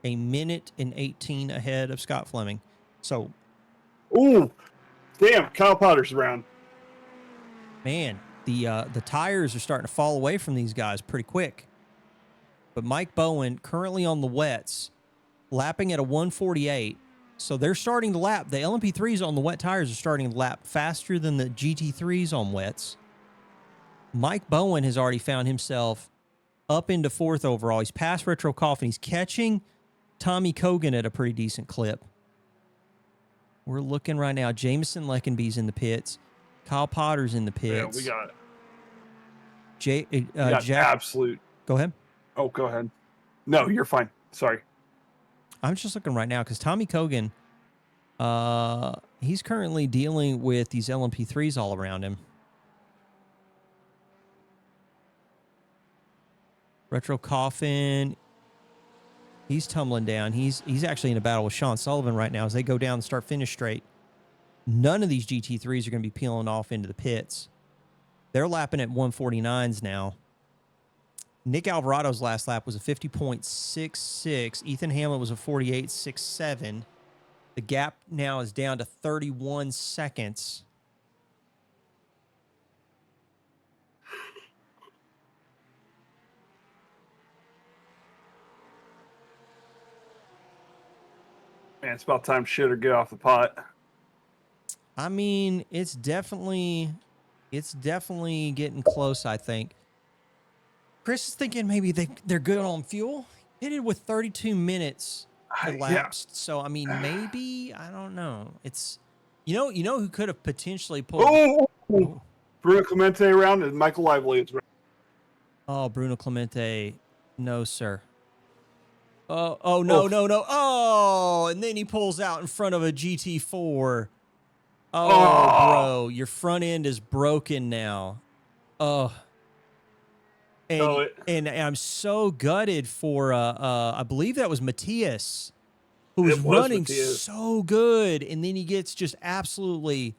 a minute and 18 ahead of Scott Fleming. So, ooh, damn, Kyle Potter's around. Man, the tires are starting to fall away from these guys pretty quick. But Mike Bowen currently on the wets, lapping at a 148. So they're starting to lap. The LMP3s on the wet tires are starting to lap faster than the GT3s on wets. Mike Bowen has already found himself up into 4th overall. He's past Retro Coffin. He's catching Tommy Cogan at a pretty decent clip. We're looking right now. Jameson Leckenby's in the pits. Kyle Potter's in the pits. Yeah, we got Jack. Absolute. Go ahead. Oh, go ahead. No, you're fine. Sorry. I'm just looking right now because Tommy Cogan, he's currently dealing with these LMP3s all around him. Retro Coffin, he's tumbling down. He's actually in a battle with Sean Sullivan right now as they go down the start-finish straight. None of these GT3s are going to be peeling off into the pits. They're lapping at 149s now. Nick Alvarado's last lap was a 50.66. Ethan Hamlin was a 48.67. The gap now is down to 31 seconds. Man, it's about time shit or get off the pot. I mean, it's definitely getting close, I think. Chris is thinking maybe they're good on fuel. Pitted with 32 minutes elapsed. Yeah. So, I mean, maybe, I don't know. It's, you know who could have potentially pulled. Oh. Bruno Clemente around and Michael Lively is around. Oh, Bruno Clemente. No, sir. Oh, no. Oh, and then he pulls out in front of a GT4. Oh, bro, your front end is broken now. Oh. And I'm so gutted for, I believe that was Matthias, who was running so good. And then he gets just absolutely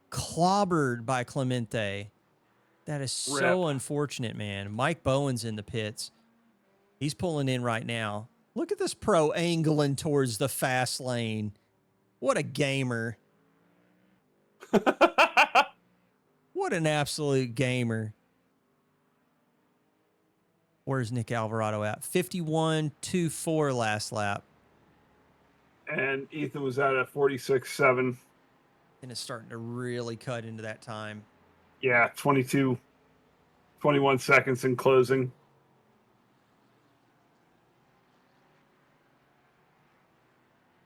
clobbered by Clemente. That is so unfortunate, man. Mike Bowen's in the pits. He's pulling in right now. Look at this pro angling towards the fast lane. What a gamer. What an absolute gamer. Where's Nick Alvarado at? 51.24 last lap. And Ethan was at a 46.7. And it's starting to really cut into that time. Yeah, 21 seconds in closing.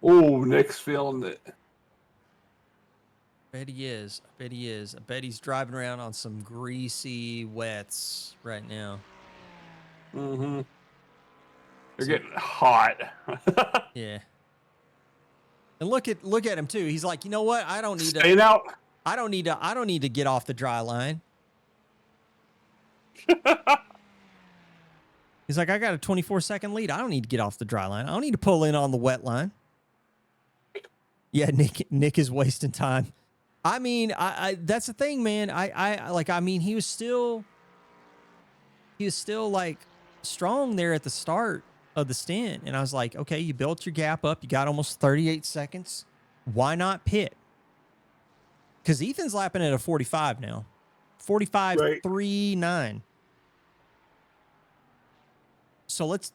Oh, Nick's feeling it. I bet he is. I bet he's driving around on some greasy wets right now. Mm-hmm. They're getting hot. Yeah. And look at him too. He's like, you know what? I don't need to. Staying out. I don't need to get off the dry line. He's like, I got a 24-second lead. I don't need to get off the dry line. I don't need to pull in on the wet line. Yeah, Nick is wasting time. I mean, I that's the thing, man. I mean, he was still like strong there at the start of the stint. And I was like, okay, you built your gap up. You got almost 38 seconds. Why not pit? Because Ethan's lapping at a 45 now. 45.39. So let's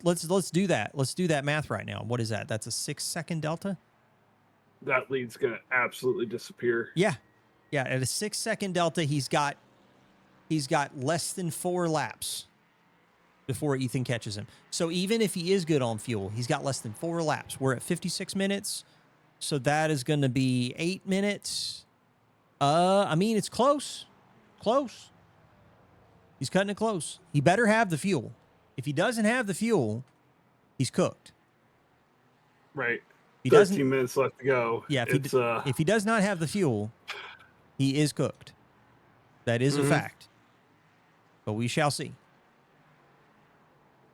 do that. Let's do that math right now. What is that? That's a 6-second delta? That lead's going to absolutely disappear. Yeah. Yeah, at a 6-second delta, he's got less than 4 laps before Ethan catches him. So even if he is good on fuel, he's got less than 4 laps. We're at 56 minutes. So that is going to be 8 minutes. I mean, it's close. Close. He's cutting it close. He better have the fuel. If he doesn't have the fuel, he's cooked. Right. He 13 minutes left to go. Yeah, If if he does not have the fuel, he is cooked. That is a fact. But we shall see.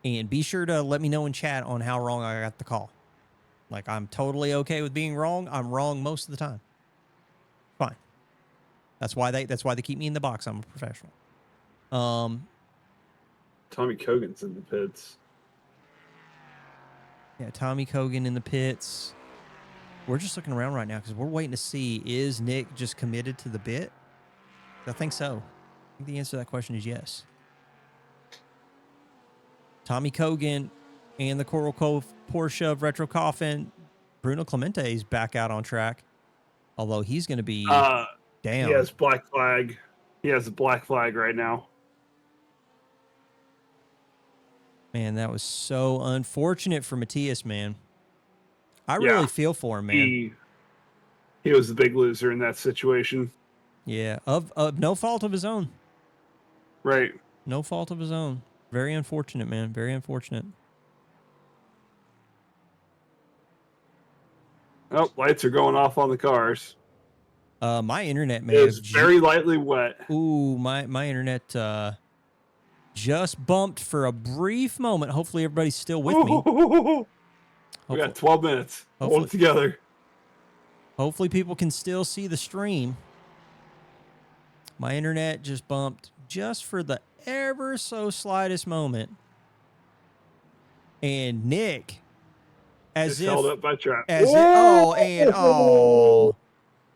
And be sure to let me know in chat on how wrong I got the call. Like, I'm totally okay with being wrong. I'm wrong most of the time. Fine. That's why they keep me in the box. I'm a professional. Tommy Kogan's in the pits. Yeah, Tommy Kogan in the pits. We're just looking around right now because we're waiting to see, is Nick just committed to the bit? I think so. I think the answer to that question is yes. Tommy Kogan and the Coral Cove Porsche of Retro Coffin. Bruno Clemente is back out on track. Although he's going to be down. He has black flag. He has a black flag right now. Man, that was so unfortunate for Matthias, man. I really feel for him, man. He was the big loser in that situation. Yeah, of no fault of his own. Right. No fault of his own. Very unfortunate, man. Very unfortunate. Oh, lights are going off on the cars. My internet may is have very lightly wet. Ooh, my internet just bumped for a brief moment. Hopefully everybody's still with me. We got 12 minutes. Hold it together. Hopefully people can still see the stream. My internet just bumped just for the ever so slightest moment. And Nick, as if held up by trap. Now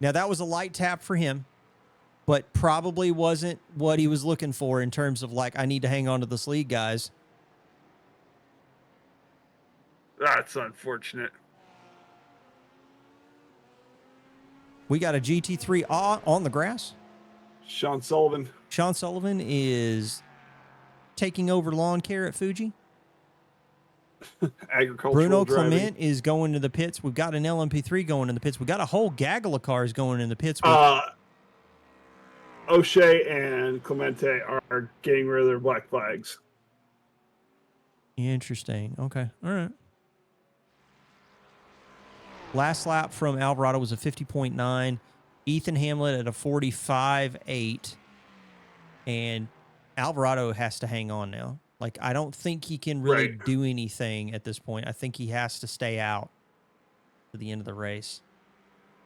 that was a light tap for him, but probably wasn't what he was looking for in terms of like, I need to hang on to this lead, guys. That's unfortunate. We got a GT3 on the grass. Sean Sullivan. Sean Sullivan is taking over lawn care at Fuji. Agricultural Bruno driving. Clement is going to the pits. We've got an LMP3 going in the pits. We got a whole gaggle of cars going in the pits. O'Shea and Clemente are getting rid of their black flags. Interesting. Okay. All right. Last lap from Alvarado was a 50.9. Ethan Hamlet at a 45.8. And Alvarado has to hang on now. Like, I don't think he can really do anything at this point. I think he has to stay out to the end of the race.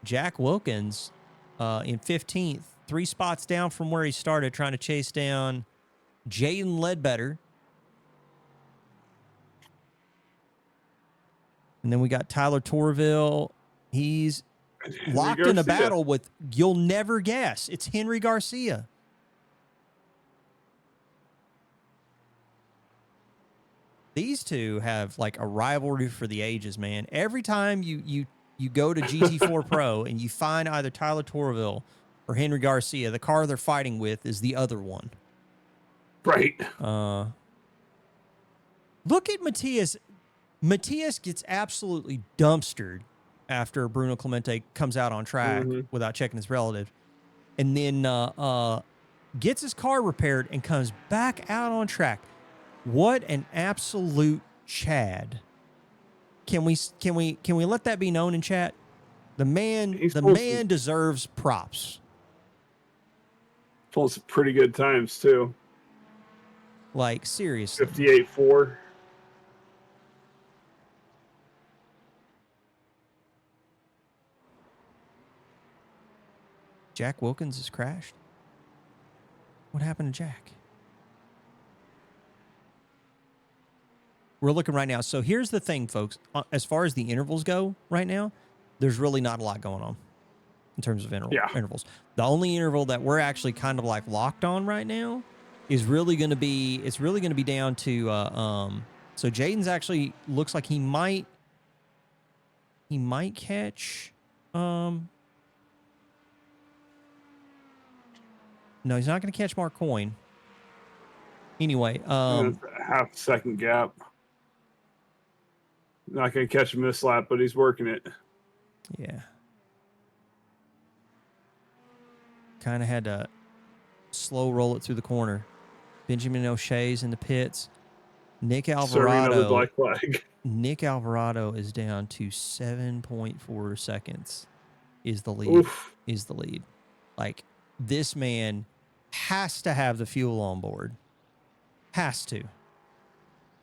Jack Wilkins in 15th, 3 spots down from where he started, trying to chase down Jaden Ledbetter. And then we got Tyler Torville. He's locked in a battle with, you'll never guess, it's Henry Garcia. These two have like a rivalry for the ages, man. Every time you go to GT4 Pro and you find either Tyler Torville or Henry Garcia, the car they're fighting with is the other one. Right. Look at Matthias. Matthias gets absolutely dumpstered after Bruno Clemente comes out on track without checking his relative. And then gets his car repaired and comes back out on track. What an absolute Chad. Can we let that be known in chat? The man deserves props. Pulls some pretty good times too. Like, seriously. 58.4. Jack Wilkins has crashed. What happened to Jack? We're looking right now. So here's the thing, folks. As far as the intervals go right now, there's really not a lot going on in terms of intervals. The only interval that we're actually kind of like locked on right now is really going to be, it's really going to be down to, so Jaden's actually looks like he might catch, no, he's not going to catch Mark Coyne. Anyway, half second gap. Not going to catch him this lap, but he's working it. Yeah. Kind of had to slow roll it through the corner. Benjamin O'Shea's in the pits. Nick Serving another Alvarado. black flag. Nick Alvarado is down to 7.4 seconds. Is the lead? Oof. Is the lead? Like, this man has to have the fuel on board. Has to.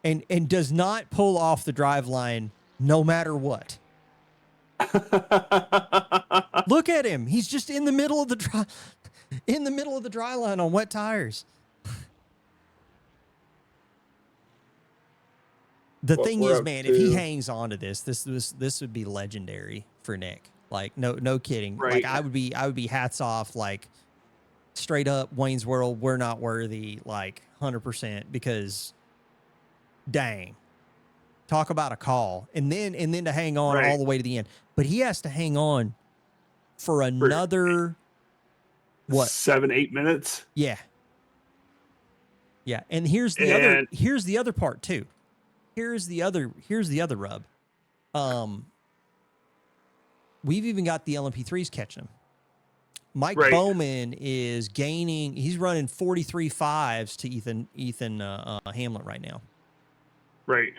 And does not pull off the drive line no matter what. Look at him. He's just in the middle of the dry line on wet tires. The thing is, man, if he hangs on to this would be legendary for Nick. Like, no kidding. Right. Like, I would be hats off, like, straight up Wayne's World, we're not worthy, like 100%, because dang. Talk about a call. And then to hang on all the way to the end. But he has to hang on for another 7-8 minutes. Yeah. Yeah. And here's the other part too. Here's the other rub. We've even got the LMP3s catching him. Mike Bowman is gaining. He's running 43.5s to Ethan Hamlet right now. Right.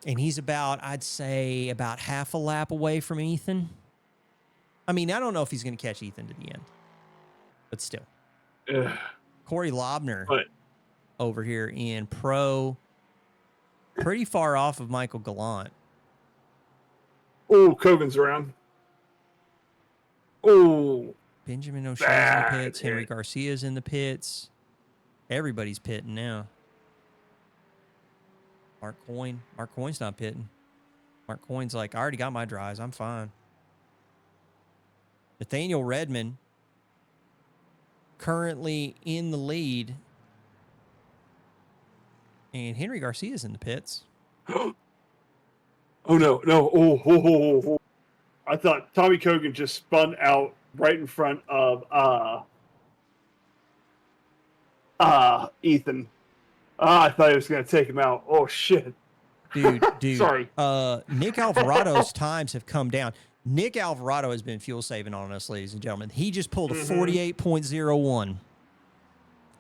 And he's I'd say about half a lap away from Ethan. I mean, I don't know if he's going to catch Ethan to the end, but still. Corey Lobner over here in pro, pretty far off of Michael Gallant. Oh, Kogan's around. Oh. Benjamin O'Shea's in the pits. Henry Garcia's in the pits. Everybody's pitting now. Mark Coyne's not pitting. Mark Coyne's like, I already got my dries. I'm fine. Nathaniel Redmond currently in the lead. And Henry Garcia's in the pits. Oh, no. Oh. I thought Tommy Kogan just spun out right in front of Ethan. I thought he was going to take him out. Oh, shit. Dude. Sorry. Nick Alvarado's times have come down. Nick Alvarado has been fuel saving on us, ladies and gentlemen. He just pulled a 48.01.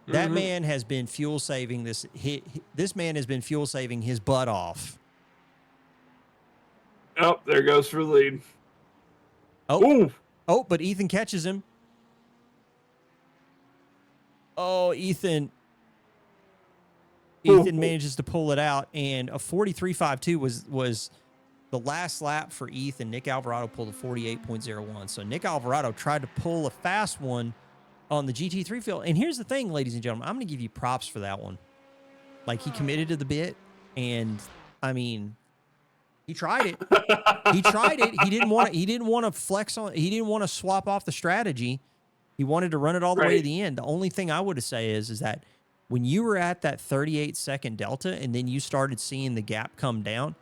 That man has been fuel saving this man has been fuel saving his butt off. Oh, there goes for the lead. Oh, but Ethan catches him. Oh, Ethan manages to pull it out, and a 43.52 was the last lap for Ethan. Nick Alvarado pulled a 48.01. So Nick Alvarado tried to pull a fast one on the GT3 field. And here's the thing, ladies and gentlemen, I'm going to give you props for that one. Like, he committed to the bit, and I mean, he tried it. He tried it. He didn't want to flex on. He didn't want to swap off the strategy. He wanted to run it all the way to the end. The only thing I would say is that when you were at that 38-second delta and then you started seeing the gap come down,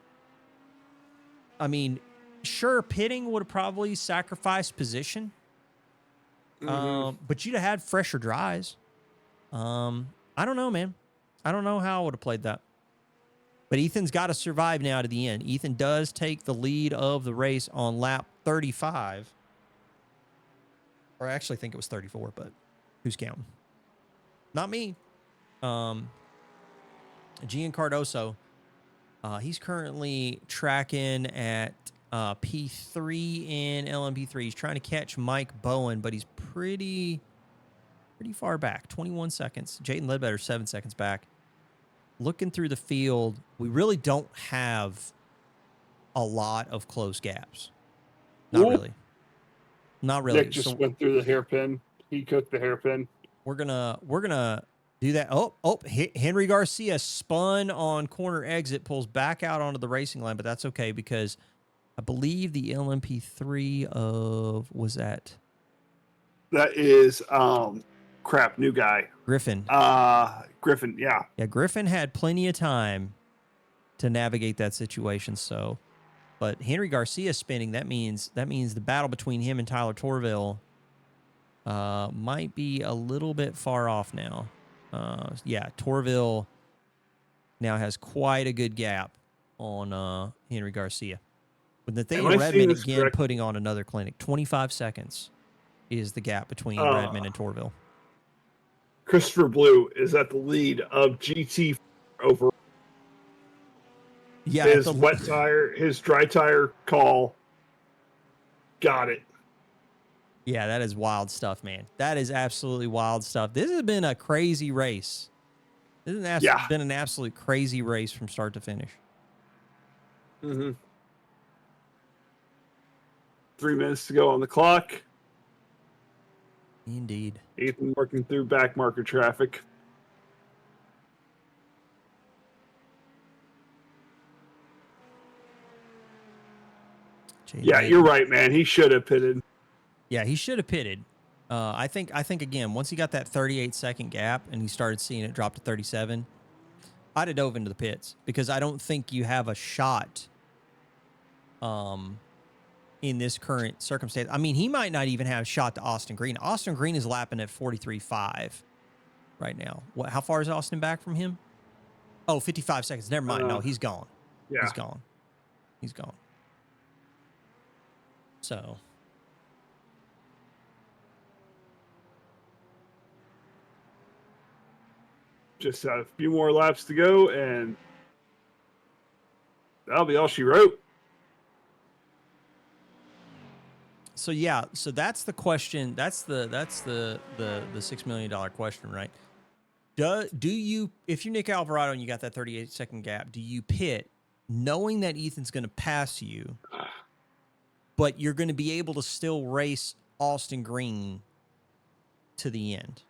I mean, sure, pitting would have probably sacrificed position, but you'd have had fresher dries. I don't know, man. I don't know how I would have played that. But Ethan's got to survive now to the end. Ethan does take the lead of the race on lap 35. Or I actually think it was 34, but who's counting? Not me. Gian Cardoso, he's currently tracking at P3 in LMP3. He's trying to catch Mike Bowen, but he's pretty far back, 21 seconds. Jayden Ledbetter, 7 seconds back. Looking through the field, we really don't have a lot of close gaps. Not really. Nick just went through the hairpin. He cooked the hairpin. We're gonna do that. Henry Garcia spun on corner exit, pulls back out onto the racing line, but that's okay because I believe the LMP3 was that. That is new guy. Griffin. Griffin, yeah. Yeah, Griffin had plenty of time to navigate that situation, so but Henry Garcia spinning, that means the battle between him and Tyler Torville might be a little bit far off now. Yeah, Torville now has quite a good gap on Henry Garcia. With Nathaniel Redmond again putting on another clinic. 25 seconds is the gap between Redmond and Torville. Christopher Blue is at the lead of GT overall. Yeah, His wet tire, his dry tire call. Got it. yeah, that is wild stuff, man. That is absolutely wild stuff. This has been a crazy race. This has been an absolute crazy race from start to finish. 3 minutes to go on the clock. Indeed. Ethan working through back marker traffic. Yeah, you're right, man. He should have pitted. Yeah, he should have pitted. I think again, once he got that 38-second gap and he started seeing it drop to 37, I'd have dove into the pits because I don't think you have a shot in this current circumstance. I mean, he might not even have a shot to Austin Green. Austin Green is lapping at 43.5 right now. How far is Austin back from him? Oh, 55 seconds. Never mind. No, he's gone. Yeah. He's gone. He's gone. So... just a few more laps to go, and that'll be all she wrote. So yeah, so that's the question. That's the $6 million question, right? Do you, if you're Nick Alvarado and you got that 38-second gap, do you pit knowing that Ethan's going to pass you, but you're going to be able to still race Austin Green to the end?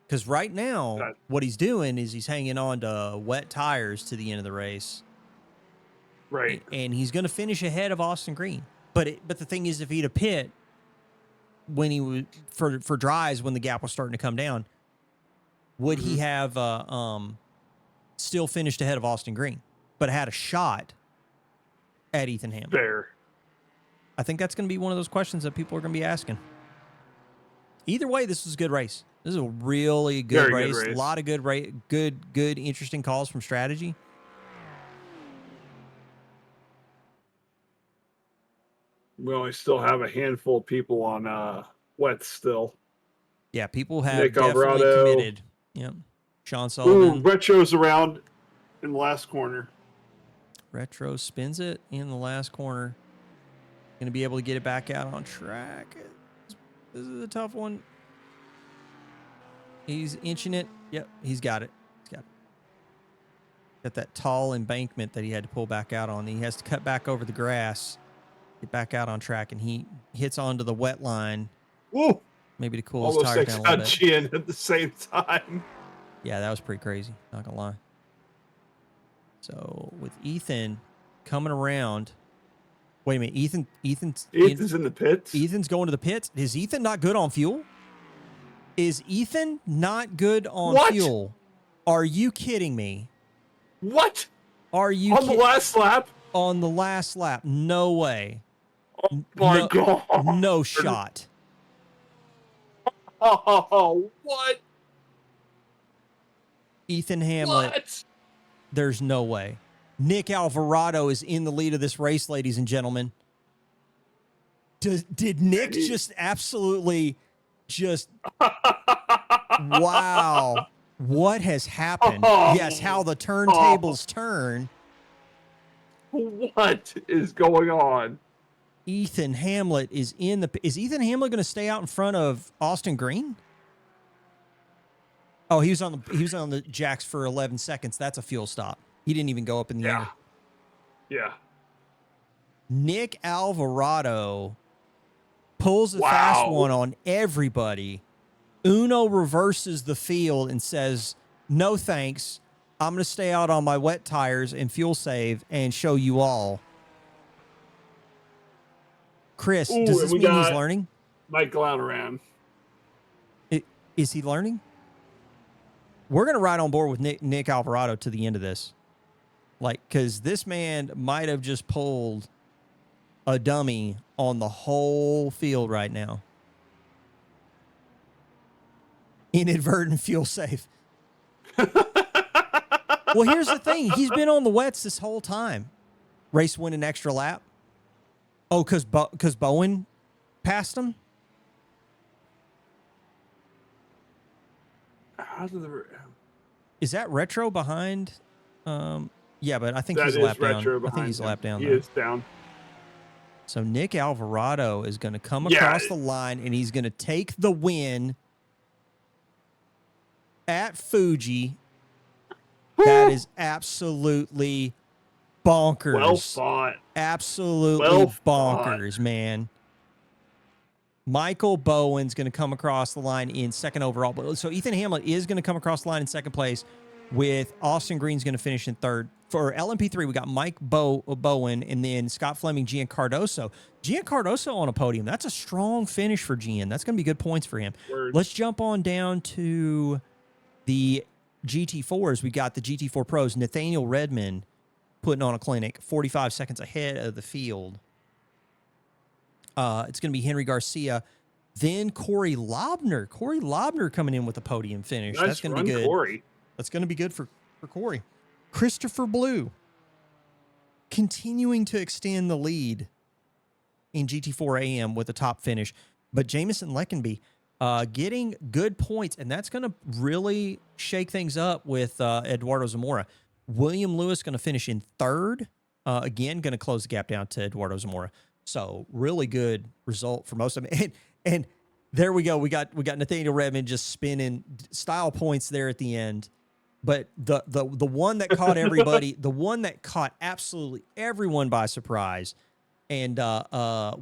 Because right now, what he's doing is he's hanging on to wet tires to the end of the race. Right. And he's going to finish ahead of Austin Green. But the thing is, if he'd have pit when he was for dries when the gap was starting to come down, would he have still finished ahead of Austin Green, but had a shot at Ethan Hamlin? Fair. I think that's going to be one of those questions that people are going to be asking. Either way, this was a good race. This is a really good race. A lot of good, interesting calls from strategy. We only still have a handful of people on wet still. Yeah, people have Nick definitely Alvarado. Committed. Yep. Sean Sullivan. Ooh, Retro's around in the last corner. Retro spins it in the last corner. Going to be able to get it back out on track. This is a tough one. He's inching it. Yep, he's got it. Got that tall embankment that he had to pull back out on. He has to cut back over the grass, get back out on track, and he hits onto the wet line. Ooh. Maybe to cool his tires down a little bit. Chin at the same time. Yeah, that was pretty crazy. Not gonna lie. So with Ethan coming around. Wait a minute, Ethan's in the pits. Ethan's going to the pits. Is Ethan not good on fuel? Is Ethan not good on fuel? Are you kidding me? What? Are you on the last lap? On the last lap? No way. Oh my God! No shot. Oh, what? Ethan Hamlin. What? There's no way. Nick Alvarado is in the lead of this race, ladies and gentlemen. Did Nick just absolutely just... Wow. What has happened? Oh. Yes, how the turntables turn. What is going on? Ethan Hamlin is in the... Is Ethan Hamlin going to stay out in front of Austin Green? Oh, he was on the jacks for 11 seconds. That's a fuel stop. He didn't even go up in the air. Yeah. Nick Alvarado pulls a fast one on everybody. Uno reverses the field and says, "No thanks. I'm going to stay out on my wet tires and fuel save and show you all." Chris, does this mean he's learning? Mike Glouderan. Is he learning? We're going to ride on board with Nick Alvarado to the end of this. Because this man might have just pulled a dummy on the whole field right now. Inadvertent fuel save. Well, here's the thing. He's been on the wets this whole time. Race win an extra lap. Oh, because Bowen passed him? How did Is that Retro behind... Yeah, but I think That he's is lap down. retro I think behind he's him. lap down, He though. is down. So Nick Alvarado is going to come Yeah. across the line, and he's going to take the win at Fuji. That is absolutely bonkers. Well fought. Absolutely Well bonkers, fought. man. Michael Bowen's going to come across the line in second overall. So Ethan Hamlet is going to come across the line in second place, with Austin Green's going to finish in third. For LMP3, we got Mike Bowen, and then Scott Fleming, Gian Cardoso. Gian Cardoso on a podium. That's a strong finish for Gian. That's going to be good points for him. Word. Let's jump on down to the GT4s. We got the GT4 Pros. Nathaniel Redmond putting on a clinic, 45 seconds ahead of the field. It's going to be Henry Garcia, then Corey Lobner. Corey Lobner coming in with a podium finish. Nice That's going to be good. Corey. That's going to be good for Corey. Christopher Blue continuing to extend the lead in GT4 AM with a top finish, but Jamison Leckenby getting good points, and that's going to really shake things up with Eduardo Zamora. William Lewis going to finish in third. Again, going to close the gap down to Eduardo Zamora. So really good result for most of them. And there we go. We got Nathaniel Redmond just spinning style points there at the end. But the one that caught everybody, the one that caught absolutely everyone by surprise, and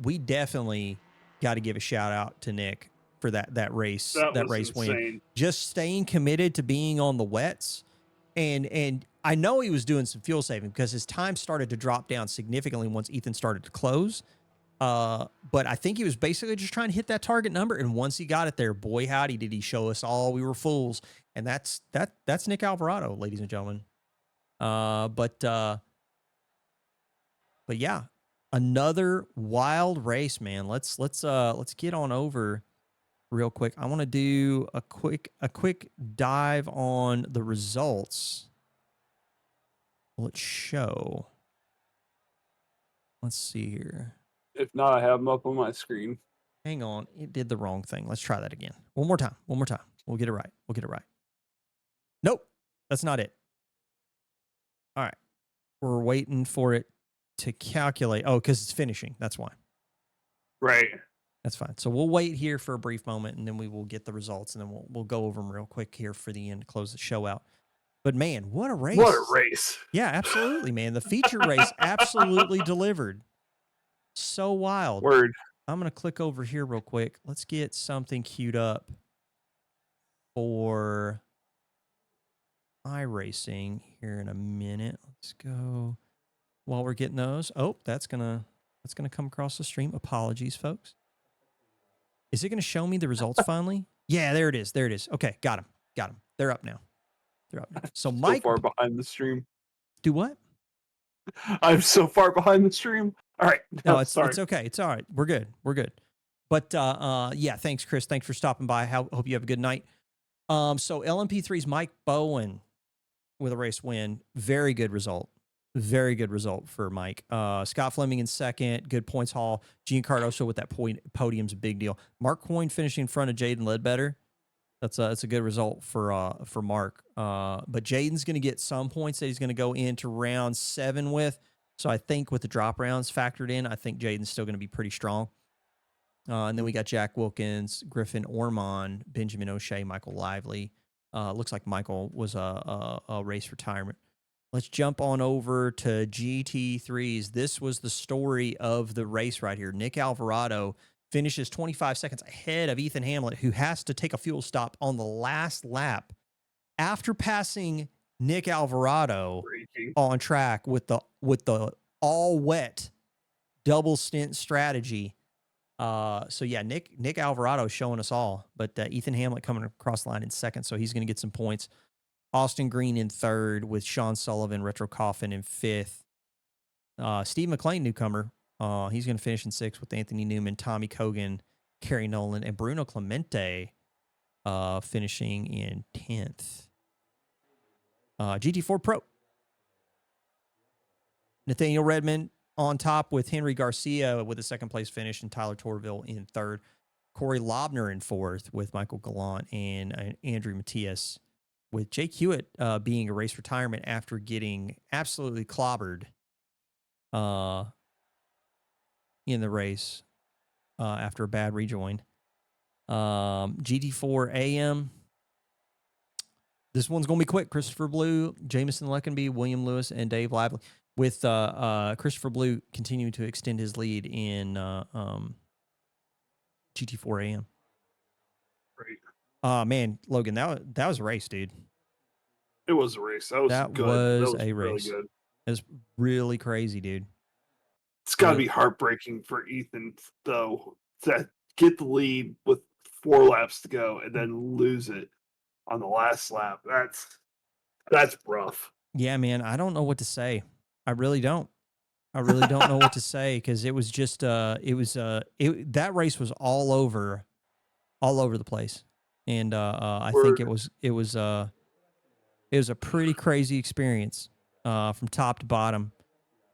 we definitely got to give a shout out to Nick for that race win. Just staying committed to being on the wets, and I know he was doing some fuel saving because his time started to drop down significantly once Ethan started to close. But I think he was basically just trying to hit that target number, and once he got it there, boy howdy did he show us all we were fools. And that's Nick Alvarado, ladies and gentlemen. But yeah, another wild race, man. Let's get on over real quick. I want to do a quick dive on the results. Let's show. Let's see here. If not, I have them up on my screen. Hang on. It did the wrong thing. Let's try that again. One more time. We'll get it right. Nope. That's not it. All right. We're waiting for it to calculate. Oh, because it's finishing. That's why. Right. That's fine. So we'll wait here for a brief moment, and then we will get the results, and then we'll go over them real quick here for the end to close the show out. But man, what a race. What a race. Yeah, absolutely, man. The feature race absolutely delivered. So wild. Word. I'm going to click over here real quick. Let's get something queued up for iRacing here in a minute. Let's go while we're getting those. Oh, that's gonna come across the stream. Apologies, folks. Is it going to show me the results finally? Yeah, there it is. Okay, got them. They're up now. So Mike, so far behind the stream. Do what? I'm so far behind the stream. All right. No, it's okay. It's all right. We're good. But yeah, thanks, Chris. Thanks for stopping by. Hope you have a good night. So LMP3's Mike Bowen with a race win. Very good result for Mike. Scott Fleming in second. Good points haul. Gian Cardoso with that podium's a big deal. Mark Coyne finishing in front of Jaden Ledbetter. That's a good result for Mark. But Jaden's going to get some points that he's going to go into round 7 with. So I think with the drop rounds factored in, I think Jaden's still going to be pretty strong. And then we got Jack Wilkins, Griffin Ormond, Benjamin O'Shea, Michael Lively. Looks like Michael was a race retirement. Let's jump on over to GT3s. This was the story of the race right here. Nick Alvarado finishes 25 seconds ahead of Ethan Hamlet, who has to take a fuel stop on the last lap after passing Nick Alvarado on track with the all wet double stint strategy. So yeah, Nick Alvarado showing us all, but Ethan Hamlet coming across the line in second, so he's going to get some points. Austin Green in third with Sean Sullivan, Retro Coffin in fifth. Steve McLean, newcomer, he's going to finish in sixth with Anthony Newman, Tommy Cogan, Kerry Nolan, and Bruno Clemente finishing in 10th. GT4 Pro. Nathaniel Redmond on top with Henry Garcia with a second place finish and Tyler Torville in third. Corey Lobner in fourth with Michael Gallant and Andrew Matias with Jake Hewitt being a race retirement after getting absolutely clobbered in the race after a bad rejoin. GT4 AM. This one's going to be quick. Christopher Blue, Jameson Leckenby, William Lewis, and Dave Lively. With Christopher Blue continuing to extend his lead in GT4 AM. Great. Man, Logan, that was a race, dude. It was a race. That was good. That was a really race. good. It was really crazy, dude. It's got to be heartbreaking for Ethan, though, to get the lead with 4 laps to go and then lose it on the last lap. That's rough. Yeah, man. I don't know what to say. I really don't. I really don't know what to say because it was just that race was all over the place, and I think it was a pretty crazy experience from top to bottom,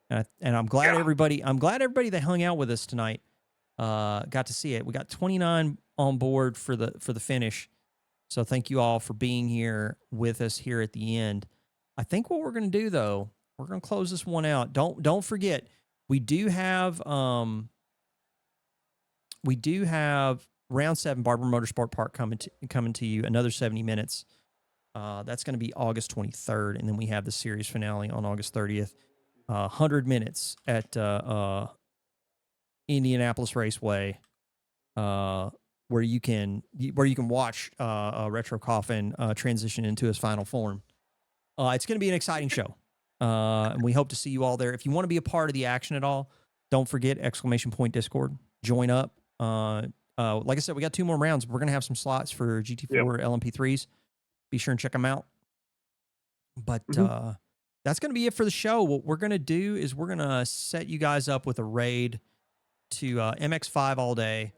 and I'm glad everybody that hung out with us tonight got to see it. We got 29 on board for the finish, so thank you all for being here with us here at the end. I think what we're going to do, though, we're going to close this one out. Don't forget, we do have round 7 Barber Motorsport Park coming to you, another 70 minutes. That's going to be August 23rd, and then we have the series finale on August 30th. 100 minutes at Indianapolis Raceway, where you can watch Retro Coffin transition into his final form. It's going to be an exciting show, and we hope to see you all there. If you want to be a part of the action at all, don't forget !Discord. Join up. Like I said, we got 2 more rounds. We're going to have some slots for GT4 LMP3s. Be sure and check them out. But that's going to be it for the show. What we're going to do is we're going to set you guys up with a raid to MX5 all day.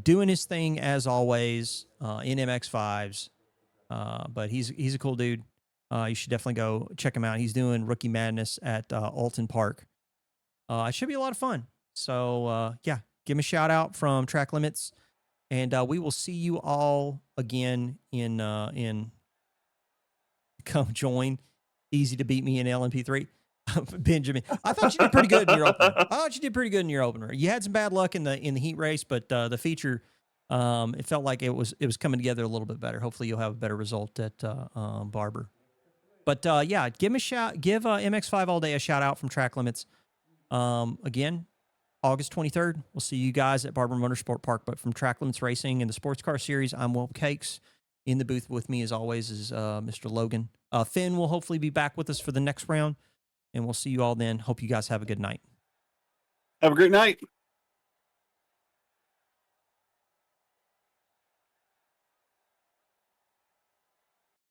Doing his thing as always in MX5s. But he's a cool dude. You should definitely go check him out. He's doing Rookie Madness at Alton Park. It should be a lot of fun. So, yeah, give him a shout out from Track Limits. And we will see you all again in come join. Easy to beat me in LMP3. Benjamin, I thought you did pretty good in your opener. You had some bad luck in the heat race, but the feature, it felt like it was coming together a little bit better. Hopefully you'll have a better result at Barber. But yeah, give MX5 all day a shout out from Track Limits. Again, August 23rd, we'll see you guys at Barber Motorsport Park. But from Track Limits Racing and the Sports Car Series, I'm Will Cakes. In the booth with me, as always, is Mr. Logan. Finn will hopefully be back with us for the next round, and we'll see you all then. Hope you guys have a good night. Have a great night.